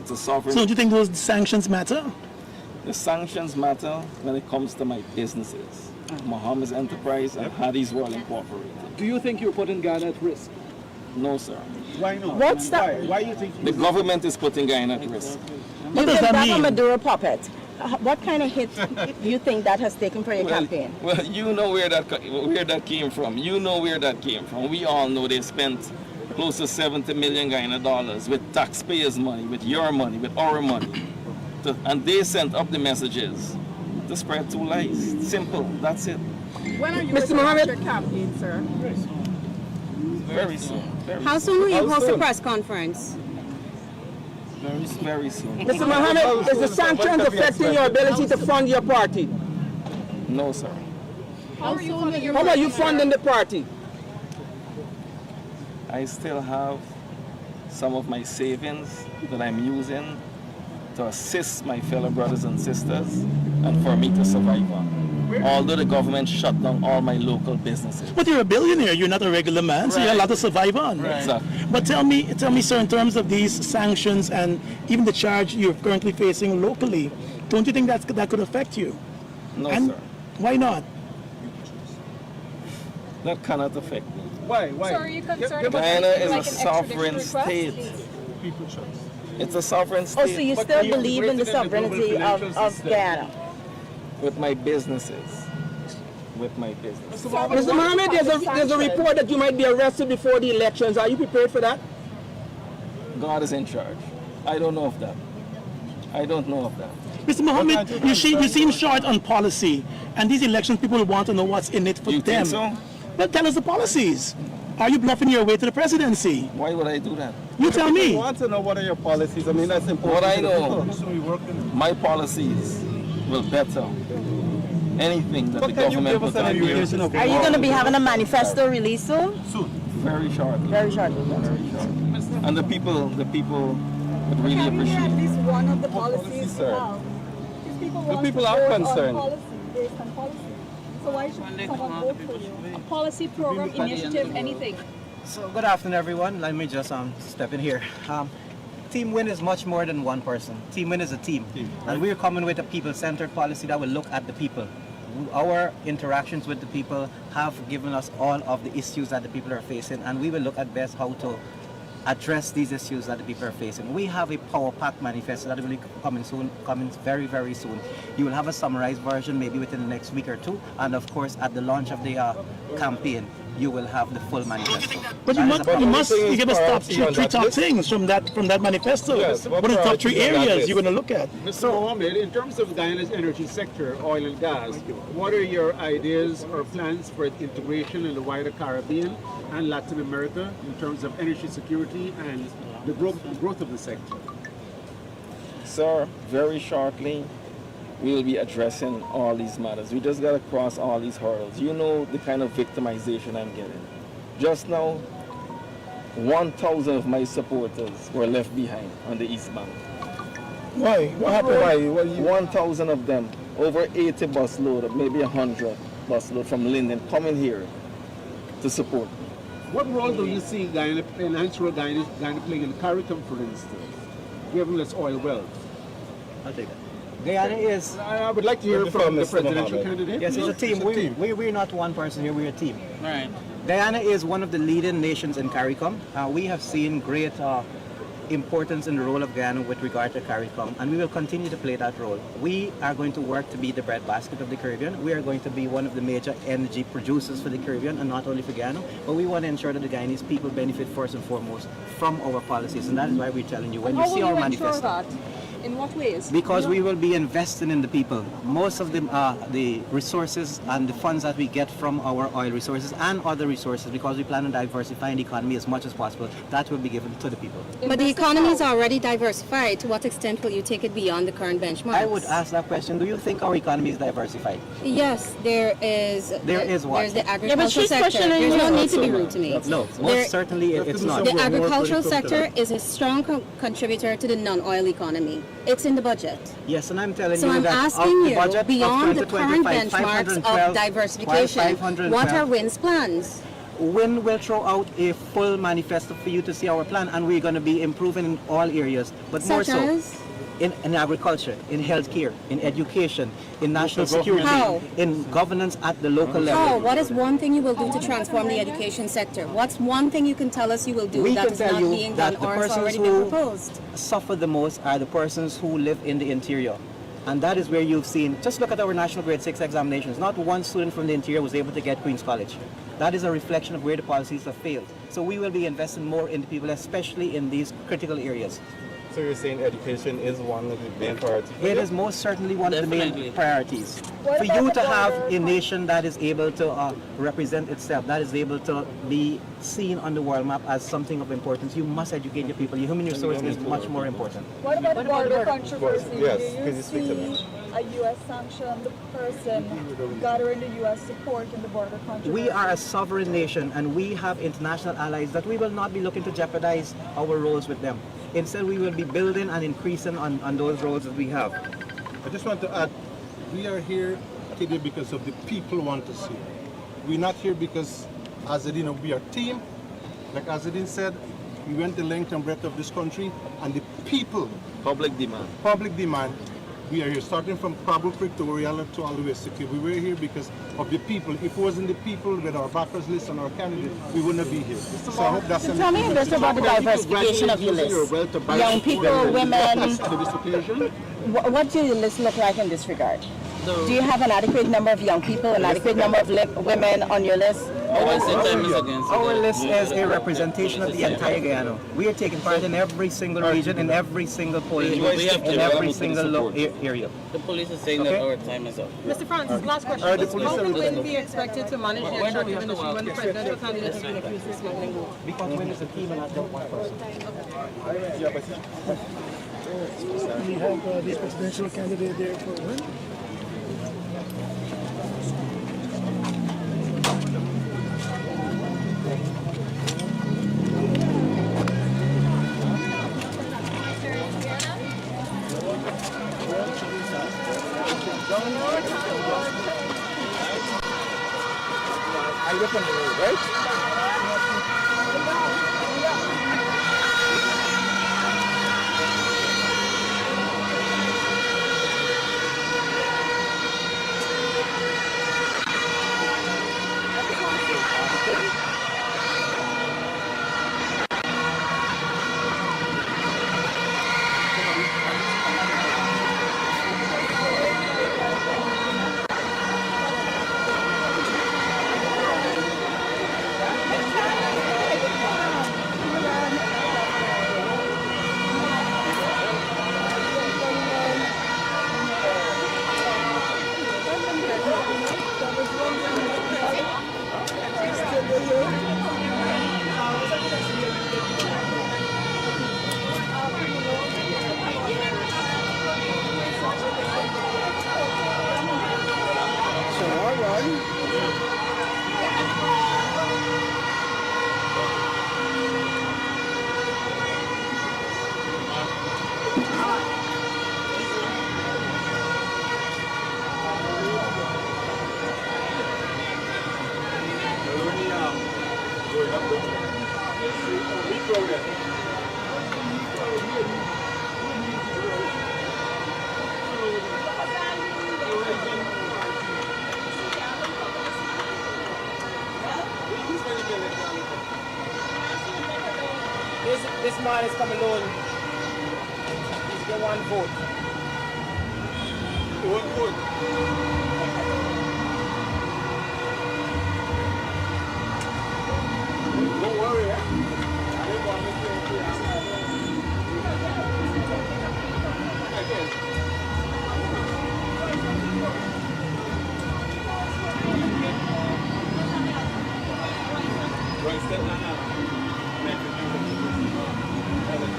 It's a sovereign. So do you think those sanctions matter? The sanctions matter when it comes to my businesses, Mohammed's Enterprise and Hattie's World Incorporated. Do you think you're putting Guyana at risk? No, sir. Why not? What's that? Why you think the government is putting Guyana at risk? What does that mean? A Maduro puppet. What kind of hit do you think that has taken for your campaign? Well, you know where that came from. You know where that came from. We all know they spent close to $70 million Guyana dollars with taxpayers' money, with your money, with our money. And they sent up the messages to spread two lies. Simple. That's it. When are you Mr. Mohammed? your campaign, sir? Very soon. How soon will you host a press conference? Very soon. Mr. Mohammed, is the sanctions affecting your ability to fund your party? No, sir. How are you funding the party? I still have some of my savings that I'm using to assist my fellow brothers and sisters and for me to survive on. Although the government shut down all my local businesses. But you're a billionaire, you're not a regular man, so you're allowed to survive on. Right. Exactly. But tell me, sir, in terms of these sanctions and even the charge you're currently facing locally, don't you think that could affect you? No, and sir. Why not? That cannot affect me. Why? So are you concerned about Guyana is like a sovereign state. It's a sovereign state. Oh, so you still believe in the sovereignty of Guyana? With my businesses. With my business. Mr. Mohammed, there's a report that you might be arrested before the elections. Are you prepared for that? God is in charge. I don't know of that. I don't know of that. Mr. Mohammed, you seem short on policy, and these elections, people want to know what's in it for them. Think so? But tell us the policies. Are you bluffing your way to the presidency? Why would I do that? You tell me. I want to know what are your policies. I mean, that's important. What I know, my policies will better anything that the government will do. Are you going to be having a manifesto release soon? Very shortly. Very shortly. And the people would really appreciate at it. least one of the policies sir. now. The people are concerned. Based on policy. So why should someone vote for you? A policy, program, initiative, anything. So good afternoon, everyone. Let me just step in here. Team Win is much more than one person. Team Win is a team. And we're coming with a people-centered policy that will look at the people. Our interactions with the people have given us all of the issues that the people are facing, and we will look at best how to address these issues that the people are facing. We have a power pack manifesto that will be coming very, very soon. You will have a summarized version maybe within the next week or two, and of course at the launch of the campaign, you will have the full manifesto. But you must give us top three top things from that manifesto. Yes, what are the top three areas you're going to look at? Mr. Mohammed, in terms of Guyana's energy sector, oil and gas, what are your ideas or plans for integration in the wider Caribbean and Latin America in terms of energy security and the growth of the sector? Sir, very shortly, we will be addressing all these matters. We just got to cross all these hurdles. You know the kind of victimization I'm getting. Just now, 1,000 of my supporters were left behind on the East Bank. Why? What happened? Why? 1,000 of them, over 80 bus load, maybe 100 bus load from Linden coming here to support. What role do you see Guyana playing in CARICOM, for instance, given its oil wealth? I'll take it. Guyana is... I would like to hear from the presidential candidate. Yes, it's a team. We're not one person here, we're a team. Right. Guyana is one of the leading nations in CARICOM. We have seen great importance in the role of Guyana with regard to CARICOM, and we will continue to play that role. We are going to work to be the breadbasket of the Caribbean. We are going to be one of the major energy producers for the Caribbean, and not only for Guyana, but we want to ensure that the Guyanese people benefit first and foremost from our policies, and that is why we're telling you, when you see our manifesto... That? In what ways? Because we will be investing in the people. Most of the resources and the funds that we get from our oil resources and other resources, because we plan on diversifying the economy as much as possible, that will be given to the people. But the economy is already diversified. To what extent will you take it beyond the current benchmarks? I would ask that question. Do you think our economy is diversified? Yes, there is. There is what? There's the agricultural sector. There's no need to be rude to me. No, most certainly it's not. The agricultural sector is a strong contributor to the non-oil economy. It's in the budget. Yes, and I'm telling so you I'm that asking the you, budget beyond the of current 2025, benchmarks of diversification, what are WIN's plans? WIN will throw out a full manifesto for you to see our plan, and we're going to be improving in all areas, but more so in agriculture, in healthcare, in education, in national security, in governance at the local level. How? What is one thing you will do to transform the education sector? What's one thing you can tell us you will do that is not being done or has already been proposed? Suffer the most are the persons who live in the interior. And that is where you've seen, just look at our national grade 6 examinations. Not one student from the interior was able to get Queen's College. That is a reflection of where the policies have failed. So we will be investing more in the people, especially in these critical areas. So you're saying education is one of the main priorities? It is most certainly one of the main priorities. For you to have a nation that is able to represent itself, that is able to be seen on the world map as something of importance, you must educate your people. Your human resource is much more important. What about the border controversy? Yes, Do you see a U.S. sanctioned person gathering the U.S. support in the border controversy? We are a sovereign nation, and we have international allies that we will not be looking to jeopardize our roles with them. Instead, we will be building and increasing on those roles that we have. I just want to add, we are here today because of the people want to see. We're not here because Azadine, we are a team. Like Azadine said, we went the length and breadth of this country, and the people. Public demand. Public demand. We are here, starting from Cabo Pretoria to all the way to We were here because of the people. If it wasn't the people with our backers list and our candidate, we wouldn't be here. So I hope that's so tell me a bit about the diversification of your list. Young people, women. What do your list look like in this regard? Do you have an adequate number of young people, an adequate number of women on your list? Our list is a representation of the entire Guyana. We are taking part in every single region, in every single polling unit, in every single area. The police is saying that our time is up. Mr. Francis, last question. How can WIN be expected to manage the election given the when the presidential candidate has been accused of smuggling goods? Because WIN is a team and not just one person. We have the presidential candidate there for WIN. I look on the road, right? this man is come alone, he's get one vote. One vote. Don't worry, I didn't want to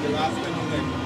the last thing on there.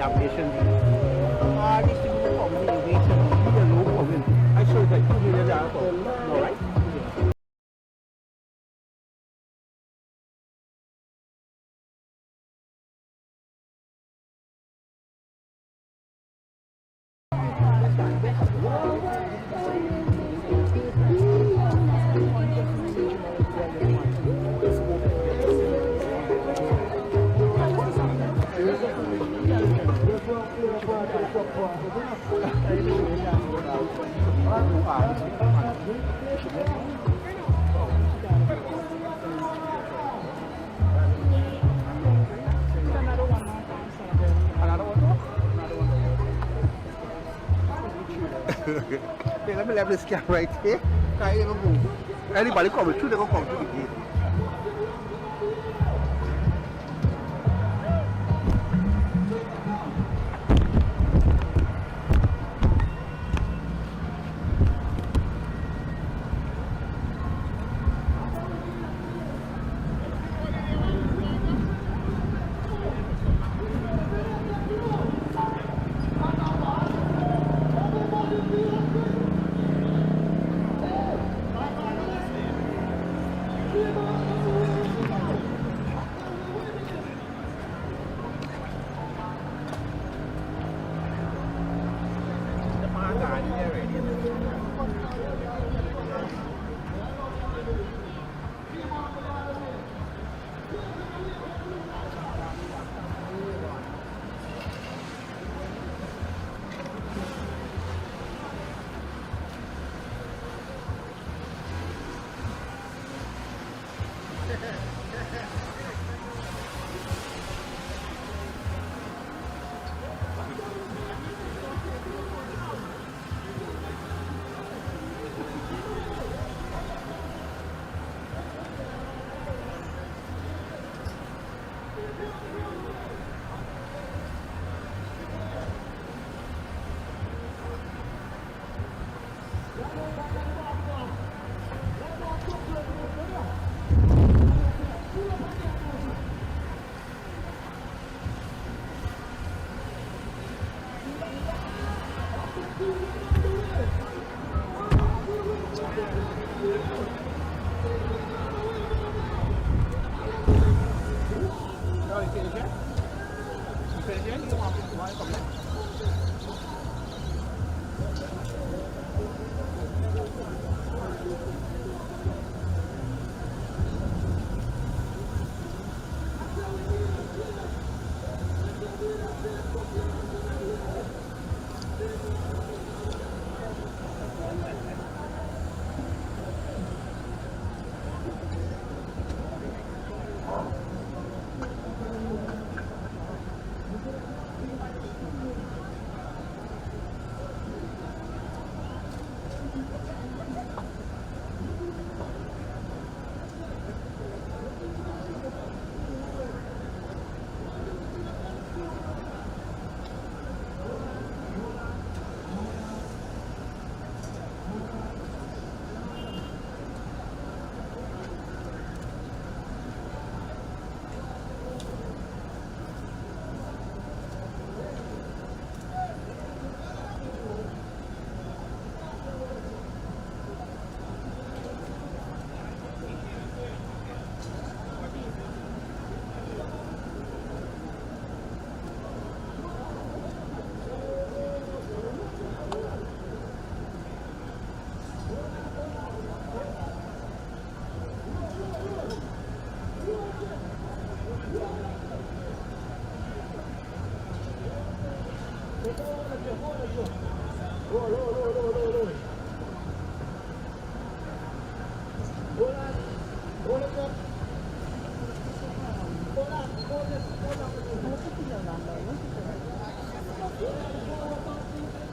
nomination. This is more innovation. We are low comment. I showed like $2 million. No, right? Okay, let me leave this camera right here. Anybody coming through, they're going to come through the gate.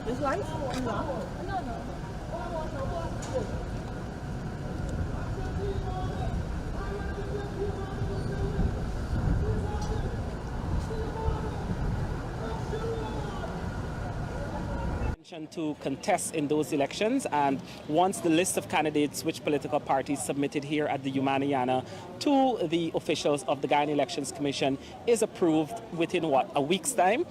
This light? No. to contest in those elections, and once the list of candidates which political parties submitted here at the Humaniana to the officials of the Guyana Elections Commission is approved within a week's time,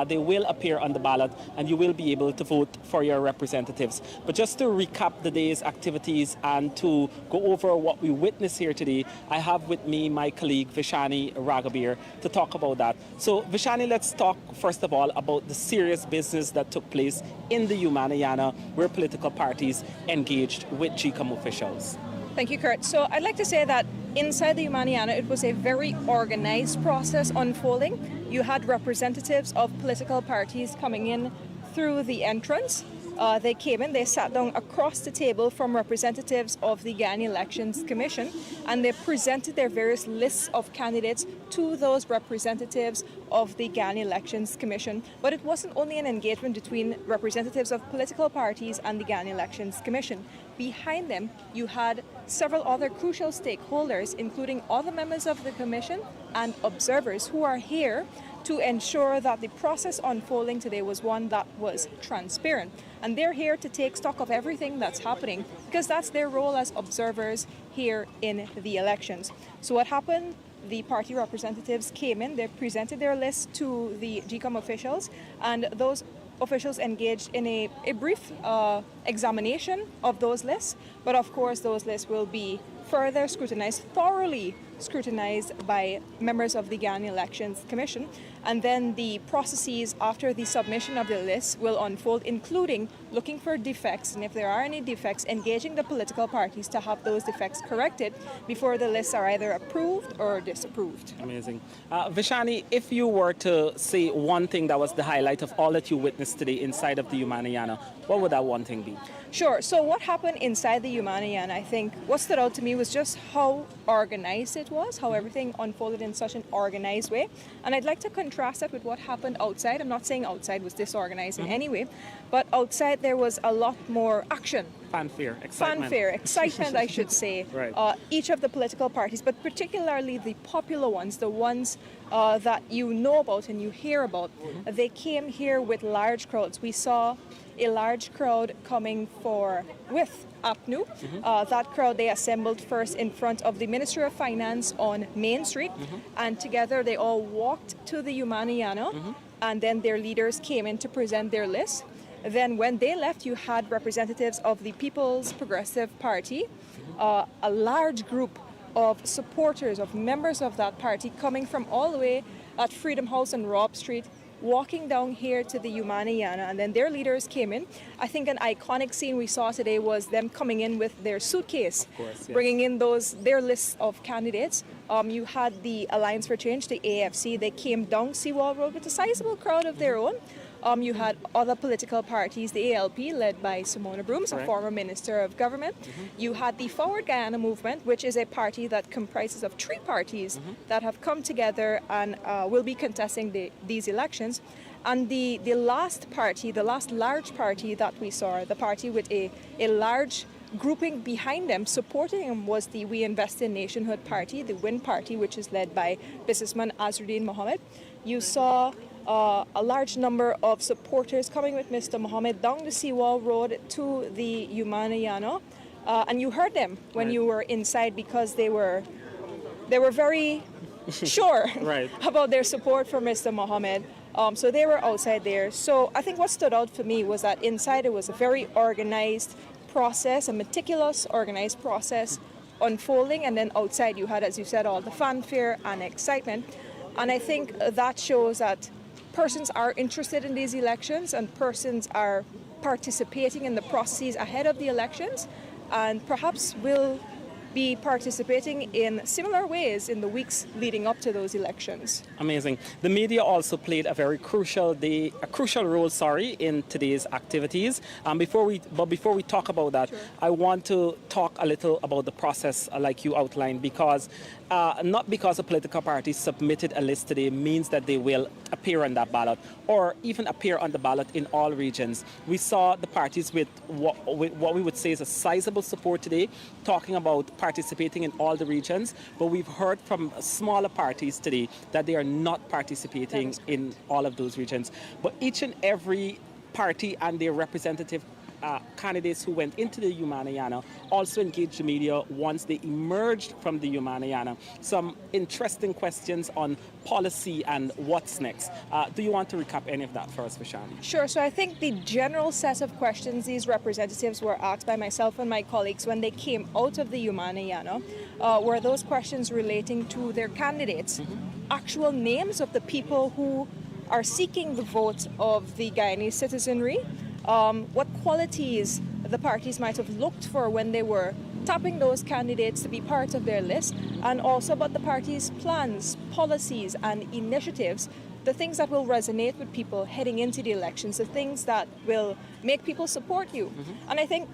they will appear on the ballot and you will be able to vote for your representatives. But just to recap the day's activities and to go over what we witnessed here today, I have with me my colleague Vishani Ragabir to talk about that. So Vishani, let's talk first of all about the serious business that took place in the Humaniana where political parties engaged with GCOM officials. Thank you, Kurt. So I'd like to say that inside the Humaniana, it was a very organized process unfolding. You had representatives of political parties coming in through the entrance. They came in, they sat down across the table from representatives of the Guyana Elections Commission, and they presented their various lists of candidates to those representatives of the Guyana Elections Commission. But it wasn't only an engagement between representatives of political parties and the Guyana Elections Commission. Behind them, you had several other crucial stakeholders, including other members of the Commission and observers who are here to ensure that the process unfolding today was one that was transparent. And they're here to take stock of everything that's happening because that's their role as observers here in the elections. So what happened? The party representatives came in, they presented their list to the GCOM officials, and those officials engaged in a brief examination of those lists. But of course, those lists will be further scrutinized, thoroughly scrutinized by members of the Guyana Elections Commission. And then the processes after the submission of the list will unfold, including looking for defects, and if there are any defects, engaging the political parties to have those defects corrected before the lists are either approved or disapproved. Amazing. Vishani, if you were to say one thing that was the highlight of all that you witnessed today inside of the Humaniana, what would that one thing be? Sure. So what happened inside the Humaniana, I think what stood out to me was just how organized it was, how everything unfolded in such an organized way. And I'd like to contrast that with what happened outside. I'm not saying outside was disorganized in any way, but outside there was a lot more action. Fanfare, excitement. Fanfare, excitement, I should say. Right. Each of the political parties, but particularly the popular ones, the ones that you know about and you hear about, they came here with large crowds. We saw a large crowd coming with APNU. That crowd, they assembled first in front of the Ministry of Finance on Main Street, and together they all walked to the Humaniana, and then their leaders came in to present their list. Then when they left, you had representatives of the People's Progressive Party, a large group of supporters, of members of that party coming from all the way at Freedom House and Robb Street, walking down here to the Humaniana, and then their leaders came in. I think an iconic scene we saw today was them coming in with their suitcase, of course, yes, bringing in their lists of candidates. You had the Alliance for Change, the AFC, they came down Seawall Road with a sizable crowd of their own. You had other political parties, the ALP, led by Simona Brooms, a former Minister of Government. You had the Forward Guyana Movement, which is a party that comprises of 3 parties that have come together and will be contesting these elections. And the last party, the last large party that we saw, the party with a large grouping behind them, supporting them, was the We Invest in Nationhood Party, the WIN Party, which is led by businessman Azruddin Mohammed. You saw a large number of supporters coming with Mr. Mohammed down the Seawall Road to the Humaniana, and you heard them when you were inside because they were very sure about their support for Mr. Mohammed. So they were outside there. So I think what stood out for me was that inside it was a very organized process, a meticulous organized process unfolding, and then outside you had, as you said, all the fanfare and excitement. And I think that shows that persons are interested in these elections and persons are participating in the processes ahead of the elections, and perhaps will be participating in similar ways in the weeks leading up to those elections. Amazing. The media also played a very crucial role, in today's activities. Before we talk about that, I want to talk a little about the process, like you outlined, because not because a political party submitted a list today means that they will appear on that ballot or even appear on the ballot in all regions. We saw the parties with what we would say is a sizable support today, talking about participating in all the regions, but we've heard from smaller parties today that they are not participating in all of those regions. But each and every party and their representative candidates who went into the Umanayana also engaged the media once they emerged from the Umanayana. Some interesting questions on policy and what's next. Do you want to recap any of that for us, Vashani? Sure. So I think the general set of questions these representatives were asked by myself and my colleagues when they came out of the Umanayana were those questions relating to their candidates, actual names of the people who are seeking the vote of the Guyanese citizenry, what qualities the parties might have looked for when they were tapping those candidates to be part of their list, and also about the party's plans, policies and initiatives, the things that will resonate with people heading into the elections, the things that will make people support you. And I think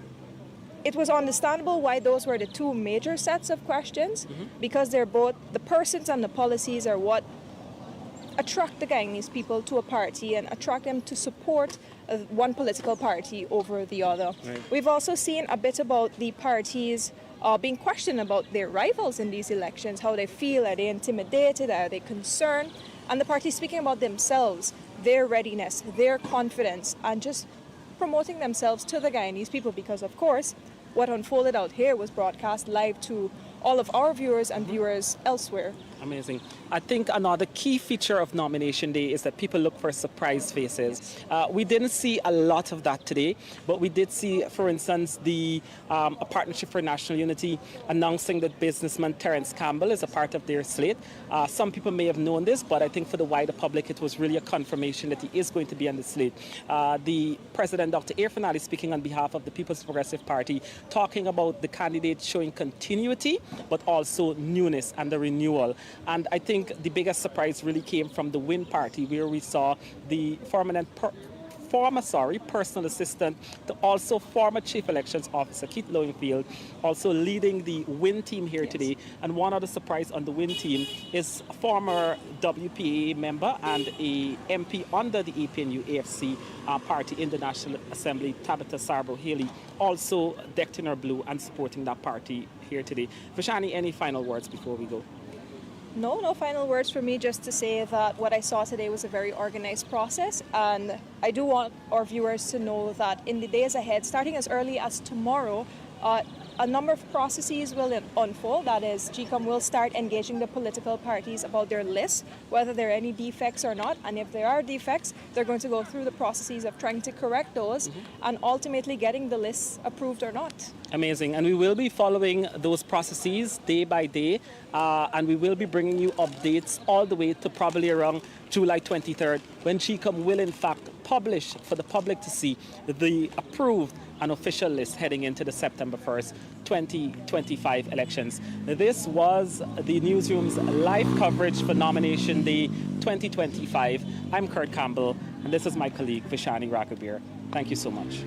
it was understandable why those were the two major sets of questions, because they're both, the persons and the policies are what attract the Guyanese people to a party and attract them to support one political party over the other. Right. We've also seen a bit about the parties being questioned about their rivals in these elections, how they feel, are they intimidated, are they concerned, and the parties speaking about themselves, their readiness, their confidence, and just promoting themselves to the Guyanese people, because of course what unfolded out here was broadcast live to all of our viewers and viewers elsewhere. Amazing. I think another key feature of nomination day is that people look for surprise faces. We didn't see a lot of that today, but we did see, for instance, a Partnership for National Unity announcing that businessman Terence Campbell is a part of their slate. Some people may have known this, but I think for the wider public it was really a confirmation that he is going to be on the slate. The President, Dr. Irfan Ali, speaking on behalf of the People's Progressive Party, talking about the candidates showing continuity, but also newness and the renewal. And I think the biggest surprise really came from the Win Party, where we saw the former personal assistant to also former Chief Elections Officer Keith Lowingfield also leading the Win team here today. And one other surprise on the Win team is a former WPA member and a MP under the APNU AFC party in the National Assembly, Tabitha Sarborough-Haley, also decked in her blue and supporting that party here today. Vashani, any final words before we go? No final words for me, just to say that what I saw today was a very organized process, and I do want our viewers to know that in the days ahead, starting as early as tomorrow, a number of processes will unfold. That is, GCOM will start engaging the political parties about their lists, whether there are any defects or not, and if there are defects, they're going to go through the processes of trying to correct those and ultimately getting the lists approved or not. Amazing. And we will be following those processes day by day, and we will be bringing you updates all the way to probably around July 23rd, when GCOM will in fact publish for the public to see the approved and official list heading into the September 1st, 2025 elections. This was the Newsroom's live coverage for Nomination Day 2025. I'm Kurt Campbell, and this is my colleague Vashani Rakabir. Thank you so much.